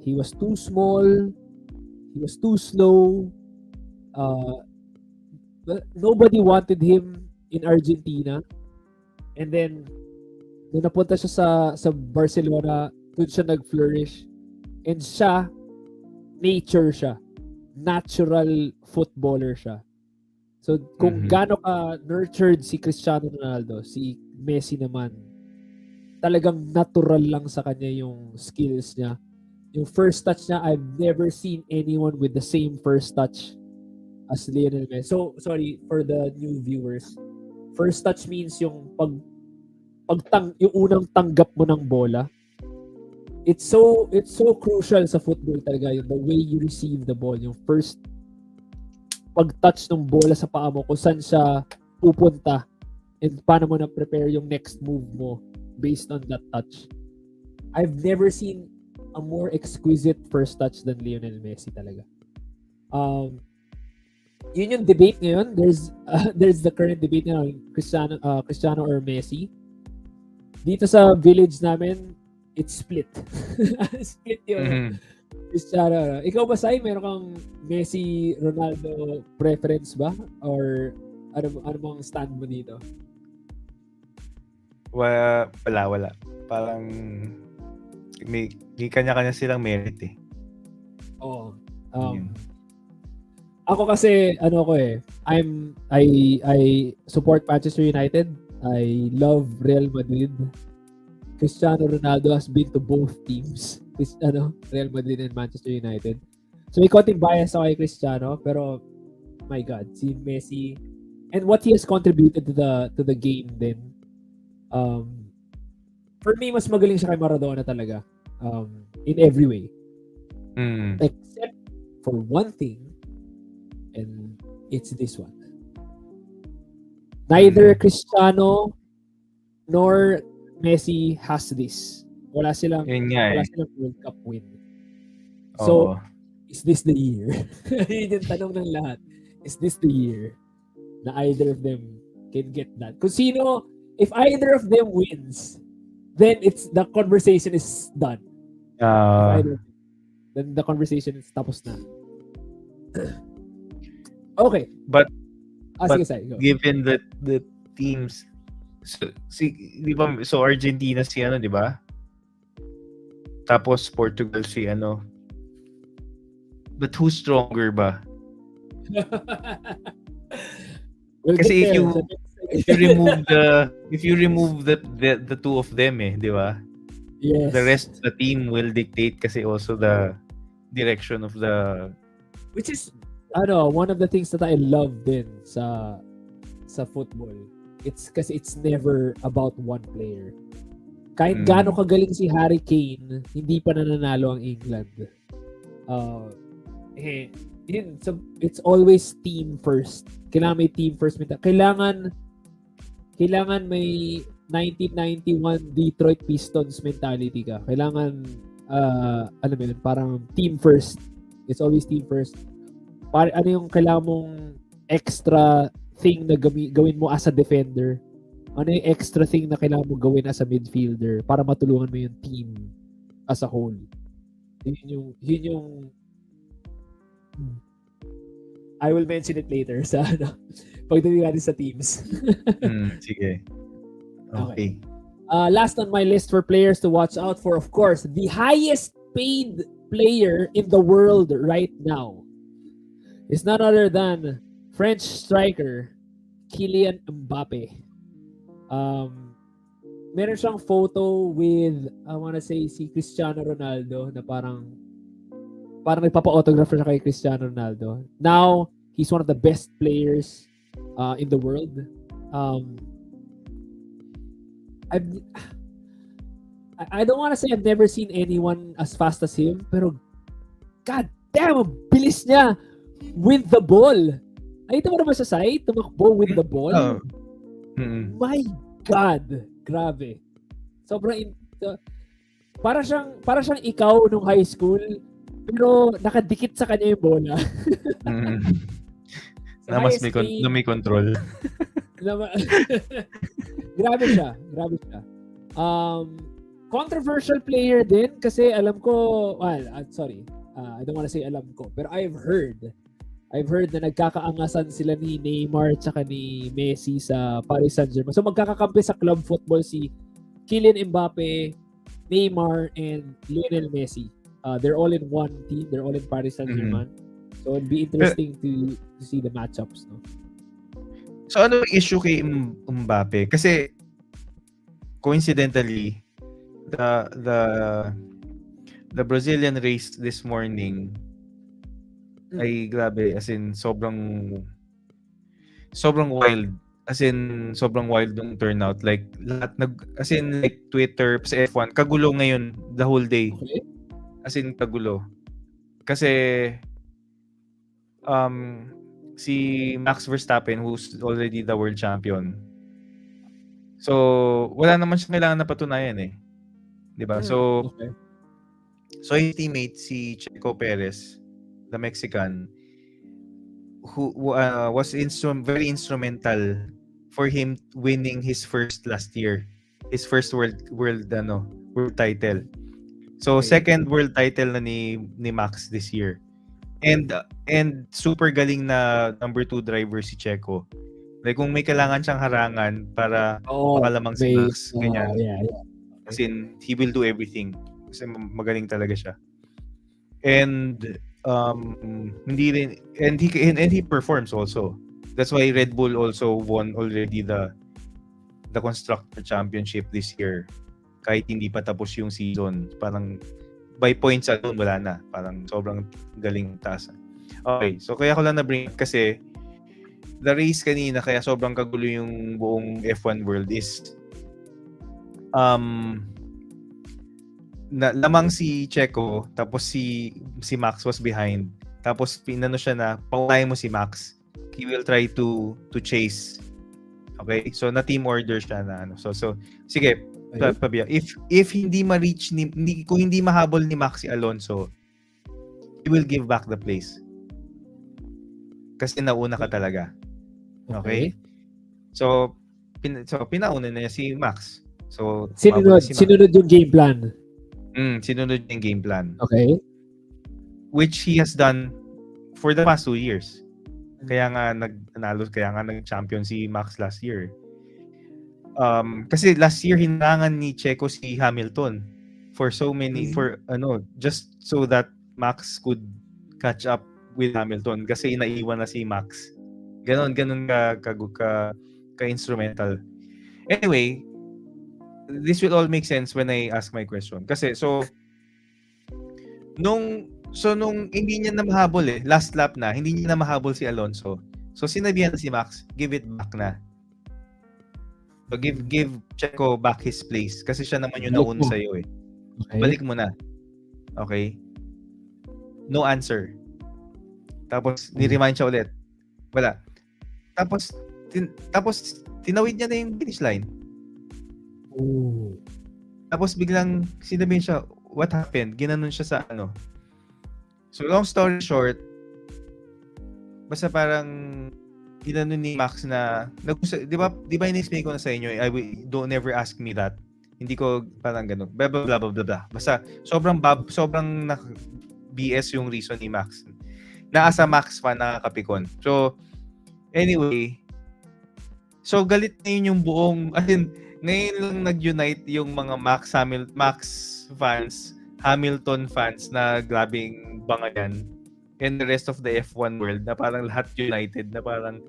He was too small. He was too slow. Nobody wanted him in Argentina. And then, nung napunta siya sa Barcelona, doon siya nag-flourish. And siya, nature siya. Natural footballer siya. So, kung gaano ka nurtured si Cristiano Ronaldo, si Messi naman, talagang natural lang sa kanya yung skills niya. Yung first touch niya, I've never seen anyone with the same first touch as Lionel Messi. So, sorry for the new viewers. First touch means yung yung unang tanggap mo ng bola. It's so crucial sa football talaga yung the way you receive the ball, yung first pag-touch ng bola sa paa mo, kung saan siya pupunta and paano mo na-prepare yung next move mo based on that touch. I've never seen a more exquisite first touch than Lionel Messi talaga. Yun yung debate ngayon. There's the current debate ngayon, Cristiano or Messi. Dito sa village namin, it's split. Split yung Cristiano. Ikaw ba, Sai? Meron kang Messi, Ronaldo preference ba? Or ano bang stand mo dito? Wala. Parang may kanya-kanya silang merit eh. Oo. Ako kasi, I support Manchester United. I love Real Madrid. Cristiano Ronaldo has been to both teams. Real Madrid and Manchester United. So may konting bias ako kay Cristiano, pero my God, si Messi and what he has contributed to the game din. For me, mas magaling siya kay Maradona talaga. In every way. Except for one thing, and it's this one. Neither Cristiano nor Messi has this. Wala silang World Cup win. So, is this the year? Yun yung tanong ng lahat. Is this the year na either of them can get that? Kung sino, if either of them wins, then the conversation is done. Then the conversation is tapos na. Okay. But sige, Sai, go. Given that the teams so Argentina si di ba? Tapos Portugal si But who's stronger ba? Kasi if you remove the two of them di ba? Yes. The rest of the team will dictate kasi also the direction of the, which is one of the things that I love din sa football. It's kasi it's never about one player. Kahit gaano kagaling si Harry Kane, hindi pa nananalo ang England. So it's always team first. Kailangan may team first mentality. Kailangan may 1991 Detroit Pistons mentality ka. Kailangan parang team first. It's always team first. Ano yung kailangan mong extra thing na gawin mo as a defender? Ano yung extra thing na kailangan mo gawin as a midfielder para matulungan mo yung team as a whole? Yun yung I will mention it later sa pagdating natin sa teams. Sige. Okay. Last on my list for players to watch out for, of course, the highest paid player in the world right now is none other than French striker Kylian Mbappe. Meron siyang photo with, I wanna say, si Cristiano Ronaldo na parang nagpapa-autograph siya kay Cristiano Ronaldo. Now, he's one of the best players in the world. I don't wanna say I've never seen anyone as fast as him, pero god damn, ang bilis niya with the ball. Ay, ito mo naman sa side, tumakbo with the ball. My God, grabe. Sobrang para siyang ikaw nung high school pero nakadikit sa kanya yung bola. Mm. Sa Na mas highest paid, may control. grabe siya. Controversial player din kasi alam ko, sorry. I don't wanna say alam ko, pero I've heard na nagkakaangasan sila ni Neymar tsaka ni Messi sa Paris Saint-Germain. So magkakakampi sa club football si Kylian Mbappe, Neymar, and Lionel Messi. They're all in one team. They're all in Paris Saint-Germain. So it'd be interesting to see the matchups. No? So ano yung issue kay Mbappe? Kasi coincidentally, the Brazilian race this morning ay grabe, as in sobrang wild. As in sobrang wild yung turnout. Like lahat as in like Twitter sa F1 kagulo ngayon the whole day. Okay. As in kagulo. Kasi si Max Verstappen who's already the world champion. So wala naman siya kailangan na patunayan eh. 'Di ba? So okay. So his teammate si Checo Perez, the Mexican, who was very instrumental for him winning his first last year, his first world title. So Okay. second world title na ni Max this year. And super galing na number 2 driver si Checo. Like kung may kailangan siyang harangan para makalamang si Max, ganyan. Yeah. As in, he will do everything. Kasi magaling talaga siya. And hindi rin and he performs also. That's why Red Bull also won already the constructor championship this year. Kahit hindi pa tapos yung season, parang by points alone wala na. Parang sobrang galing taas. Okay, so kaya ko lang na-bring up kasi the race kanina kaya sobrang kagulo yung buong F1 world is lamang si Checo tapos si Max was behind tapos pinano siya na paunahin mo si Max, he will try to chase. Okay, so na team order siya na ano, so sige Pabia, if hindi ma-reach kung hindi mahabol ni Max si Alonso, he will give back the place kasi nauna ka talaga. Okay? So pinauna na niya si Max. So sinunod yung game plan. Sinunod yung game plan. Okay. Which he has done for the past 2 years. Kaya nga nag-champion si Max last year. Kasi last year hinarangan ni Checo si Hamilton for just so that Max could catch up with Hamilton kasi naiwan na si Max. Ganon ka instrumental. Anyway, this will all make sense when I ask my question. Kasi nung hindi niya na mahabol last lap na, hindi niya na mahabol si Alonso. So sinabihan na si Max, give it back na. So give Checo back his place kasi siya naman yung nauna sa iyo Okay. Balik mo na. Okay? No answer. Tapos ni-remind siya ulit. Wala. Tapos tinawid niya na yung finish line. Ooh. Tapos biglang sinabihin siya, what happened? Ginanon siya sa ano. So long story short, basta parang ginanon ni Max na di ba in-explain ko na sa inyo, don't ever ask me that. Hindi ko parang ganun. Blah blah blah blah blah. Basta sobrang BS yung reason ni Max. Naasa Max fan nakakapikon. So anyway, so galit na yun yung buong ngayon lang nag-unite yung mga Max fans, Hamilton fans na grabing bangayan, and the rest of the F1 world na parang lahat united na parang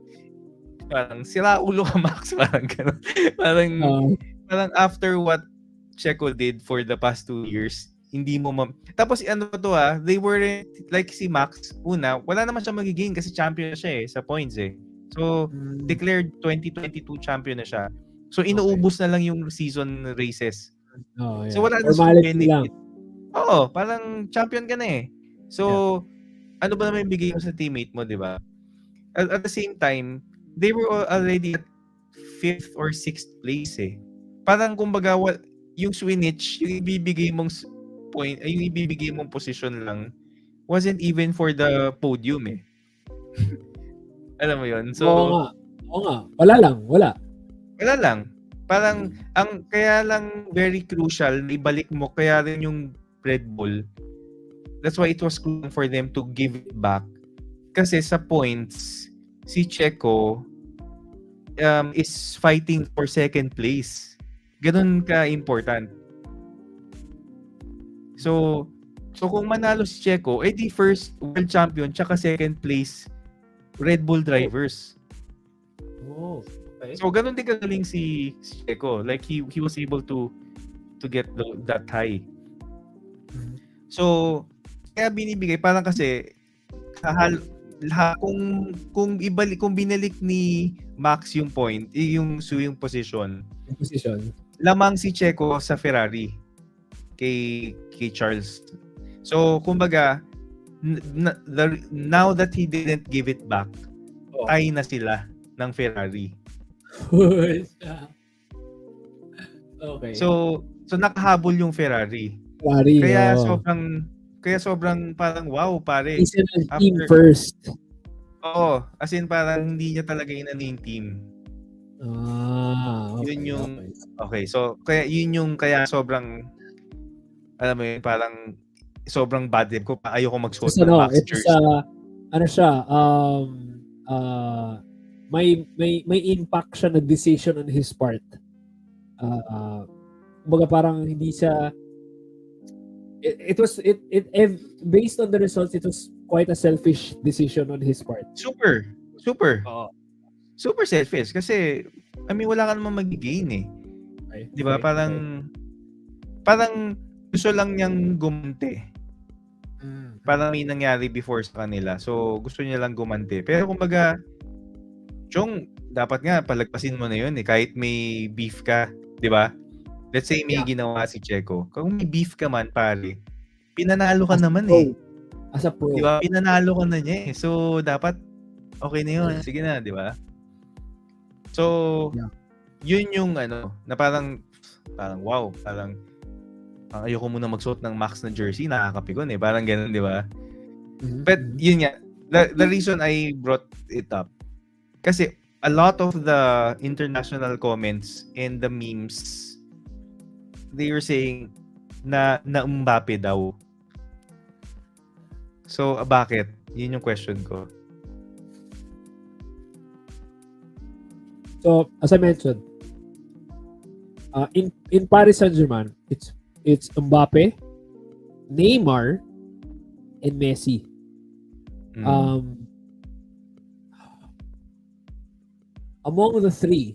sila ulo ka Max, parang gano'n. Parang after what Checo did for the past 2 years, hindi mo tapos ano to they were like si Max, una, wala naman siya magiging kasi champion na siya sa points So, declared 2022 champion na siya. So, inuubos na lang yung season races. Yeah. So, wala na siyang benefit. Oo, parang champion ka na So, ano ba naman bigay mo sa teammate mo, di ba? At the same time, they were already at 5th or 6th place Parang kumbaga, yung swinich, yung ibibigay mong point, ay yung ibibigay mong position lang wasn't even for the podium eh. Alam mo yun? Oo So, nga. Oo nga. Wala lang. Wala. wala lang. Parang, ang kaya lang very crucial, na ibalik mo, kaya rin yung Red Bull, that's why it was crucial for them to give it back. Kasi sa points, si Checo is fighting for second place. Ganun ka-important. So kung manalo si Checo, di first world champion tsaka second place Red Bull drivers. Oh, okay. So ganun din kagaling si Checo. Like he was able to get that high. So kaya binibigay parang kasi kung binalik ni Max yung point, yung position. Yung position. Lamang si Checo sa Ferrari kay Charles. So kumbaga now that he didn't give it back, tie na sila ng Ferrari. Okay. So nakahabol yung Ferrari. Ferrari, Kaya sobrang parang wow pare. He's in a team first. Oo, as in parang hindi niya talaga inano yung team. Okay, Yun yung okay. So kaya sobrang alam mo yun, parang sobrang bad trip ko. Ayoko magsuot ng Max jersey. May impact siya na decision on his part. Kumbaga parang hindi siya it based on the results, it was quite a selfish decision on his part. Super. Super selfish kasi I mean wala ka namang mag-gain eh. Okay. 'Di ba? Parang gusto lang niyang gumanti. Parang may nangyari before sa kanila. So gusto niya lang gumanti. Pero kumbaga Chong, dapat nga palagpasin mo na 'yun eh kahit may beef ka, 'di ba? Let's say may ginawa si Checo. Kung may beef ka man, pare, pinanalo ka naman eh. As a pro. Di ba? Pinanalo ka na niya eh. So, dapat okay na yun. Sige na, di ba? So, yun yung na parang wow. Parang ayoko muna magsuot ng Max na jersey. Nakakapigon eh. Parang ganun, di ba? But, yun nga. The reason I brought it up, kasi a lot of the international comments and the memes, they were saying na Mbappe daw. So, bakit? Yun yung question ko. So, as I mentioned, in Paris Saint-Germain, it's Mbappe, Neymar, and Messi. Among the three,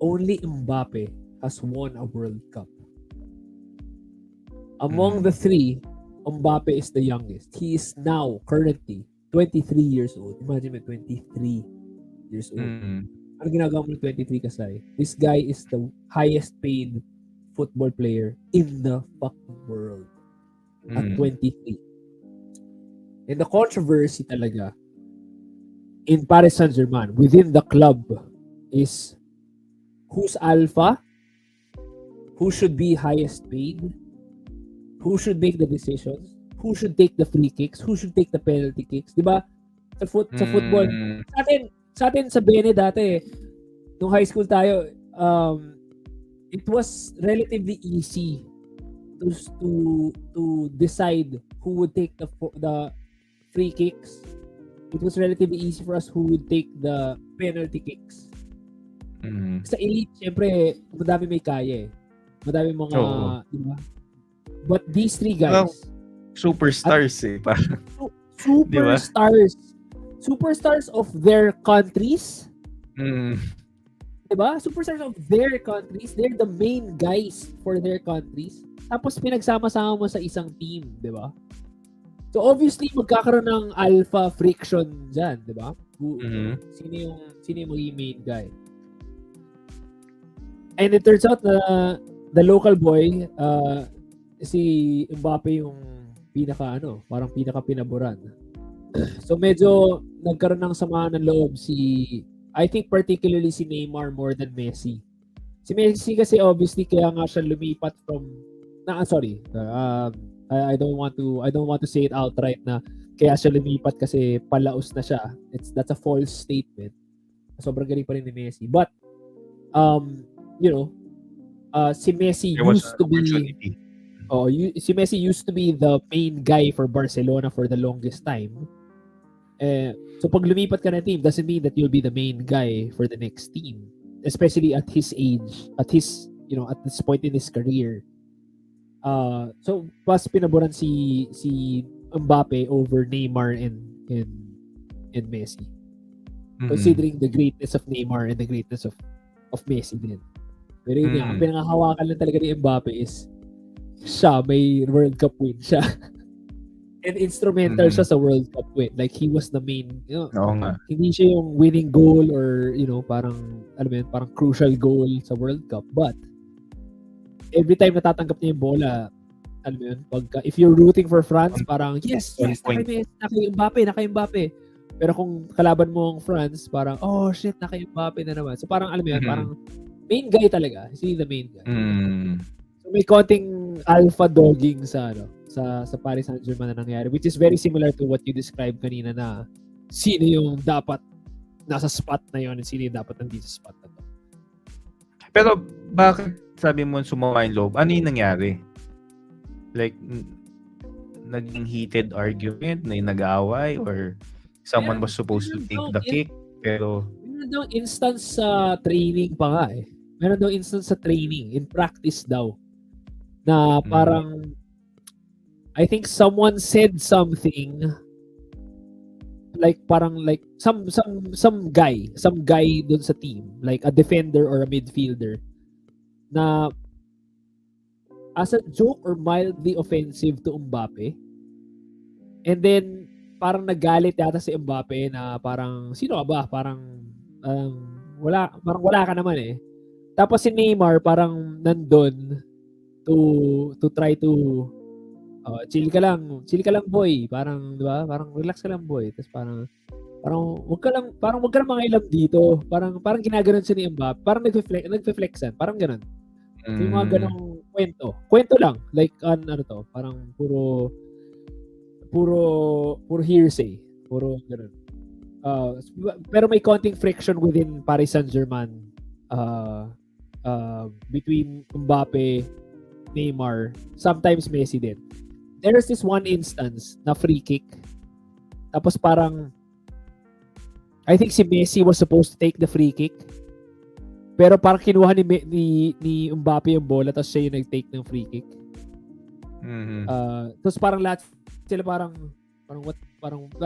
only Mbappe has won a World Cup. Among the three, Mbappe is the youngest. He is now currently 23 years old. Imagine me, 23 years old. Ano ginagawa mo ng 23 kasay? This guy is the highest paid football player in the fucking world at 23. And the controversy talaga in Paris Saint-Germain within the club is who's alpha, who should be highest paid, who should make the decisions, who should take the free kicks, who should take the penalty kicks, 'di ba? Sa football, sa atin sa Bene dati, nung high school tayo, it was relatively easy to decide who would take the free kicks. It was relatively easy for us who would take the penalty kicks. Sa elite, syempre, madami may kaya eh. Madami mga, di ba? But these three guys, superstars eh. Parang, superstars. Diba? Superstars of their countries. Diba? Superstars of their countries. They're the main guys for their countries. Tapos pinagsama-sama mo sa isang team. Diba? So obviously, magkakaroon ng alpha friction dyan. Diba? Sino yung magiging main guy? And it turns out na the local boy, si Mbappe yung parang pinaka pinaboran. So medyo nagkaroon ng samaan ng loob I think particularly si Neymar more than Messi. Si Messi kasi obviously kaya nga siya lumipat from I don't want to say it outright na kaya siya lumipat kasi palaos na siya. That's a false statement. Sobrang galing pa rin ni Messi. But you know, si Messi There was used an to be opportunity. si Messi used to be the main guy for Barcelona for the longest time. So pag lumipat ka na team doesn't mean that you'll be the main guy for the next team, especially at his age, at this point in his career. So pas pinaboran si Mbappe over Neymar and Messi. Considering the greatness of Neymar and the greatness of Messi din. Pero yun ang pinangahawakan lang talaga ni Mbappe is siya, may World Cup win siya. And instrumental siya sa World Cup win. Like, he was the main, Oo nga. hindi siya yung winning goal or, parang, alam mo yun, parang crucial goal sa World Cup. But, every time natatanggap niya yung bola, alam mo yun, if you're rooting for France, parang, yes, naka Mbappe. Pero kung kalaban mo ang France, parang, oh shit, naka Mbappe na naman. So parang, alam mo yun, parang, main guy talaga. He's the main guy. So may konting alpha dogging sa Paris Saint-Germain na nangyari, which is very similar to what you described kanina na sino yung dapat nasa spot na yun and sino yung dapat nandito sa spot na to. Pero bakit sabi mo sumama yung loob? Ano yung nangyari? Like, naging heated argument, na nag-aaway, or someone was supposed to take the kick, pero... Meron daw instance sa training pa nga eh. Meron daw instance sa training, in practice daw, na parang, I think someone said something, like some guy dun sa team, like a defender or a midfielder, na as a joke or mildly offensive to Mbappe. And then, parang nagalit yata si Mbappe na parang, sino ka ba? Parang wala ka naman eh. Tapos si Neymar parang nandun to try to chill ka lang boy. Parang, di ba? Parang relax ka lang boy. Tapos parang wag ka lang mangailam dito. Parang ginaganon siya ni Mbappe. Parang nagfe-flexan. Parang ganoon. So, yung mga ganong kwento lang. Like, ano to, parang puro hearsay. Puro ganun. Pero may konting friction within Paris Saint-Germain between Mbappe, Neymar, sometimes Messi din. There's this one instance na free kick. Tapos parang I think si Messi was supposed to take the free kick. Pero parang kinuha ni Mbappe yung bola tapos siya yung nag-take ng free kick. Tapos parang lahat sila parang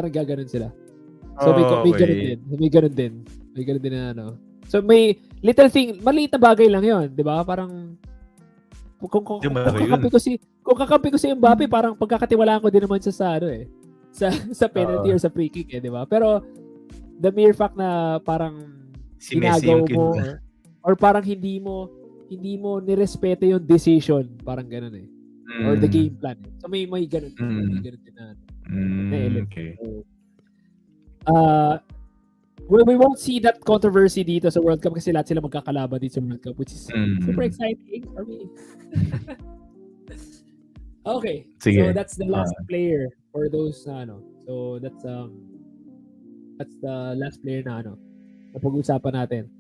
gaganon sila. So may ganun din na ano. So may little thing, maliit na bagay lang 'yon, 'di ba? Parang kung kakampi ko si Mbappe, parang pagkakatiwalaan ko din naman siya sa ano eh. Sa penalty or sa free kick eh, 'di ba? Pero the mere fact na parang si Messi yung mo or parang hindi mo nirespeto yung decision, parang ganun eh. Or the game plan. So may ganun din. May ganun din na element. Okay. So, we won't see that controversy dito sa World Cup kasi lahat sila magkakalaban dito sa World Cup, which is super exciting for me. Okay. Sige. So that's the last player for those na ano. So that's the last player na ano na pag-usapan natin.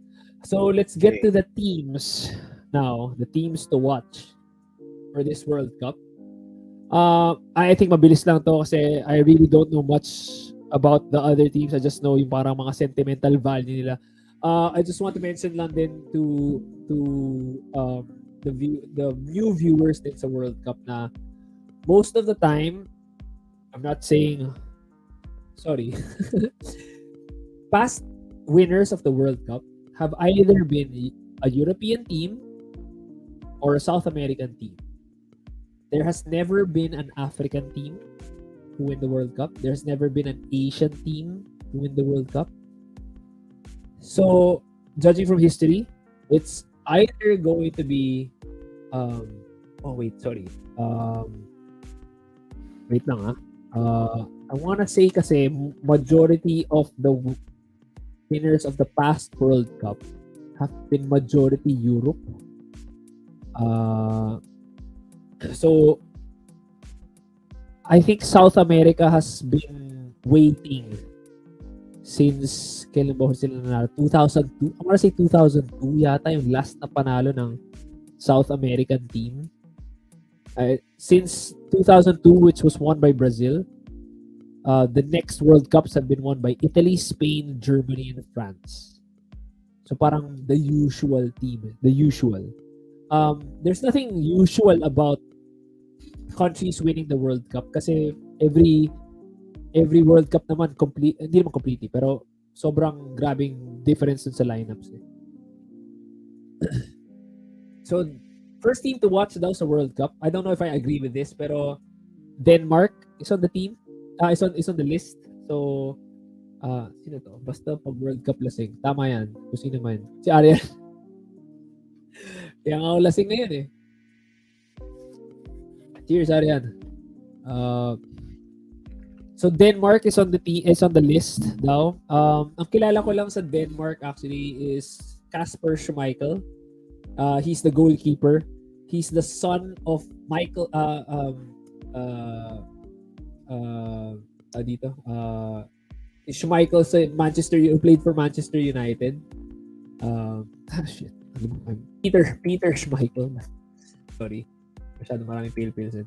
So let's get to the teams now, the teams to watch for this World Cup. I think mabilis lang to kasi I really don't know much about the other teams. I just know yung parang mga sentimental value nila. I just want to mention lang din to the new viewers din sa World Cup na most of the time, I'm not saying sorry. Past winners of the World Cup have either been a European team or a South American team. There has never been an African team who win the World Cup. There's never been an Asian team who win the World Cup. So, judging from history, it's either going to be wait lang I wanna say kasi majority of the winners of the past World Cup have been majority Europe. So I think South America has been waiting since kailan ba sila nanalo? 2002? I wanna say 2002 yata yung last na panalo ng South American team. Since 2002, which was won by Brazil, the next World Cups have been won by Italy, Spain, Germany, and France. So parang the usual team. The usual. There's nothing usual about countries winning the World Cup kasi every World Cup naman hindi naman completely, pero sobrang grabing difference dun sa lineups eh. So first team to watch daw sa World Cup. I don't know if I agree with this, pero Denmark is on the team. Is on the list. So sino to? Basta pag World Cup lasing. Tama yan. Kung sino man. Si Ariel. Kaya nga ako lasing na yun eh. Cheers, Arian. So Denmark is on the list daw. Ang kilala ko lang sa Denmark actually is Kasper Schmeichel. He's the goalkeeper. He's the son of Michael Schmeichel sa played for Manchester United. Shit. Peter Schmeichel. Sorry. Masyado maraming pale-pales.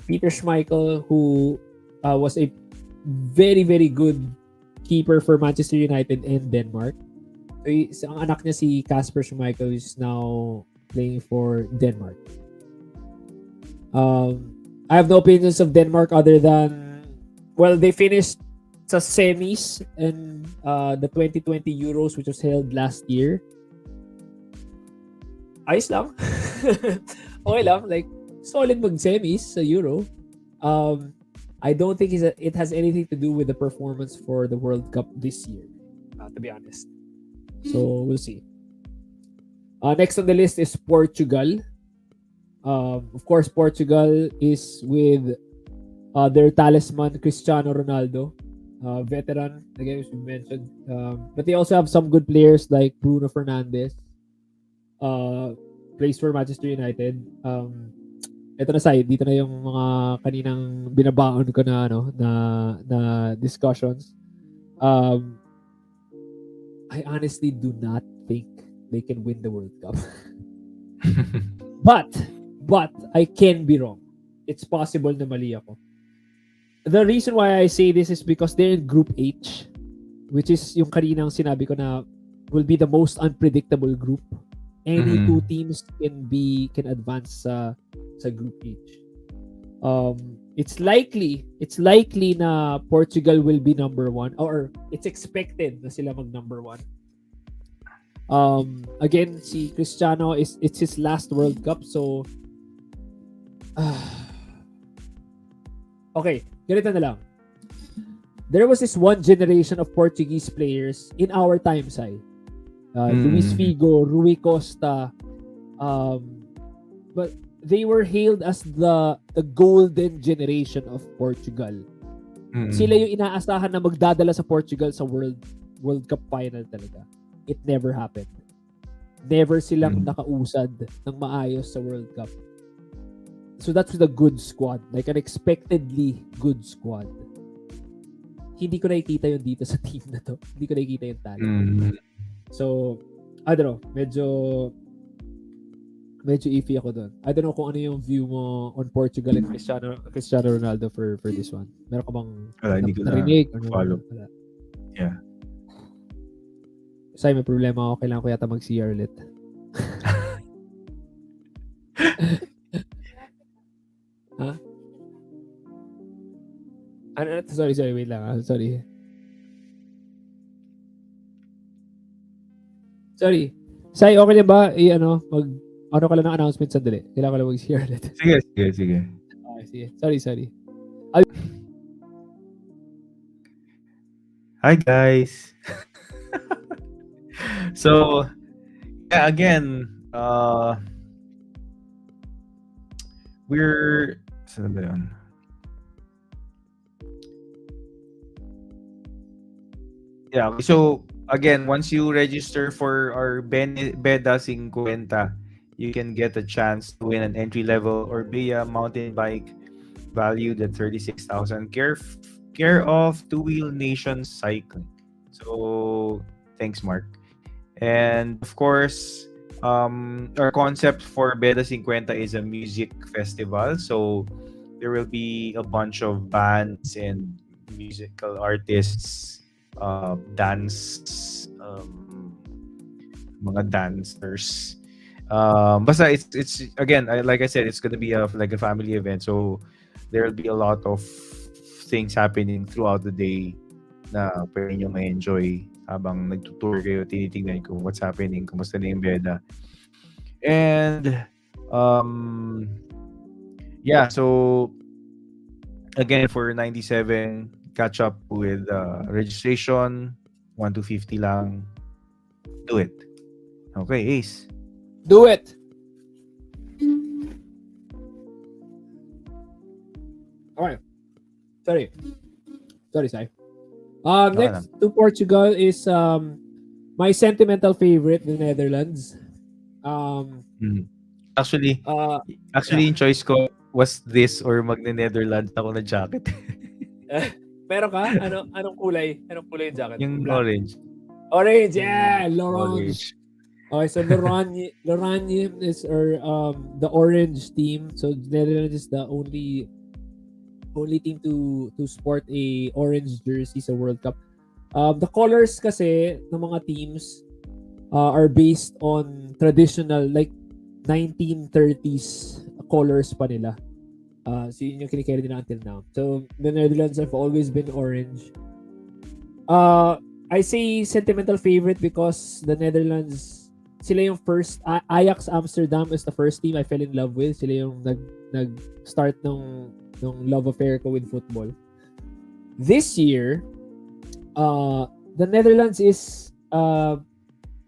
Peter Schmeichel, who was a very, very good keeper for Manchester United and Denmark. So, ang anak niya si Kasper Schmeichel is now playing for Denmark. I have no opinions of Denmark other than, well, they finished sa semis in the 2020 Euros, which was held last year. Ayos lang. Okay lang. Like, solid mag-semis sa Euro. I don't think it has anything to do with the performance for the World Cup this year, to be honest. So, we'll see. Next on the list is Portugal. Of course, Portugal is with their talisman, Cristiano Ronaldo. Veteran, again, as we mentioned. But they also have some good players like Bruno Fernandes. Plays for Manchester United. Ito na side, dito na yung mga kaninang binabaon ko na na discussions. I honestly do not think they can win the World Cup. But I can be wrong. It's possible na mali ako. The reason why I say this is because they're in Group H, which is yung kaninang sinabi ko na will be the most unpredictable group. Any two teams can advance sa Group H. It's likely na Portugal will be number 1, or it's expected na sila mag number 1. Again, si Cristiano it's his last World Cup, so okay, ganito na lang. There was this one generation of Portuguese players in our time, Sai. Luis Figo, Rui Costa, but they were hailed as the golden generation of Portugal. Sila yung inaasahan na magdadala sa Portugal sa World Cup final talaga. It never happened. Never silang nakausad ng maayos sa World Cup. So that's the good squad, like an expectedly good squad. Hindi ko nakikita yun dito sa team na to. Hindi ko nakikita yung talent. So, I don't know, medyo iffy ako doon. I don't know kung ano yung view mo on Portugal and Cristiano Ronaldo for this one. Meron ka bang narinig? Follow. Yeah. Say, may problema ako. Kailangan ko yata mag-CR ulit. Ha? Sorry, wait lang. Sorry. Say, okay na ba? Ano ka lang ng announcement sandali? Kailangan ko lang mag-share ulit. Sige. Okay, sige. Sorry. Hi, guys. So, yeah, again, saan ba yun? Yeah, so again, once you register for our Beda 50, you can get a chance to win an entry level Orbea mountain bike valued at 36,000, care of Two Wheel Nation Cycling. So thanks, Mark. And of course, our concept for Beda 50 is a music festival. So there will be a bunch of bands and musical artists, mga dancers. Basta it's again, like I said, it's gonna be like a family event. So there will be a lot of things happening throughout the day na pwede nyo ma-enjoy habang nagtutour kayo, tinitingnan ko what's happening, kumusta na yung beda. And yeah, so again, for 97, catch up with registration, 1 to 50 lang. Do it. Okay, Ace. Do it. Alright. Sorry, Sai. Next to Portugal is my sentimental favorite, the Netherlands. Actually, yung choice ko was this or magne-Netherlands ako na jacket. Meron ka? Anong kulay? Anong kulay yung jacket? Yung Black. orange. Yeah, L'Orange. Okay, so L'Orange is the orange team. So Netherlands is the only team to sport a orange jersey sa World Cup. The colors kasi ng mga teams are based on traditional like 1930s colors pa nila. So yun yung kinikerry nila until now. So the Netherlands have always been orange. I say sentimental favorite because the Netherlands, sila yung first, Ajax Amsterdam is the first team I fell in love with. Sila yung nag-start ng love affair ko with football. This year, the Netherlands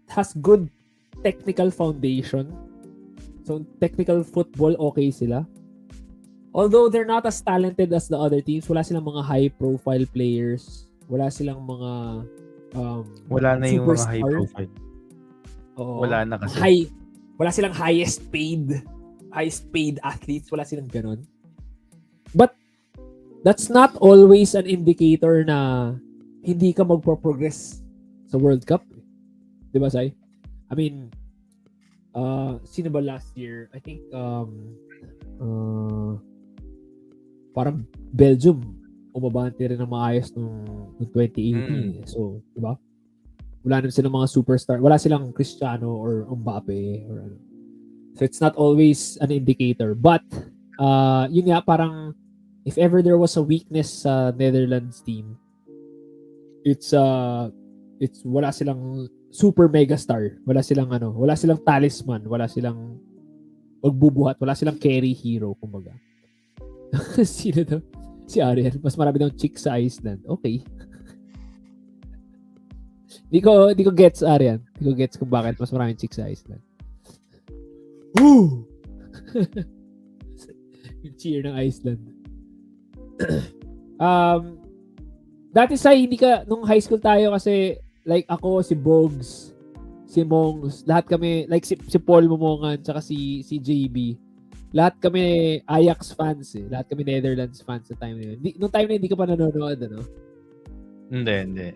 has good technical foundation. So technical football, okay sila. Although they're not as talented as the other teams, wala silang mga high-profile players. Wala silang mga wala na yung mga superstar. high profile. Oo. Wala na kasi. Wala silang highest paid athletes. Wala silang ganun. But that's not always an indicator na hindi ka magpo-progress sa World Cup. Di ba, Sai? I mean, sino ba last year? I think parang Belgium umabante rin ng maayos nung 2018. So, di ba? Wala naman silang mga superstar. Wala silang Cristiano or Mbappe or ano. So, it's not always an indicator. But, yun nga, parang if ever there was a weakness sa Netherlands team, it's wala silang super mega star. Wala silang talisman, wala silang magbubuhat, wala silang carry hero, kumbaga. Sino daw? Si Ariel. Mas marami daw chick sa Iceland. Okay. Di ko gets, Ariel. Di ko gets kung bakit mas maraming chick sa Iceland. Woo! Yung cheer ng Iceland. Dati sa hindi ka, nung high school tayo kasi, like ako, si Bogs, si Mongs, lahat kami, like si Paul Momongan, tsaka si JB, lahat kami Ajax fans eh. Lahat kami Netherlands fans sa time na yun. Nung time na hindi ka pa nanonood, ano? Hindi.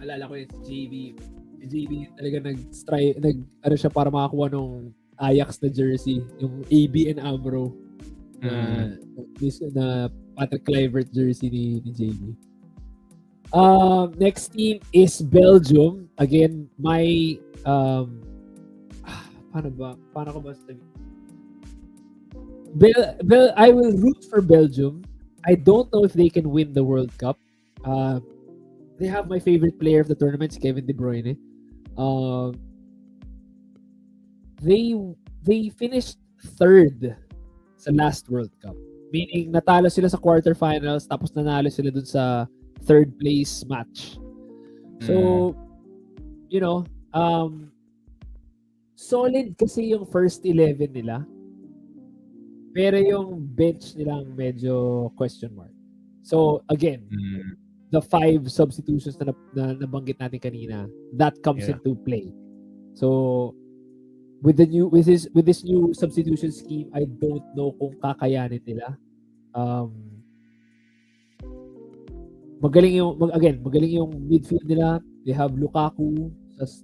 Alala ko yun, si JB. Si JB talaga ano siya para makakuha nung Ajax na jersey. Yung ABN AMRO na Patrick Kluivert jersey ni JB. Next team is Belgium. Again, my paano ko ba sabihin? I will root for Belgium. I don't know if they can win the World Cup. They have my favorite player of the tournament, Kevin De Bruyne. They finished third sa last World Cup. Meaning, natalo sila sa quarterfinals tapos nanalo sila dun sa third place match. So, you know, solid kasi yung first 11 nila. Pero yung bench nilang medyo question mark. So, again, the 5 substitutions na nabanggit natin kanina, that comes Yeah. into play. So with this new substitution scheme, I don't know kung kakayanin nila. Magaling yung midfield nila. They have Lukaku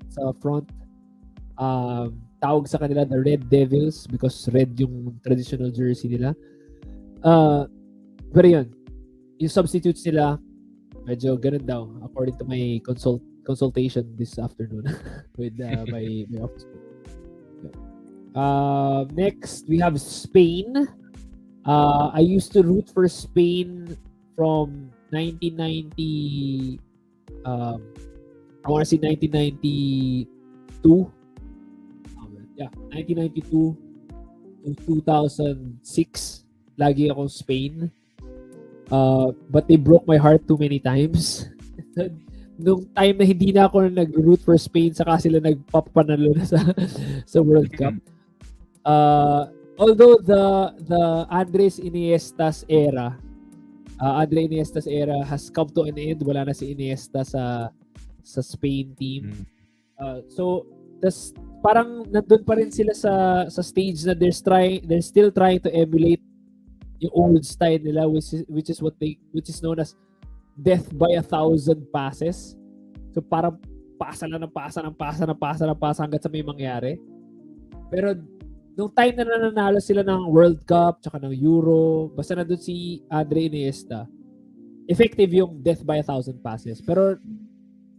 sa front. Tawag sa kanila the Red Devils because red yung traditional jersey nila. Pero yun, yung substitutes nila, medyo ganun daw according to my consultation this afternoon with my office mate. Next, we have Spain. I used to root for Spain from 1990. I want to say 1992. 1992 to 2006. Lagi akong Spain. But they broke my heart too many times. Nung time na hindi na ako nag-root for Spain, saka sila nagpapanalo na sa World Cup. Although the Andres Iniesta's era has come to an end. Wala na si Iniesta sa Spain team. So parang nandun pa rin sila sa stage na they're still trying to emulate yung old style nila, which is known as death by 1,000 passes. So parang pasa hanggat sa may mangyari. Pero nung time na nananalo sila ng World Cup tsaka ng Euro, basta nandun si Andre Iniesta, effective yung death by 1,000 passes. Pero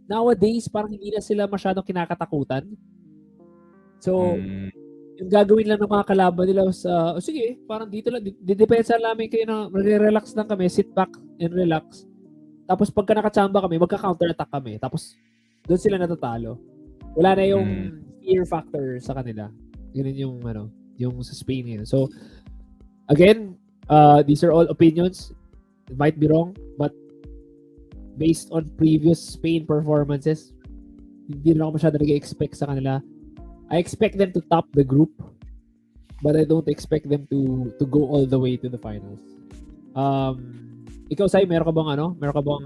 nowadays, parang hindi na sila masyadong kinakatakutan. So, yung gagawin lang ng mga kalaban nila sige, parang dito lang, didepensa namin kayo na relax lang kami, sit back and relax. Tapos pagka nakachamba kami, magka-counter-attack kami. Tapos, doon sila natatalo. Wala na yung fear factor sa kanila. Ganun yung sa Spain ngayon. So, again, these are all opinions. It might be wrong, but based on previous Spain performances, hindi na ako masyado nag-expect sa kanila. I expect them to top the group, but I don't expect them to go all the way to the finals. Ikaw, Sai, meron ka bang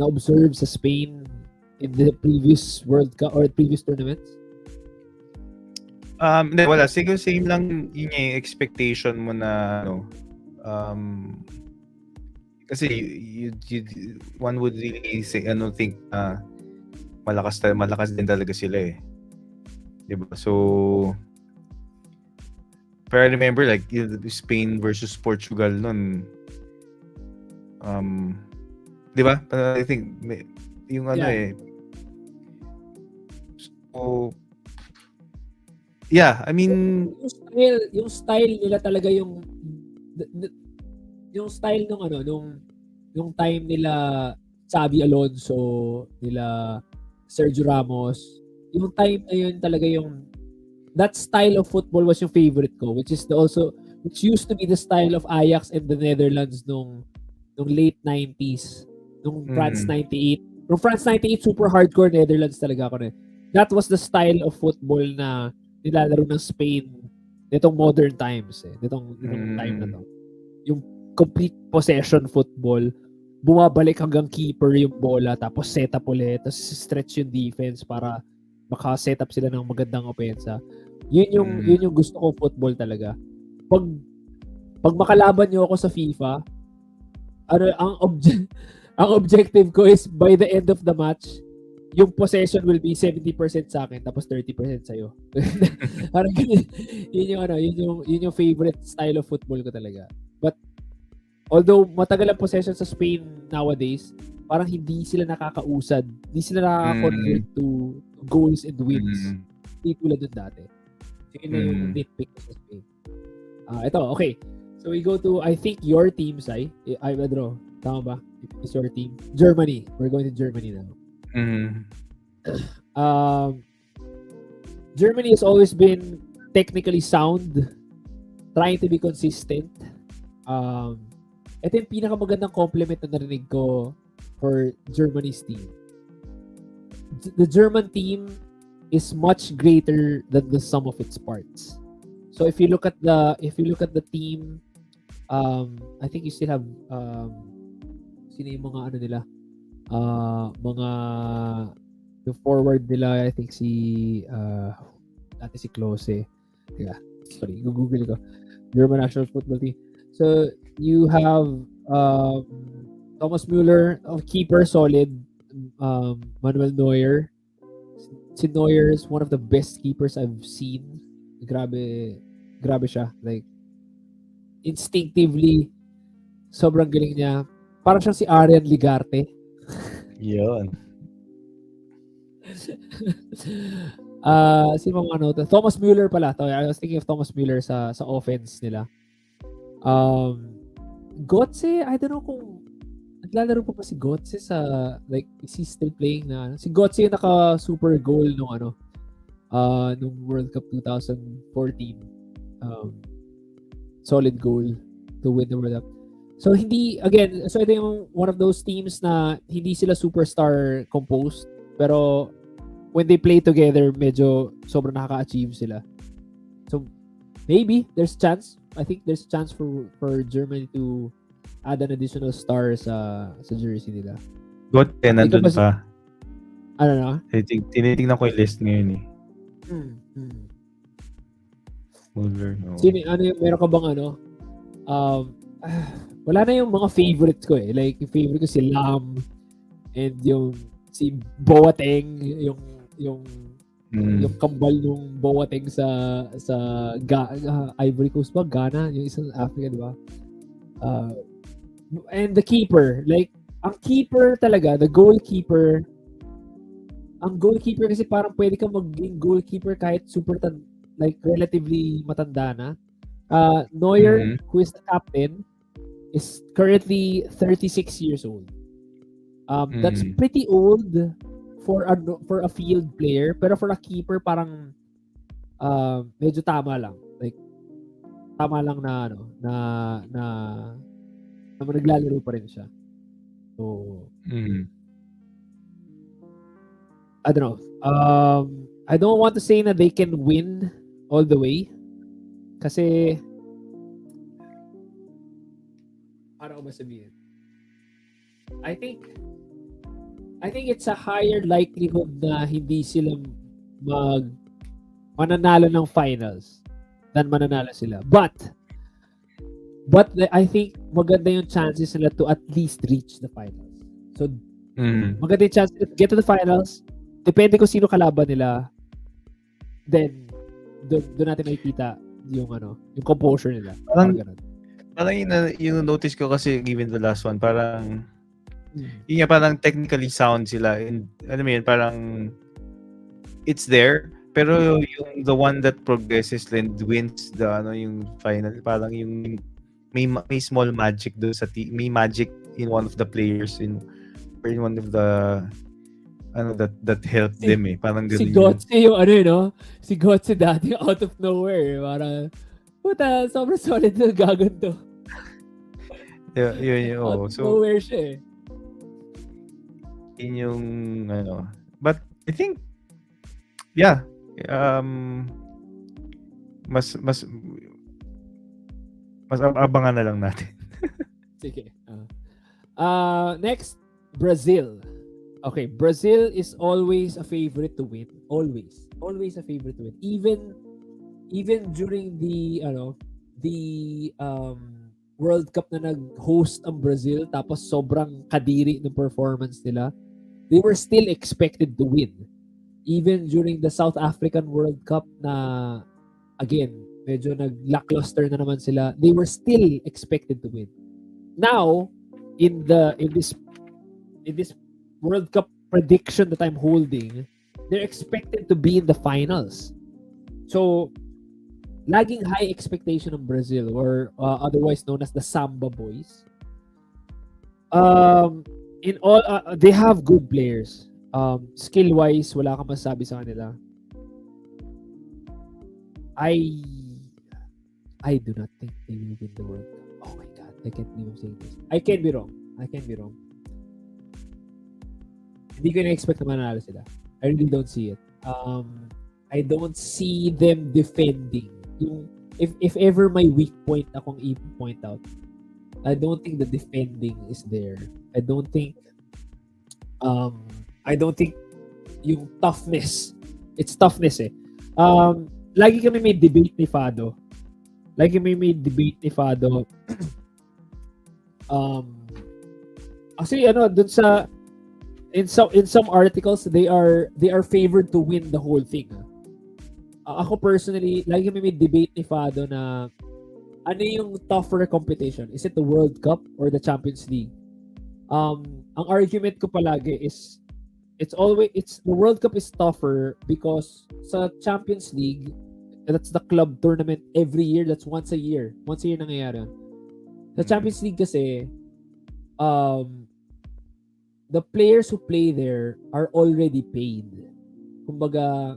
na-observe sa Spain in the previous World Cup or previous tournaments? Hindi, wala. Siguro same lang yun yung expectation mo na kasi one would really say think malakas din talaga sila eh. Diba? So pero I remember like Spain versus Portugal noon. Diba? I think yung so yeah, I mean yung style nila talaga yung style nung time nila Xabi Alonso, nila Sergio Ramos, yung time na yun talaga that style of football was yung favorite ko, which used to be the style of Ajax and the Netherlands nung late 90s, nung France 98. Nung France 98, super hardcore Netherlands talaga ako. That was the style of football na nilalaro ng Spain nitong modern times nitong time na to. Yung complete possession football, bumabalik hanggang keeper yung bola, tapos set up ulit, tapos stretch yung defense para maka-set up sila ng magandang opensa. Yun yung gusto ko football talaga. Pag makalaban niyo ako sa FIFA, ang objective ko is by the end of the match, yung possession will be 70% sa akin tapos 30% sa iyo. Parang yun yung favorite style of football ko talaga. But although matagal ang possession sa Spain nowadays, parang hindi sila nakakausad. Hindi sila nakaka-convert to goals and wins. Hindi tulad dun dati. So, yun na yung nitpick sa Spain. Ito, okay. So, we go to, I think, your team, Sai. Pedro, tama ba? It's your team. Germany. We're going to Germany now. Germany has always been technically sound, trying to be consistent. Ito yung pinakamagandang compliment na narinig ko for Germany's team. The German team is much greater than the sum of its parts. So if you look at the team, I think you still have sino yung mga ano nila, mga yung forward nila, I think dati si Klose. Yeah, sorry, google ko. German national football team. So you have Thomas Müller, keeper, solid. Manuel Neuer. Si Neuer is one of the best keepers I've seen. Grabe siya. Like, instinctively, sobrang galing niya. Parang siyang si Arian Ligarte. Yun. Sino mga ano to? Thomas Müller pala. I was thinking of Thomas Müller sa offense nila. Götze, I don't know kung naglalaro pa si Götze sa, like, is he still playing na? Si Götze yung naka-super goal nung World Cup 2014. Solid goal to win the World Cup. So ito yung one of those teams na hindi sila superstar composed, pero when they play together, medyo sobrang nakaka-achieve sila. So maybe there's chance. I think there's chance for Germany to add an additional star sa jersey nila. Götze, nandun pa. Ano na? Tinitingnan ko yung list ngayon eh. Müller, no. Meron ka bang wala na yung mga favorites ko eh. Like, yung favorite ko si Lam and yung si Boateng, yung kambal nung Boateng sa Ivory Coast ba? Ghana? Yung isang Africa, di ba? And the keeper. Like, ang keeper talaga, the goalkeeper, ang goalkeeper kasi parang pwede kang maging goalkeeper kahit like relatively matanda na. Neuer, who is the captain, is currently 36 years old. That's pretty old for a field player, pero for a keeper parang medyo tama lang. Like, tama lang na naglalaro pa rin siya. So I don't know. I don't want to say na they can win all the way kasi ano ba sabihin? I think it's a higher likelihood na hindi sila mananalo ng finals than mananalo sila. But I think maganda yung chances nila to at least reach the finals. So maganda yung chance to get to the finals. Depende kung sino kalaban nila. Then doon natin makikita yung composure nila. Parang yung notice ko kasi given the last one, parang yun nga, parang technically sound sila, and alam mo yun, parang it's there, pero yung the one that progresses and wins the yung final, parang yung may small magic doon sa team, may magic in one of the players in one of the that helped them eh. Parang ganun. Si Götze yung si Götze dati out of nowhere. Parang, puta, sobrang solid na gagon to. Yun. Out of nowhere siya eh. Yun yung, but I think, yeah, mas abangan na lang natin. Sige. Next, Brazil. Okay, Brazil is always a favorite to win. Always a favorite to win. Even during the World Cup na nag-host ang Brazil tapos sobrang kadiri ng performance nila, they were still expected to win. Even during the South African World Cup na again, medyo nag-lackluster na naman sila, they were still expected to win. Now, in this World Cup prediction that I'm holding, they're expected to be in the finals. So, laging high expectation ng Brazil, or otherwise known as the Samba Boys. They have good players. Skill-wise, wala kang masasabi sa kanila. I do not think they will win the World Cup. Oh my God, I can't believe I'm saying this. I can be wrong. Hindi ko na-expect na manalo sila. I really don't see it. I don't see them defending. If ever may weak point akong i-point out, I don't think the defending is there. I don't think yung toughness. It's toughness eh. Lagi kami may debate ni Fado. Actually dun sa in some articles they are favored to win the whole thing. Ako personally, lagi kami may debate ni Fado na ano yung tougher competition? Is it the World Cup or the Champions League? Ang argument ko palagi is the World Cup is tougher because sa Champions League, that's the club tournament every year. That's once a year. Once a year nangyayari yun. Sa Champions League kasi, the players who play there are already paid. Kumbaga,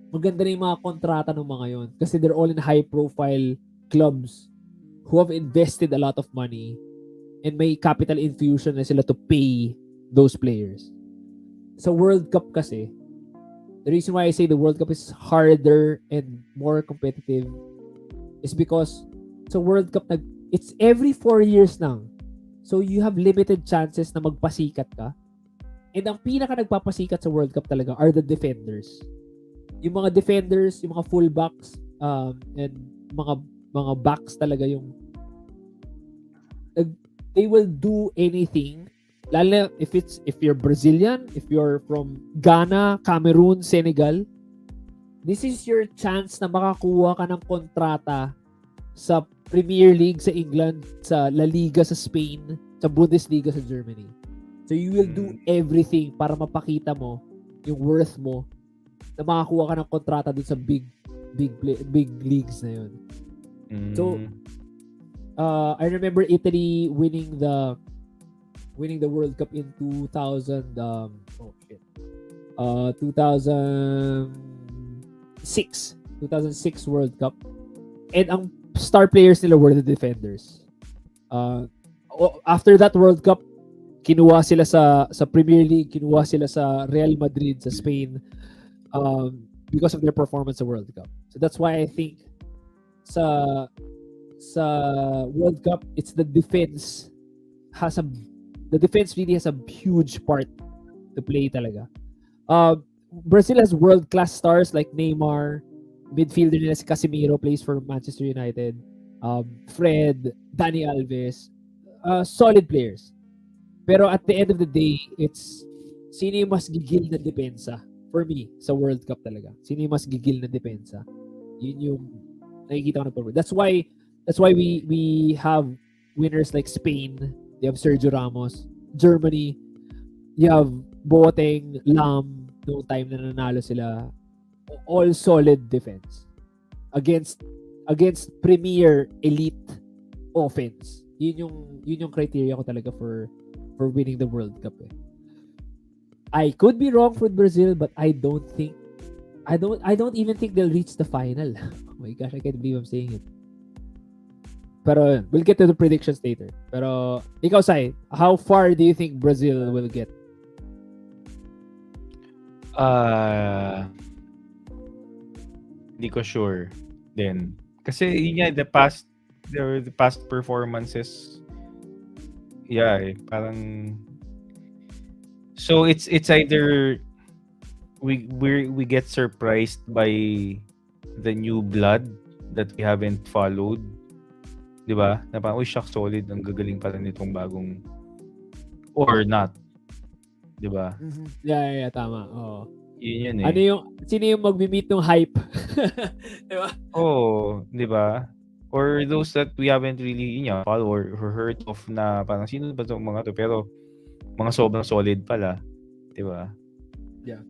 maganda na yung mga kontrata ng mga yon kasi they're all in high-profile clubs who have invested a lot of money and may capital infusion na sila to pay those players. Sa World Cup kasi, the reason why I say the World Cup is harder and more competitive is because sa World Cup, it's every 4 years lang. So you have limited chances na magpasikat ka. And ang pinaka nagpapasikat sa World Cup talaga are the defenders. Yung mga defenders, yung mga fullbacks, and mga backs talaga yung they will do anything. Lalo if you're Brazilian, if you're from Ghana, Cameroon, Senegal, this is your chance na makakuha ka ng kontrata sa Premier League sa England, sa La Liga sa Spain, sa Bundesliga sa Germany. So you will do everything para mapakita mo yung worth mo na makakuha ka ng kontrata dun sa big leagues na yun. So I remember Italy winning the World Cup in 2006 World Cup, and ang star players nila were the defenders. After that World Cup, kinuha sila sa Premier League, kinuha sila sa Real Madrid sa Spain, because of their performance sa World Cup. So that's why I think sa World Cup, it's the defense really has a huge part to play talaga. Brazil has world-class stars like Neymar, midfielder nila si Casemiro plays for Manchester United, Fred, Dani Alves, solid players. Pero at the end of the day, it's sino yung mas gigil na depensa for me sa World Cup talaga. Sino yung mas gigil na depensa? Yun yung nakikita ko na problem. That's why we have winners like Spain. They have Sergio Ramos. Germany, you have Boateng, Lam, no time na nanalo sila. All solid defense against premier elite offense. Yun yung criteria ko talaga for winning the World Cup. I could be wrong for Brazil, but I don't even think they'll reach the final. Oh my gosh, I can't believe I'm saying it. Pero we'll get to the predictions later. Pero ikaw, Sai, how far do you think Brazil will get? Hindi ko sure din. Kasi yun nga, the past performances, parang so it's either we get surprised by the new blood that we haven't followed. 'Di ba? Na parang, shucks, solid, ang gagaling pala nitong bagong, or not. 'Di ba? Yeah, tama. Oo. Yun eh. Sino yung magmi-meet ng hype? 'Di ba? Oh, 'di ba? Or those that we haven't really follow or heard of na parang sino ba itong mga to, pero mga sobrang solid pala. 'Di ba? Yeah.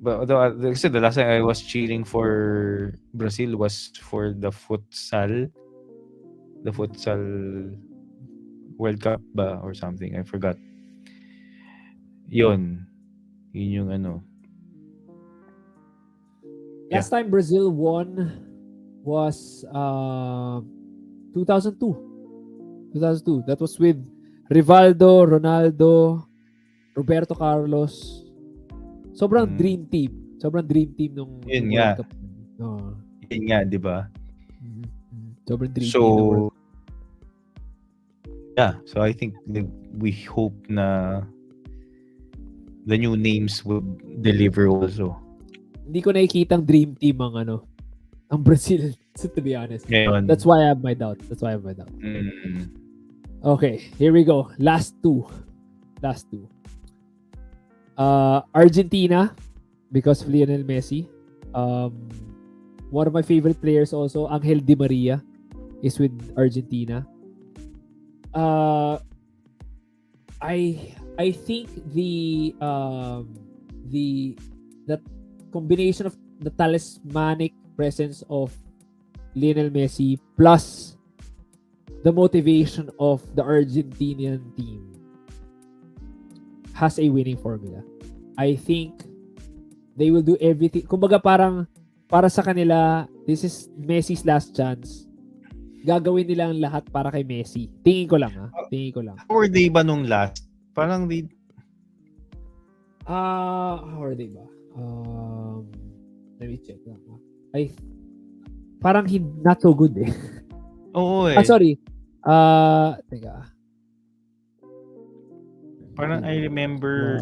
But kasi the last time I was cheering for Brazil was for the futsal World Cup ba or something, I forgot. Yun yung ano. Last time Brazil won was 2002. That was with Rivaldo, Ronaldo, Roberto Carlos. Sobrang dream team nung World Cup. Yun nga, 'di ba? Sobrang dream team. So Yeah, so I think we hope na the new names would deliver also. Hindi ko nakikita ang dream team ang Brazil, to be honest. Ngayon. That's why I have my doubt. Okay, here we go. Last two. Argentina, because of Lionel Messi. One of my favorite players also, Angel Di Maria, is with Argentina. I think that combination of the talismanic presence of Lionel Messi plus the motivation of the Argentinian team has a winning formula. I think they will do everything. Kumbaga parang para sa kanila, this is Messi's last chance. Gagawin nila ang lahat para kay Messi. Tingin ko lang. How are they ba nung last? Parang they... How are they ba? Let me check lang. Parang not so good eh. Oo eh. Sorry. Teka. Parang I remember...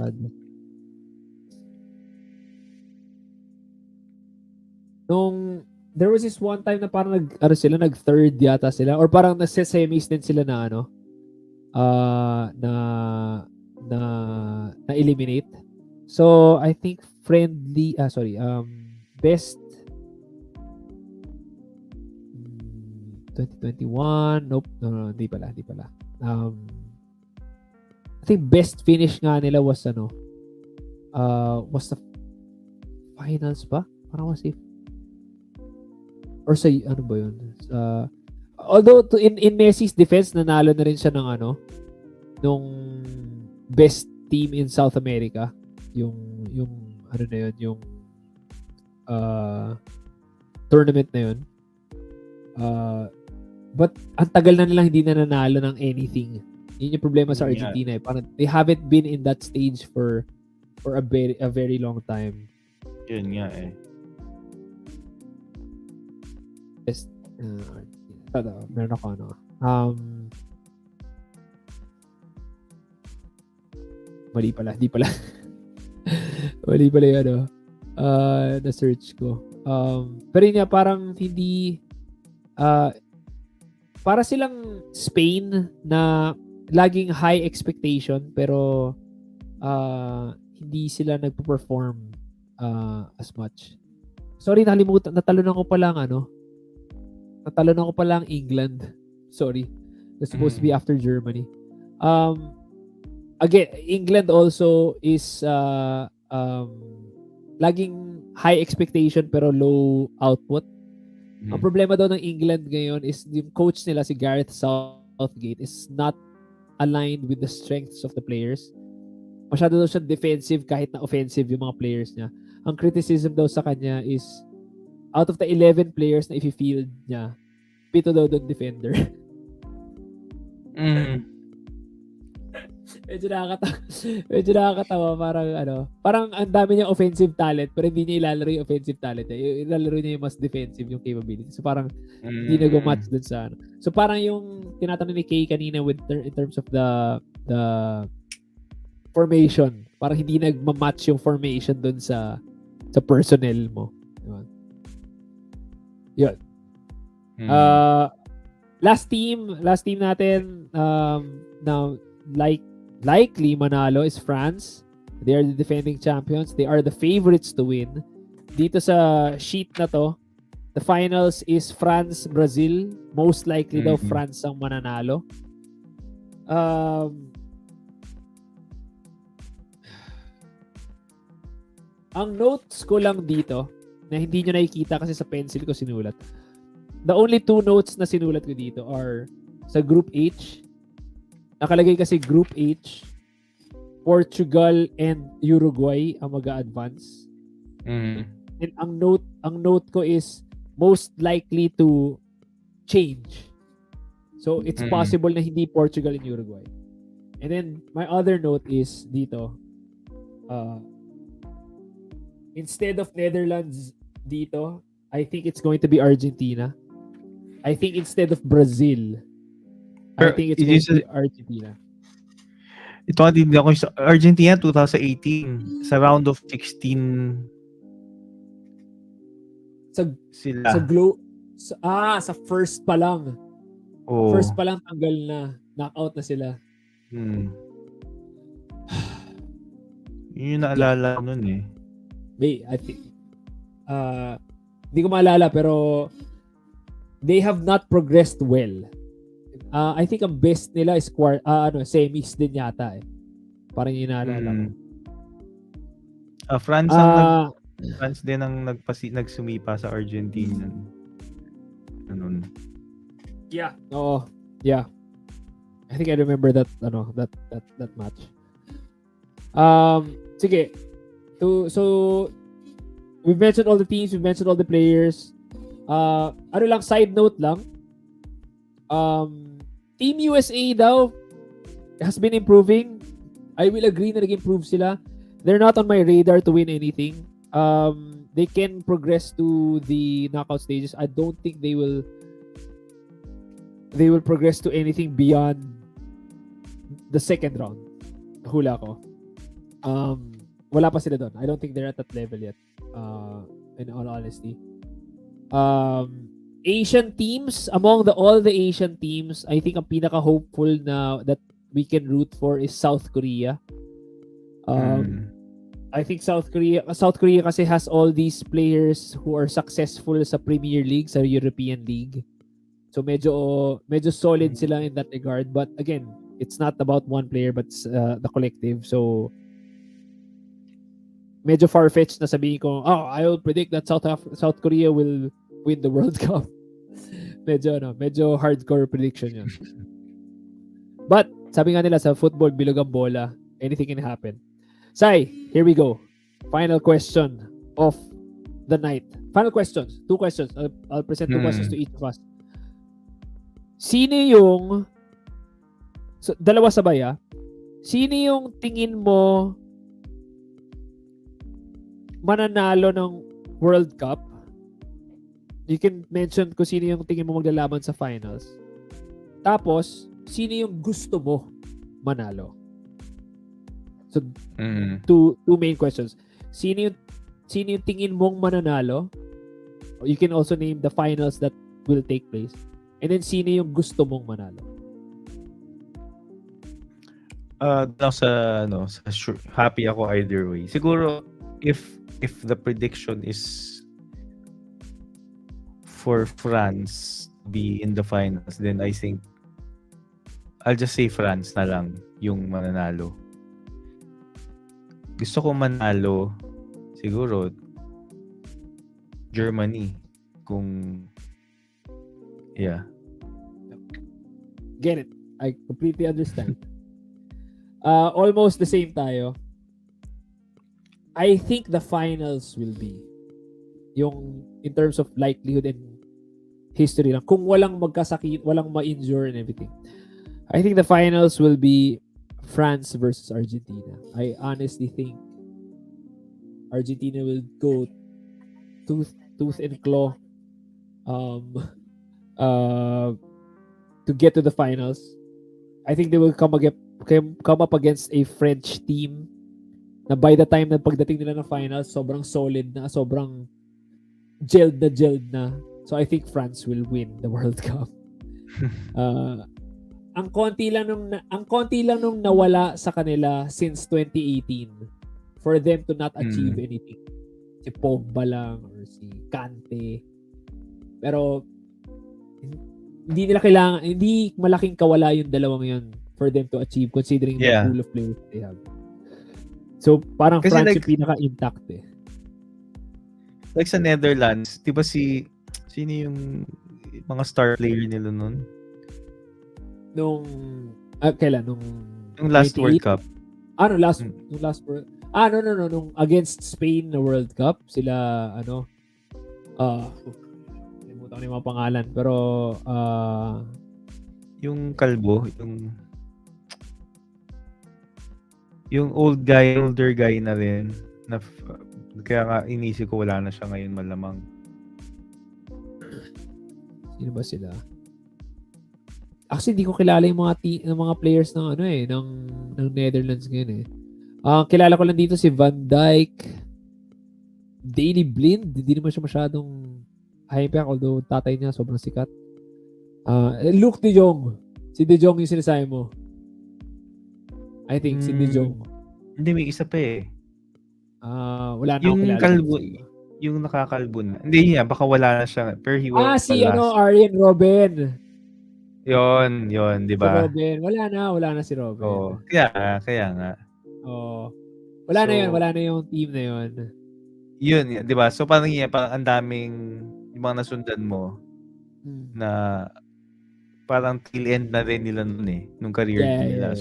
There was this one time na parang nag-third yata sila or parang nasa-semis din sila na na eliminate. So I think best 2021 nope no hindi pala I think best finish nga nila was was the finals ba? Parang was if or sa ano ba yun? Although in Messi's defense nanalo na rin siya ng nung best team in South America, yung ano na yun, yung tournament na yun. But ang tagal na nilang hindi na nanalo ng anything. Yun yung problema sa Argentina eh. Parang they haven't been in that stage for a very long time. Yun nga eh. Best meron ako mali pala mali pala yung na-search ko. Pero yun nga, parang hindi para silang Spain na laging high expectation pero hindi sila nagpo-perform as much. Sorry, nakalimutan. Natalonan ko pala ang England. Sorry. It's supposed to be after Germany. Again, England also is laging high expectation pero low output. Ang problema daw ng England ngayon is yung coach nila, si Gareth Southgate, is not aligned with the strengths of the players. Masyado daw siya defensive kahit na offensive yung mga players niya. Ang criticism daw sa kanya is out of the 11 players na i-field niya, 7 daw doon defender. Medyo nakakatawa. Parang ang dami niyang offensive talent pero hindi niya ilalaro yung offensive talent. Ilalaro niya yung mas defensive yung capability. So parang hindi nag-match dun sa So parang yung tinatanong ni Kay kanina in terms of the formation. Parang hindi nag-match yung formation dun sa personnel mo. Diba? Yun. Last team natin now likely manalo is France. They are the defending champions. They are the favorites to win. Dito sa sheet na to, the finals is France-Brazil. Most likely daw France ang mananalo. Ang notes ko lang dito na hindi nyo nakikita kasi sa pencil ko sinulat. The only 2 notes na sinulat ko dito are sa Group H. Nakalagay kasi Group H, Portugal and Uruguay ang mag-a-advance. And ang note ko is most likely to change. So it's possible na hindi Portugal and Uruguay. And then my other note is dito. Instead of Netherlands dito, I think it's going to be Argentina. I think instead of Brazil, I think it's going to be Argentina. Ito nga din ako sa Argentina 2018 sa round of 16 Sa sila. sa first pa lang. Oh. First pa lang tanggal na. Knockout na sila. Yun yung naalala ko nun eh. I think hindi ko maalala pero they have not progressed well. I think ang best nila is semis din yata eh. Parang yun naalala ko. France din ang nagsumipa sa Argentina. Ganun. Yeah. Oo. Yeah. I think I remember that match. Sige. So we've mentioned all the teams, we've mentioned all the players. Side note lang. Team USA daw has been improving. I will agree na nag-improve sila. They're not on my radar to win anything. They can progress to the knockout stages. I don't think they will progress to anything beyond the second round. Hula ko. Wala pa sila doon. I don't think they're at that level yet. In all honesty. Asian teams, among all the Asian teams, I think ang pinaka-hopeful na that we can root for is South Korea. I think South Korea kasi has all these players who are successful sa Premier League, sa European League. So medyo solid sila in that regard. But again, it's not about one player but the collective. So medyo far-fetched na sabihin ko, I will predict that South Korea will win the World Cup. medyo hardcore prediction yun. But sabi nga nila sa football, bilog ang bola, anything can happen. Sai, here we go. Final question of the night. Final questions. 2 questions. I'll present 2 questions to each of us. Sino yung dalawa sabay Sino yung tingin mo mananalo ng World Cup? You can mention kung sino yung tingin mo maglalaban sa finals. Tapos, sino yung gusto mo manalo? So, two main questions. Sino yung tingin mong mananalo? You can also name the finals that will take place. And then, sino yung gusto mong manalo? Happy ako either way. Siguro, if the prediction is for France to be in the finals, then I think I'll just say France na lang yung mananalo. Gusto ko manalo siguro Germany Get it. I completely understand. Almost the same tayo. I think the finals will be yung in terms of likelihood and history lang. Kung walang magkasakit, walang ma-injure and everything. I think the finals will be France versus Argentina. I honestly think Argentina will go tooth and claw to get to the finals. I think they will come up against a French team na by the time na pagdating nila ng finals, sobrang solid na, sobrang gelled na. So I think France will win the World Cup. Ang konti lang nung nawala sa kanila since 2018 for them to not achieve anything. Si Pogba lang or si Kante. Pero hindi malaking kawala yung dalawang yun for them to achieve considering the pool of players they have. So parang kasi France yung pinaka-intact eh. Like sa Netherlands, di ba sino yung mga star player nila nun? Kailan? Nung last 98? World Cup. Nung last World No. Nung against Spain na World Cup, sila, limutan ko na yung mga pangalan. Pero, yung kalbo, yung older guy na rin, na kaya nga inisip ko wala na siya ngayon malamang. Sino ba sila? Actually, hindi ko kilala yung yung mga players ng ng Netherlands ngayon eh. Kilala ko lang dito si Van Dijk, Daley Blind, hindi naman siya masyadong hype although tatay niya sobrang sikat. Luke De Jong. Si De Jong yung sinasabi mo. I think si De Jong. Hindi, may isa pa eh. Wala na akong Yung kilala. kalbo, yung nakakalbo na. Hindi niya, baka wala na siya. Pero he was Si last. Arjen Robben. Yun, di Si ba? Robben. Wala na si Robben. Oo. Kaya nga. Wala na yung team na yun. Yun, di ba? So parang ang daming yung mga nasundan mo na parang tail end na rin nila nun eh, nung career nila.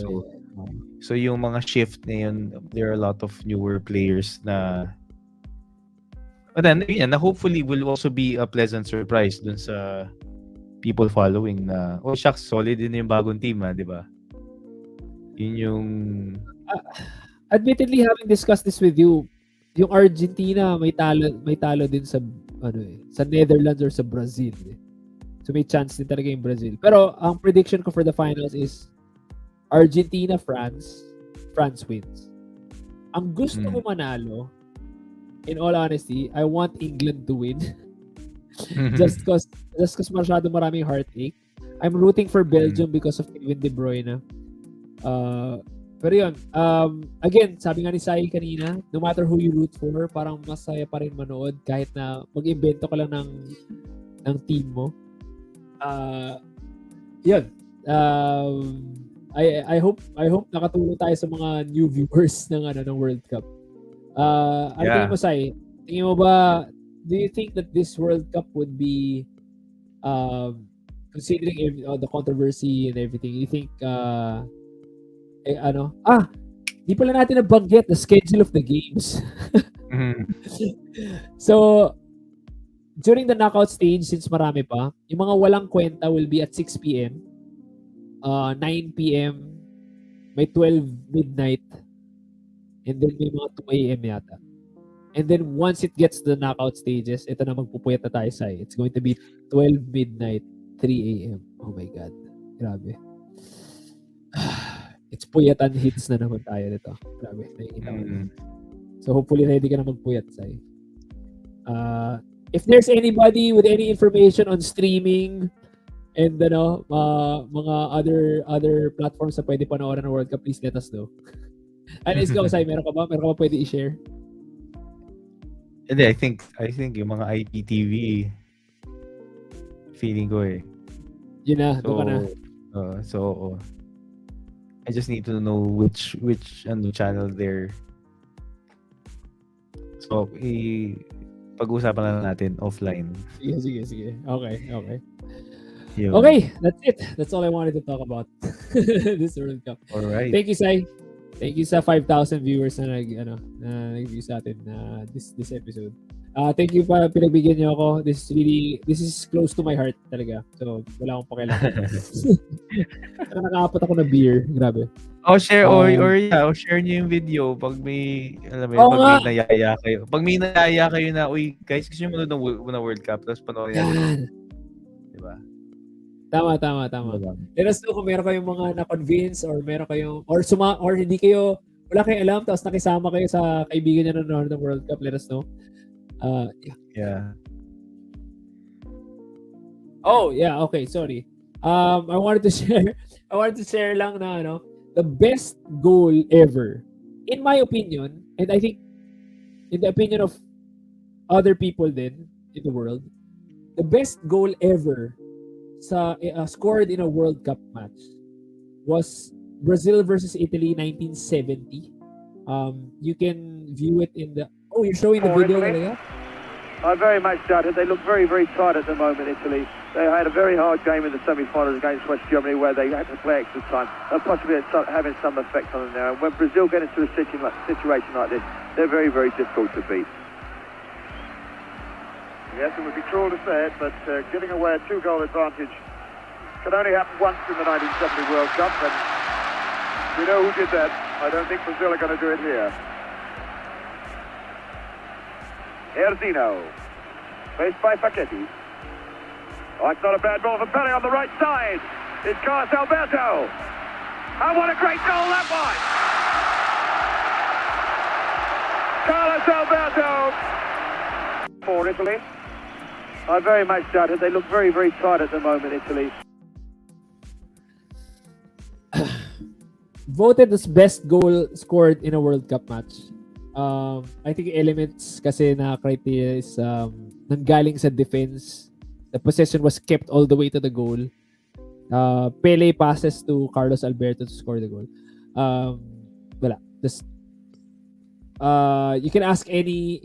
So yung mga shift na yun, there are a lot of newer players na but then, na hopefully will also be a pleasant surprise dun sa people following na, shucks, solid din yung bagong team, di ba? Yun yung... Admittedly, having discussed this with you, yung Argentina may talo din sa sa Netherlands or sa Brazil. So may chance din talaga yung Brazil. Pero ang prediction ko for the finals is Argentina, France wins. Ang gusto ko manalo, in all honesty, I want England to win. just cause masyado maraming heartache. I'm rooting for Belgium because of Kevin De Bruyne. Pero yun, again, sabi nga ni Sai kanina, no matter who you root for, parang masaya pa rin manood kahit na mag-invento ka lang ng team mo. Yun. I hope nakatulong tayo sa mga new viewers ng World Cup. Ano tingin mo, Sai? Tingin mo ba, do you think that this World Cup would be considering the controversy and everything, you think di pala natin nabanggit the schedule of the games. So, during the knockout stage, since marami pa, yung mga walang kwenta will be at 6 p.m., 9 p.m., may 12 midnight, and then may mga 2 a.m. yata. And then once it gets to the knockout stages, ito na magpupuyat na tayo sa it's going to be 12 midnight, 3 a.m. Oh my God. Grabe. It's puyatan hits na naman tayo nito. Grabe. Nakikita ko na. So hopefully ready ka na magpuyat, Sai. If there's anybody with any information on streaming and mga other platforms na pwede panoorin ng World Cup, please let us know. And let's go, Sai. Meron ka ba pwede i-share? Hindi, I think yung mga IPTV feeling ko eh. Yun na, doon ka na. I just need to know which channel they're. So, pag-uusapan na natin offline. Sige. Okay. Yun. Okay, that's it. That's all I wanted to talk about this World Cup. All right. Thank you, Sai. Thank you sa 5,000 viewers na nag-view sa atin this episode. Thank you pa pinagbigyan niyo ako. This is close to my heart talaga. So, wala akong pakialam. Nakaapat ako na beer. Grabe. Share share niyo yung video pag may nayaya kayo. Pag may nayaya kayo na, guys, gusto niyo manood ng World Cup, tapos panoorin natin. Diba? Tama. Let us know kung meron kayong mga na-convince or meron kayong or hindi kayo, wala kayong alam tapos nakisama kayo sa kaibigan niyo na nanonood ng World Cup, let us know. Yeah. Oh, yeah, okay, sorry. I wanted to share lang na the best goal ever in my opinion, and I think in the opinion of other people then in the world, the best goal ever scored in a World Cup match was Brazil versus Italy 1970. You can view it in the you're showing the video talaga? I very much doubt it. They look very, very tight at the moment, Italy. They had a very hard game in the semi-finals against West Germany where they had to play extra time. They're possibly having some effect on them now. And when Brazil get into a situation like this, they're very, very difficult to beat. Yes, it would be cruel to say it, but giving away a 2-goal advantage can only happen once in the 1970 World Cup, and we know who did that. I don't think Brazil are going to do it here. Erzino, faced by Facchetti. Oh, it's not a bad ball for Pele on the right side. It's Carlos Alberto. Oh, what a great goal that was! Carlos Alberto for Italy. I very much doubt it. They look very, very tight at the moment, Italy. Voted as best goal scored in a World Cup match. I think elements kasi na criteria is nanggaling sa defense. The possession was kept all the way to the goal. Pele passes to Carlos Alberto to score the goal. Wala. Just you can ask any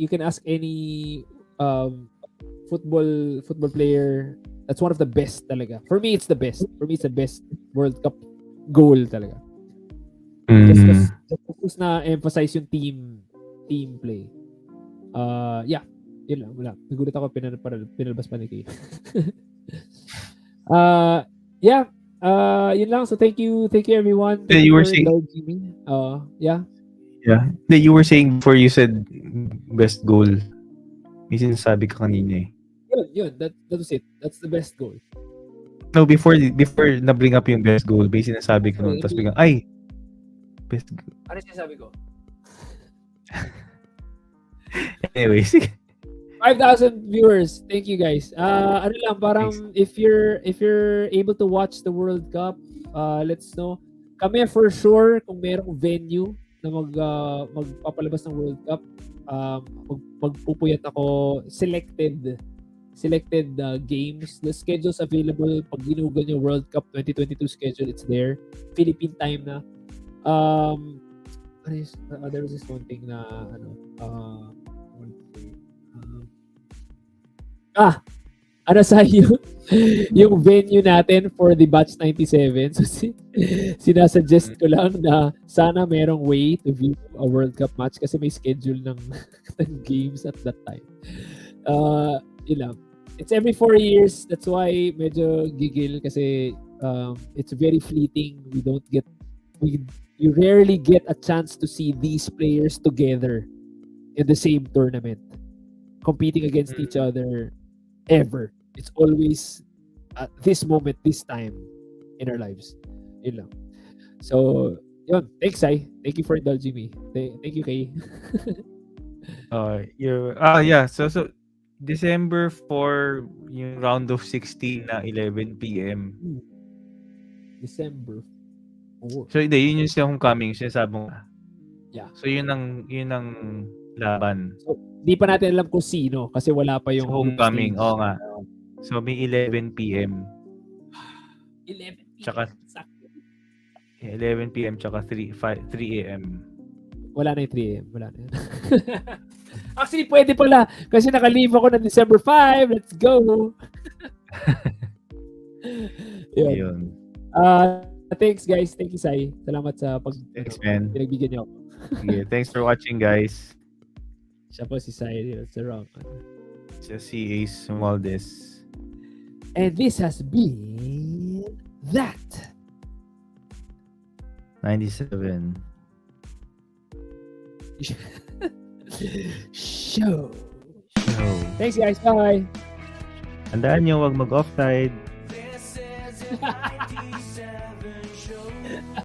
football player. That's one of the best talaga. For me, it's the best. For me, it's the best World Cup goal talaga. Just na emphasize yung team play. Yeah. Yun lang. Wala. Nagulat ako pinalabas pa ni Kayo. Yeah. Yun lang. So thank you everyone. Yeah, you were saying- Yeah. Yeah. You were saying before you said best goal. May sinasabi ka kanina eh. Yun. That was it. That's the best goal. No, before na-bring up yung best goal, may sinasabi ka nun. Tapos biglang, ay, best goal. Ano sinasabi ko? Anyway, sige. 5,000 viewers. Thank you guys. Ano lang, parang if you're able to watch the World Cup, let's know. Kami for sure kung merong venue na magpapalabas ng World Cup, magpupuyat ako selected games. The schedule's available. Pag ginugal nyo World Cup 2022 schedule, it's there. Philippine time na. There was this one thing na yung venue natin for the batch 97. So sinasuggest ko lang na sana merong way to view a World Cup match kasi may schedule ng games at that time. Yun lang. It's every 4 years. That's why medyo gigil kasi it's very fleeting. You rarely get a chance to see these players together in the same tournament, competing against each other ever. It's always at this moment, this time in our lives. Yun lang. So, yun. Thanks, Sai. Thank you for indulging me. Thank you, Kay. Yeah. So December 4, yung round of 16 na 11 p.m. December 4. So, hindi, yun yung homecoming. Sinasabi mo. Yeah. So, yun ang laban. So, di pa natin alam kung sino kasi wala pa yung So, homecoming. stage. Oo nga. So, may 11 p.m. 11 p.m. Tsaka 11 p.m. tsaka 3 a.m. Wala na yung 3 a.m. Wala na yun. Actually, pwede pala. Kasi naka-leave ako ng December 5. Let's go! Yun. Thanks, guys. Thank you, Sai. Salamat sa Thanks, man. pinagbigyan niyo ako. Yeah, thanks for watching, guys. Siya po si Sai. It's around. Siya si Ace Maldes. And this has been that. 97. Show. So, Thanks, guys. Bye. tandaan nyo, wag mag-offside. This is a 97 show.